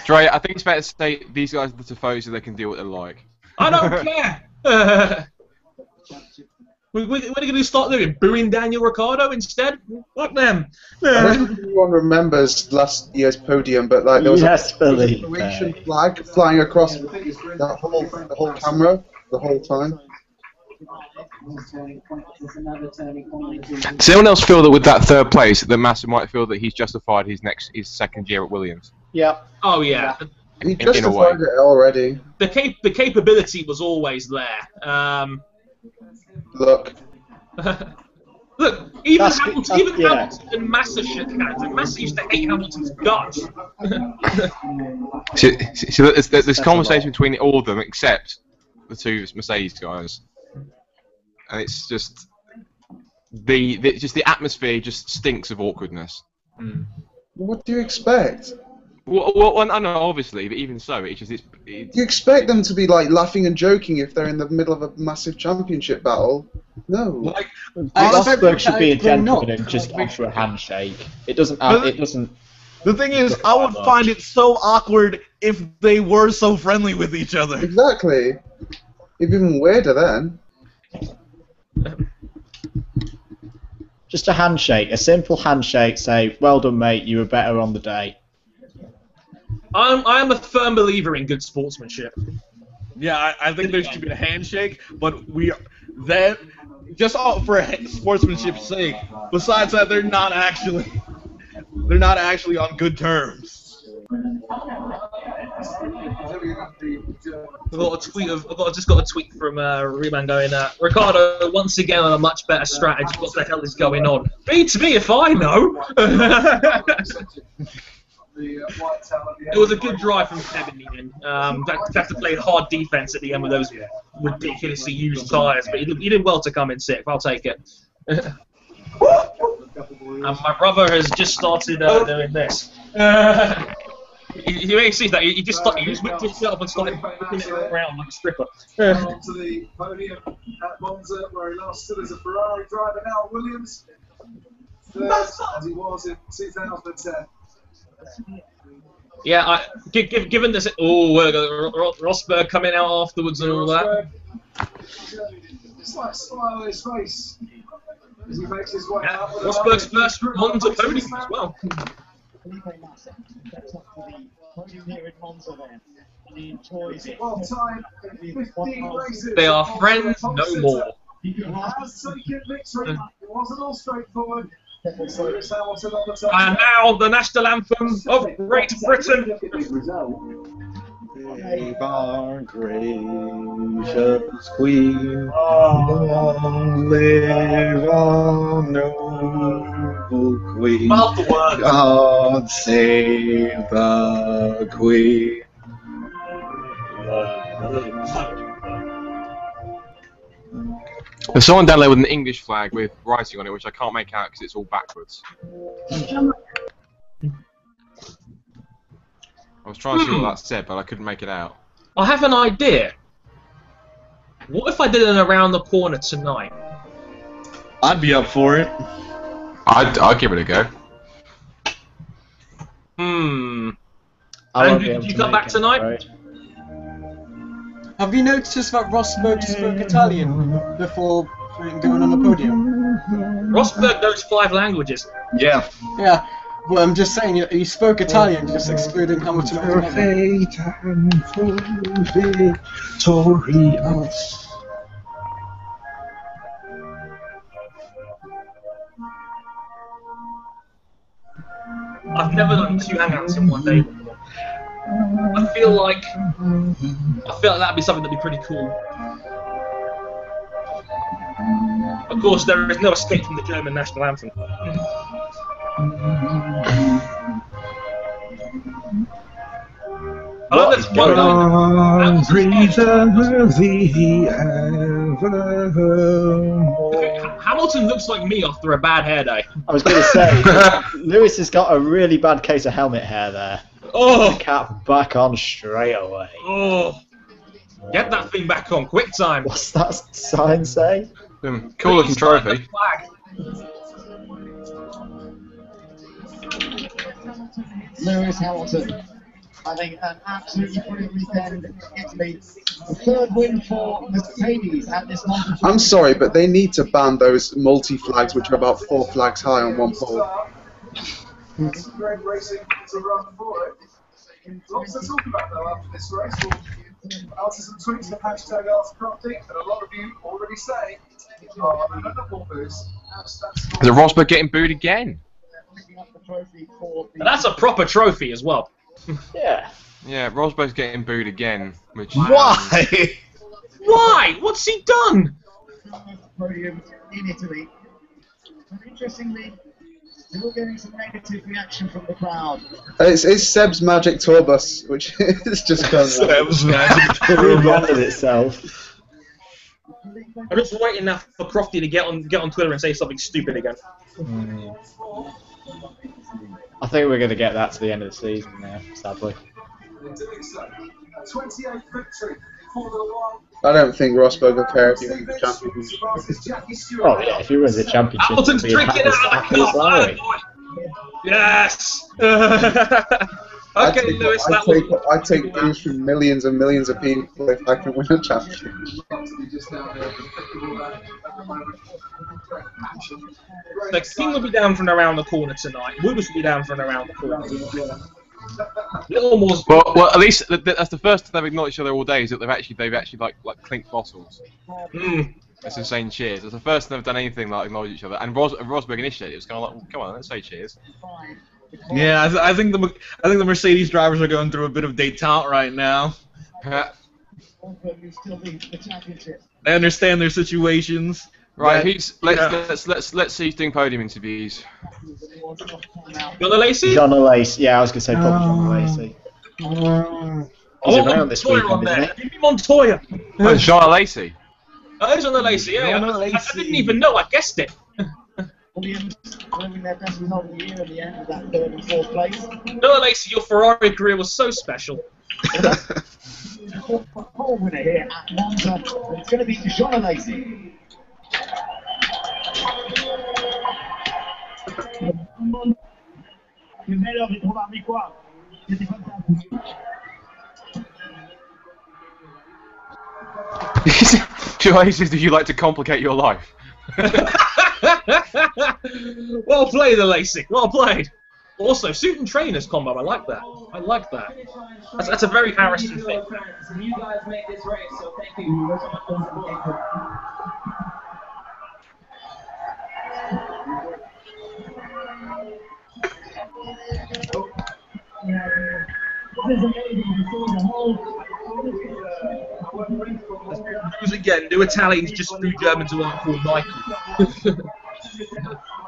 Dre, I think it's fair to say these guys are the Tifosi, so they can do what they like. I don't care! What are you going to start doing? Booing Daniel Ricciardo instead? Fuck them! I don't know if anyone remembers last year's podium, but like there was a Croatian flag flying across the whole camera the whole time. Does anyone else feel that with that third place, that Massa might feel that he's justified his second year at Williams? Yeah. Oh yeah. He justified it already. The capability was always there. Look. Look, even Hamilton and Massa shook hands, and Massa used to hate Hamilton's guts. So there's conversation between all of them except the two Mercedes guys, and it's just the atmosphere just stinks of awkwardness. What do you expect? Well, I know obviously, but even so, it's just You expect them to be like laughing and joking if they're in the middle of a massive championship battle? No. Rosberg should be a gentleman and just offer a handshake. It doesn't. It doesn't. The thing is, I would find it so awkward if they were so friendly with each other. Exactly. It'd be even weirder then. Just a handshake, a simple handshake. Say, "Well done, mate. You were better on the day." I'm a firm believer in good sportsmanship. Yeah, I think there should be a handshake, but just for sportsmanship's sake. Besides that, they're not actually on good terms. I just got a tweet from Reman going, Ricciardo once again on a much better strategy. What the hell is going on? Beats me if I know. It was a good drive from Kevin Egan. Had to play hard defense at the end with those ridiculously used tyres, but he did well to come in sixth. I'll take it. And my brother has just started doing this. You may see that he just whipped himself and started whipping it around like a stripper. On to the podium at Monza, where he last stood as a Ferrari driver. Now Williams, third as he was in 2010. Yeah, given this, Rosberg coming out afterwards and all that. It's like a smile on his face as he makes his way out. Rosberg's first Monza podium as well. Well timed, 15 races. They are friends no more. Has taken victory. It wasn't all straightforward. And now the national anthem of Great Britain. Save our gracious Queen. Long live our noble Queen. God save the Queen. There's someone down there with an English flag with writing on it, which I can't make out because it's all backwards. I was trying to see what that said, but I couldn't make it out. I have an idea. What if I did an around the corner tonight? I'd be up for it. I'd give it a go. Andrew, did you come back tonight? Right. Have you noticed that Rosberg spoke Italian before going on the podium? Rosberg knows 5 languages. Yeah. Yeah. Well, I'm just saying, he spoke Italian, just excluding Hamilton altogether. I've never done 2 hangouts in one day before. I feel like that'd be something that'd be pretty cool. Of course, there is no escape from the German national anthem. Oh, there's one Hamilton looks like me after a bad hair day. I was going to say, Lewis has got a really bad case of helmet hair there. Oh! The cap back on straight away. Oh! Get that thing back on, quick time! What's that sign say? Cool looking trophy. Lewis Hamilton having an absolutely brilliant weekend in Italy. The 3rd win for Mercedes at this moment. I'm sorry, but they need to ban those multi-flags, which are about 4 flags high on one pole. Great racing to run for it. Lots to talk about though after this race. We'll answer some tweets at hashtag AskCrafting, and a lot of you already say, oh, another more boost. Is it Rosberg getting booed again? And that's a proper trophy as well. Yeah. Yeah, Rosberg's getting booed again. Which Why? Why? What's he done? Podium in Italy. And interestingly, still getting some negative reaction from the crowd. It's Seb's Magic Tour Bus, which is just gone. Seb's Magic Tour Bus itself. I'm just waiting now for Crofty to get on Twitter and say something stupid again. I think we're going to get that to the end of the season now, sadly. I don't think Rosberg will care if he wins the championship. Oh yeah, if he wins the championship, Hamilton's drinking out of the cup. Yes. Okay, Lewis, I take views from millions and millions of people if I can win a championship. The King will be down from around the corner tonight. Woodus will be down from around the corner. Little more. Well, at least that's the first time they've acknowledged each other all day. Is that they've actually like clinked bottles. That's insane. Cheers. It's the first time they've done anything like acknowledge each other. And Rosberg initiated it. It was kind of like, well, come on, let's say cheers. Yeah, I think the Mercedes drivers are going through a bit of détente right now. They understand their situations. Right, let's see who's doing podium interviews. John Lacey? John Lacey, yeah, I was going to say probably John Lacey. He's around this weekend, isn't he? Give me Montoya. Oh, John Lacey. Oh, it's John Lacey, yeah. I didn't even know, I guessed it. Williams winning their best result of the year at the end of that 3rd and 4th place. John Lacey, your Ferrari career was so special. Pole winner here at Monza. It's going to be John Lacey. Che bello ritrovarvi qua. Siete fantastici. Joy says, do you like to complicate your life? Well played, Lacey. Well played. Also, suit and trainers combo. I like that. I like that. That's a very Harrison thing. You guys make this race, so thank you so much for support. News again. New Italians just screw Germans who aren't called Michael.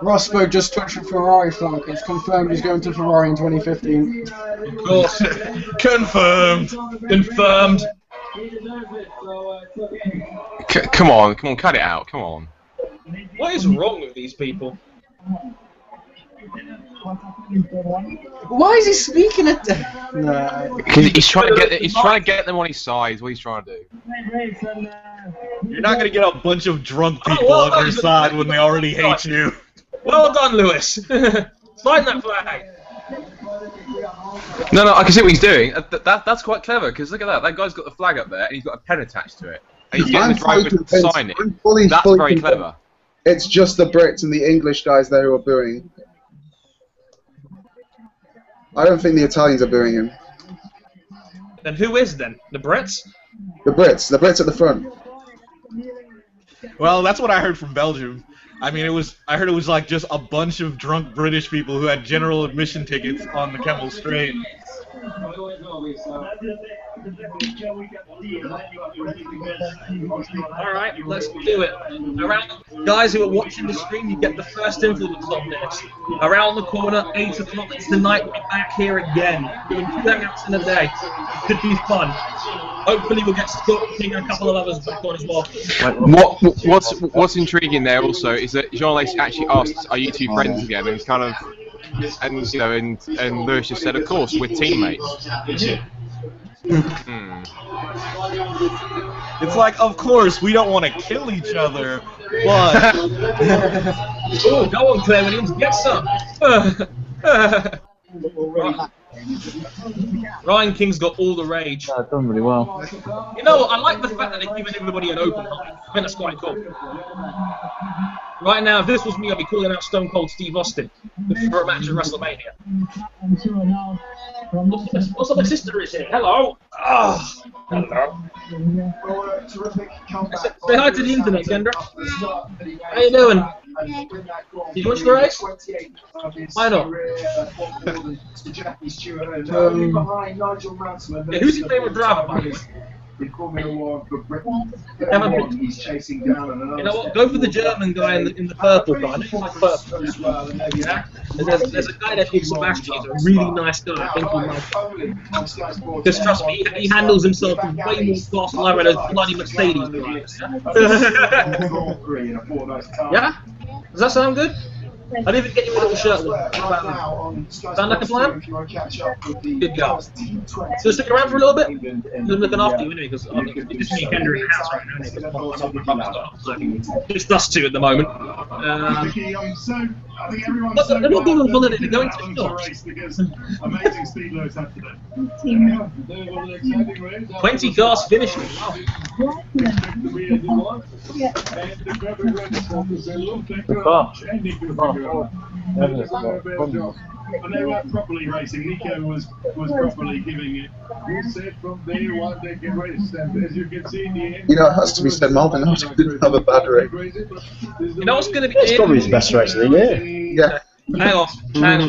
Rosberg just touched a Ferrari flag. It's confirmed he's going to Ferrari in 2015. Of course. Confirmed. Confirmed. Come on, cut it out. Come on. What is wrong with these people? Why is he speaking at them? No. Because he's trying to get them on his side. Is what he's trying to do. You're not gonna get a bunch of drunk people on your side when they already hate you. Well done, Lewis. Slide that flag. No, I can see what he's doing. That's quite clever, because look at that. That guy's got the flag up there, and he's got a pen attached to it. And he's getting the driver to sign it. That's very clever. It's just the Brits and the English guys there who are booing. I don't think the Italians are booing him. Then who is then? The Brits? The Brits at the front. Well, that's what I heard from Belgium. I mean, I heard it was like just a bunch of drunk British people who had general admission tickets on the Kemmel Straight. Alright, let's do it. Around guys who are watching the stream, you get the first influence on this. Around the corner, 8 o'clock tonight, we're back here again. Doing 2 hangouts in a day. Could be fun. Hopefully we'll get Scott King and a couple of others back on as well. What's intriguing there also is that Jean-Lace actually asked, "Are you two friends again?" And kind of, and Lewis just said, "Of course, we're teammates." It's like, of course, we don't want to kill each other, but... Oh, go on, Claire Williams, get some! Ryan King's got all the rage. Yeah, done really well. You know, I like the fact that they're giving everybody an open line. I think that's quite cool. Right now, if this was me, I'd be calling out Stone Cold Steve Austin for a match at WrestleMania. What's up, my sister is here? Hello. Oh, hello. Say hi to the internet, Kendra. How you doing? Did you watch the race? Why not? Yeah, who's your favourite driver, by the way? You know what? Go for the German guy in the purple guy. I think like purple. Yeah. There's a guy there called Sebastian. He's a really nice guy. I think he might. Because trust me, he handles himself way more fast than I read a bloody Mercedes drives. Yeah? Does that sound good? I didn't even get you a little shirt. Sound like a plan? Good girl. So stick around for a little bit? I'm looking after you anyway, because it's just me and Kendra in the house right now. So it's us two at the moment. They're not going on holiday, they're going to the shops. 20 cars finished. And they weren't properly racing. Nico was properly giving it. He said from day one they can race, and as you can see in the end. You know, it has to be said, Malvin didn't have a bad race. You know what's going to be? It's probably his best race of the year. Yeah. Hang on. I'm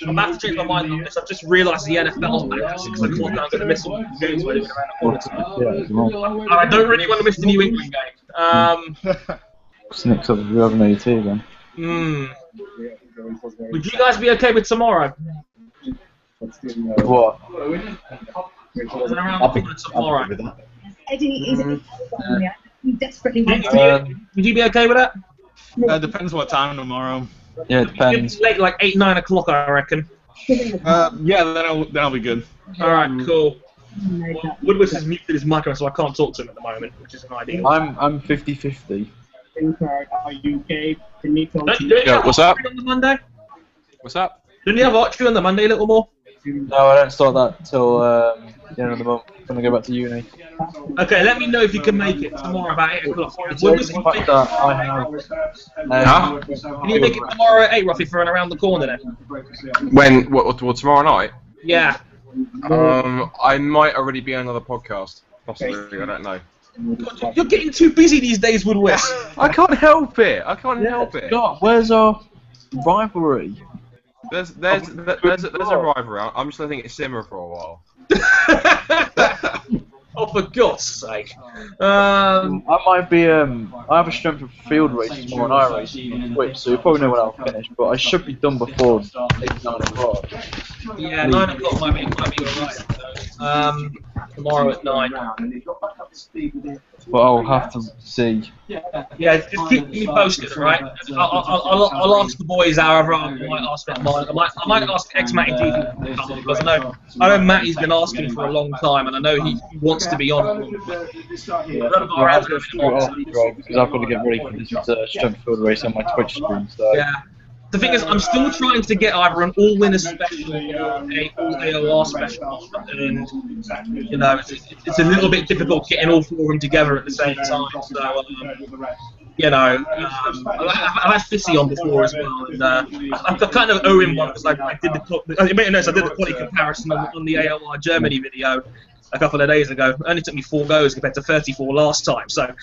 about to change my mind on this. I've just realised the NFL's back at 6 o'clock and I'm going to miss all the games where they're around the corner. I don't really want to miss the New England game. Snicks up with 1182 then. Would you guys be okay with tomorrow? What? I'll be tomorrow. with that. Eddie is desperately Would you be okay with that? Depends what time tomorrow. Yeah, it depends. Late, like 8, 9 o'clock, I reckon. Yeah, then I'll be good. Alright, cool. Well, Woodward has muted his microphone, so I can't talk to him at the moment, which is an ideal. I'm 50-50. Are you okay? What's up? On the Monday? What's up? Didn't you have archery on the Monday a little more? No, I don't start that till the end of the month when I go back to uni. Okay, let me know if you can make it tomorrow about 8 o'clock. Can you make it tomorrow at 8, roughly, for an around the corner then? When? What? Tomorrow night? Yeah. I might already be on another podcast. Possibly, I don't know. You're getting too busy these days, Woodward. I can't help it. I can't help it. God, where's our rivalry? There's a rivalry. I'm just letting it simmer for a while. Oh, for God's sake. I might be, I have a strength of field race tomorrow night race on Twitch, so you probably know when I'll finish, but I should be done before 8, 9 o'clock. Yeah, 9 o'clock might be alright. Tomorrow at 9. But I'll have to see. Yeah, just keep me posted, right? I'll ask the boys however I might ask them. I might ask ex-Matty TV because I know Matty's been asking for a long time and I know he wants to be on. Because I've got to get ready for this strength field race on my Twitch stream. So. Yeah. The thing is, I'm still trying to get either an all-winner special or a all-AOR special, and you know, it's a little bit difficult getting all 4 of them together at the same time. So, you know, I've had Fissy on before as well, and I kind of owe him one because I did the quality comparison on the AOR Germany video a couple of days ago. It only took me 4 goes compared to 34 last time, so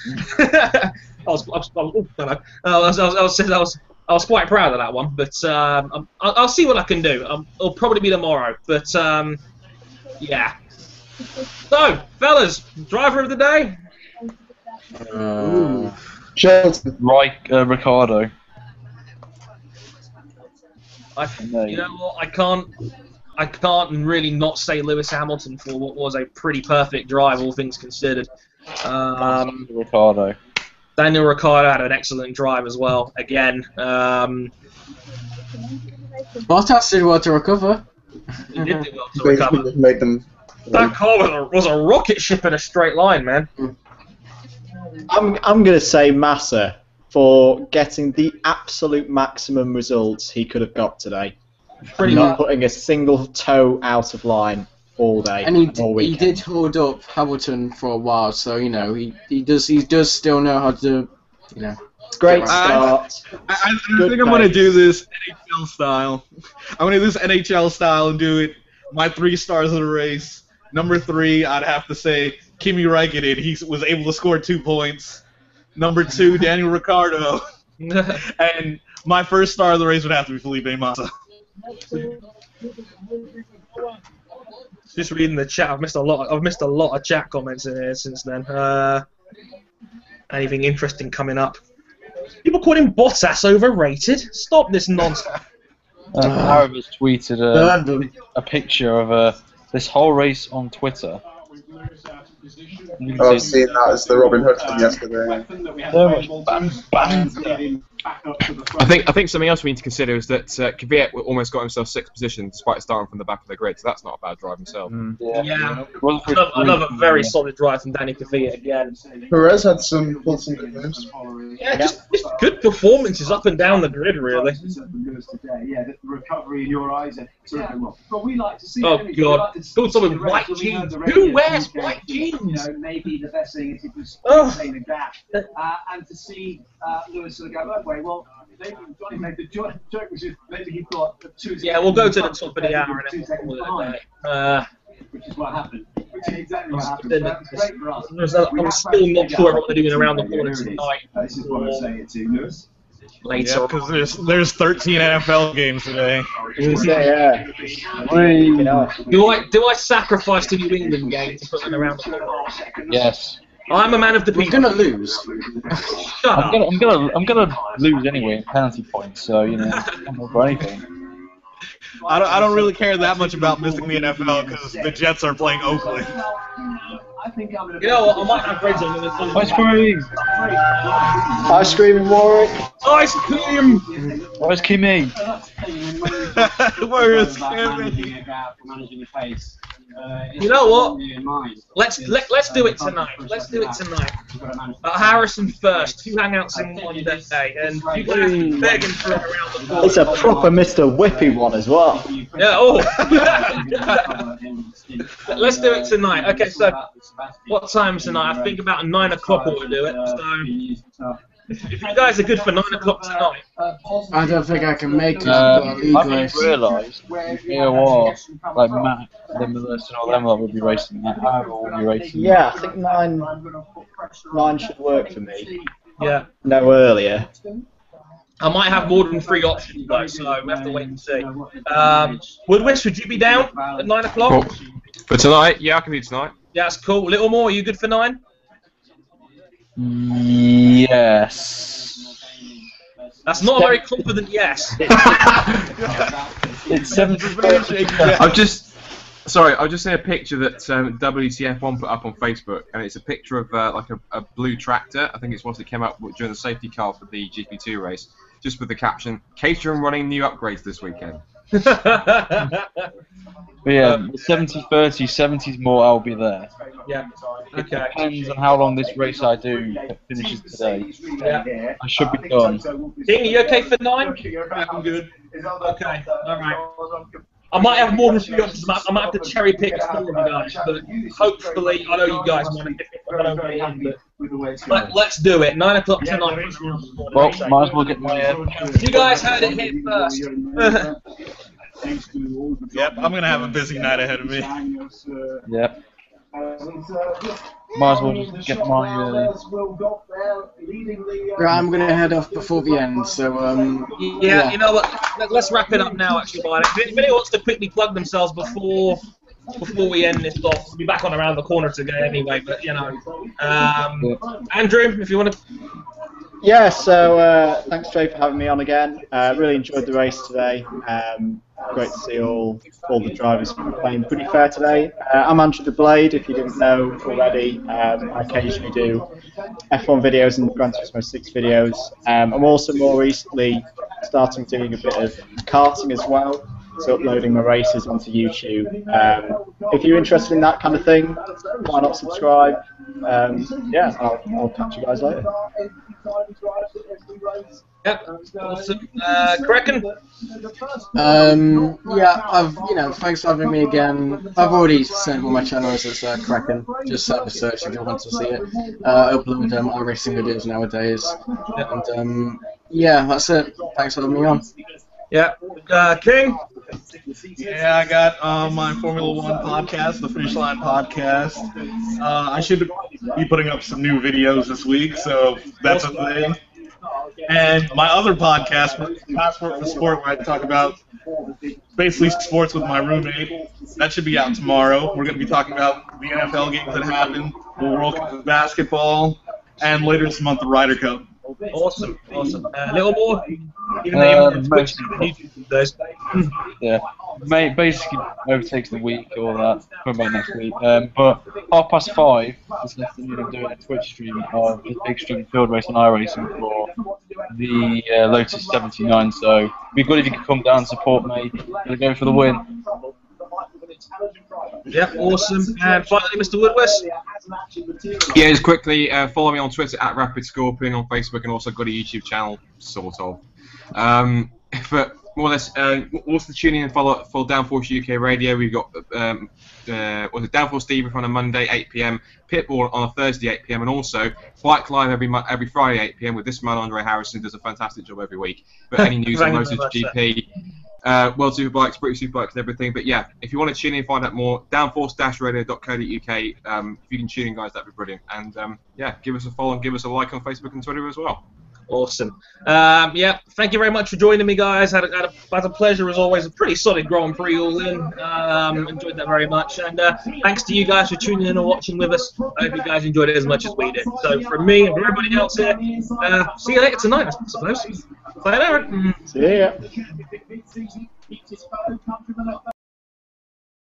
I was quite proud of that one. But I'll see what I can do. It'll probably be tomorrow, but yeah. So, fellas, driver of the day. Ricciardo. You know what? I can't really not say Lewis Hamilton for what was a pretty perfect drive, all things considered. Ricciardo. Daniel Ricciardo had an excellent drive as well. Again, Bottas did well to recover. He did do well to recover. Made them. That car was a rocket ship in a straight line, man. I'm going to say Massa for getting the absolute maximum results he could have got today. Not putting a single toe out of line all day. And he did hold up Hamilton for a while, so you know he does still know how to, you know. Great start. I think I'm going to do this NHL style. I'm going to do this NHL style and do it. My 3 stars of the race. Number 3, I'd have to say Kimi Räikkönen. He was able to score 2 points. Number 2, Daniel Ricciardo. And my first star of the race would have to be Felipe Massa. Just reading the chat, I've missed a lot of chat comments in here since then. Anything interesting coming up? People calling Bottas overrated? Stop this nonsense. Harvard's tweeted a picture of this whole race on Twitter. I've seen that. It's the Robin Hood from yesterday. I think something else we need to consider is that Kvyat almost got himself 6th position despite starting from the back of the grid, so that's not a bad drive himself. Yeah. Another very solid drive from Danny Kvyat again. Perez had some good moves. Yeah, just good performances up and down the grid, really. Yeah, the recovery in your eyes. But we like to see. Oh God! Go someone with white jeans. Who wears white jeans? You know, maybe the best thing is it was maintain the gap, and to see Lewis sort of go that way. Well, Johnny made the joke, which is maybe he thought 2 seconds. Yeah, we'll go to the top of the hour and then we'll call it a day. Which is what happened. Which is exactly what happened. Great for us. I'm still not sure what they're doing around the corner tonight. This is what I'm saying to Lewis. Later, because there's 13 NFL games today. Yeah. Do I sacrifice the New England game to put them around the corner? Yes. I'm a man of the people. We're gonna lose. Shut up. I'm gonna lose anyway in penalty points, so you know, I'm not for anything. I don't really care that much about missing the NFL because the Jets are playing Oakland. You know what? I might have Reds on this. Ice cream! Ice cream, Warwick! Ice cream! Where's Kimi? Where is Kimi? You know what? Let's do it tonight. Let's do it tonight. Harrison first. 2 hangouts in one day, and you guys begging for it around the corner. It's a proper Mr. Whippy one as well. Yeah. Oh. Let's do it tonight. Okay. So, what time tonight? I think about 9 o'clock we'll do it. So, if you guys are good for 9 o'clock tonight. I don't think I can make it. I didn't realise like Matt, Melissa, and all them lot would be racing that. I will be racing. Yeah, I think 9 should work for me. Yeah. No earlier. I might have more than 3 options though, so we have to wait and see. Woodwish, would you be down at 9 o'clock? Cool. For tonight? Yeah, I can do tonight. Yeah, that's cool. Littlemore, are you good for 9? Yes. That's not a very confident yes. It's 7. I've just seen a picture that WTF1 put up on Facebook, and it's a picture of like a blue tractor. I think it's what it came up during the safety car for the GP2 race, just with the caption, "Caterham running new upgrades this weekend." But yeah, 70-30, 70's more, I'll be there. Yeah. It Okay. depends on how long this race I do finishes today. Yeah. I should be done. King, are you okay for 9? I'm good. Okay. All right. I might have more than 3 options. I might have to cherry pick 4 of you guys, but hopefully, I know you guys want to but let's do it. 9 o'clock tonight. Well, might as well get my. You guys heard it here first. Yep, I'm gonna have a busy night ahead of me. Yep. Might as well just get my. Right, I'm gonna head off before the end. So yeah, you know what? Let's wrap it up now. Actually, Barney. If anybody wants to quickly plug themselves before we end this off, we'll be back on around the corner today anyway. But you know, Andrew, if you want to. Yeah, so thanks, Jay, for having me on again. Really enjoyed the race today. Great to see all the drivers playing pretty fair today. I'm Andrew the Blade, if you didn't know already. I occasionally do F1 videos and Gran Turismo 6 videos. I'm also more recently starting doing a bit of karting as well, so uploading my races onto YouTube. If you're interested in that kind of thing, why not subscribe? Yeah, I'll catch you guys later. Yep, awesome. Kraken? Yeah, thanks for having me again. I've already said what my channel is, it's Kraken. Just have a search if you want to see it. Upload iRacing videos nowadays. And yeah, that's it. Thanks for having me on. Yeah, King? Yeah, I got my Formula 1 podcast, the Finish Line podcast. I should be putting up some new videos this week, so that's a thing. And my other podcast, Passport for Sport, where I talk about basically sports with my roommate. That should be out tomorrow. We're going to be talking about the NFL games that happened, the World Cup of basketball, and later this month, the Ryder Cup. Awesome, awesome. A little more? Even though you're on Twitch and YouTube those. Yeah, basically overtakes the week or that, probably next week. But 5:30 is definitely I'm doing a Twitch stream of the big stream field race on iRacing for the Lotus 79. So it'd be good if you could come down and support me. Gonna go for the win. Yep, awesome. And finally, Mr. Woodwest. Yeah, just quickly follow me on Twitter at Rapid Scorpion, on Facebook, and also got a YouTube channel, sort of. But more or less, also tune in and follow Downforce UK Radio. We've got Downforce Steve on a Monday 8 PM, Pitbull on a Thursday 8 PM, and also Bike Live every Friday 8 PM with this man Andre Harrison, who does a fantastic job every week. But any news on MotoGP, World Superbikes, British Superbikes, and everything. But yeah, if you want to tune in and find out more, downforce-radio.co.uk. If you can tune in, guys, that'd be brilliant. And yeah, give us a follow and give us a like on Facebook and Twitter as well. Awesome. Yeah, thank you very much for joining me, guys. Had a pleasure as always. A pretty solid Grand Prix all in. Enjoyed that very much. And thanks to you guys for tuning in and watching with us. I hope you guys enjoyed it as much as we did. So from me and from everybody else here, see you later tonight, I suppose. Bye now. See ya.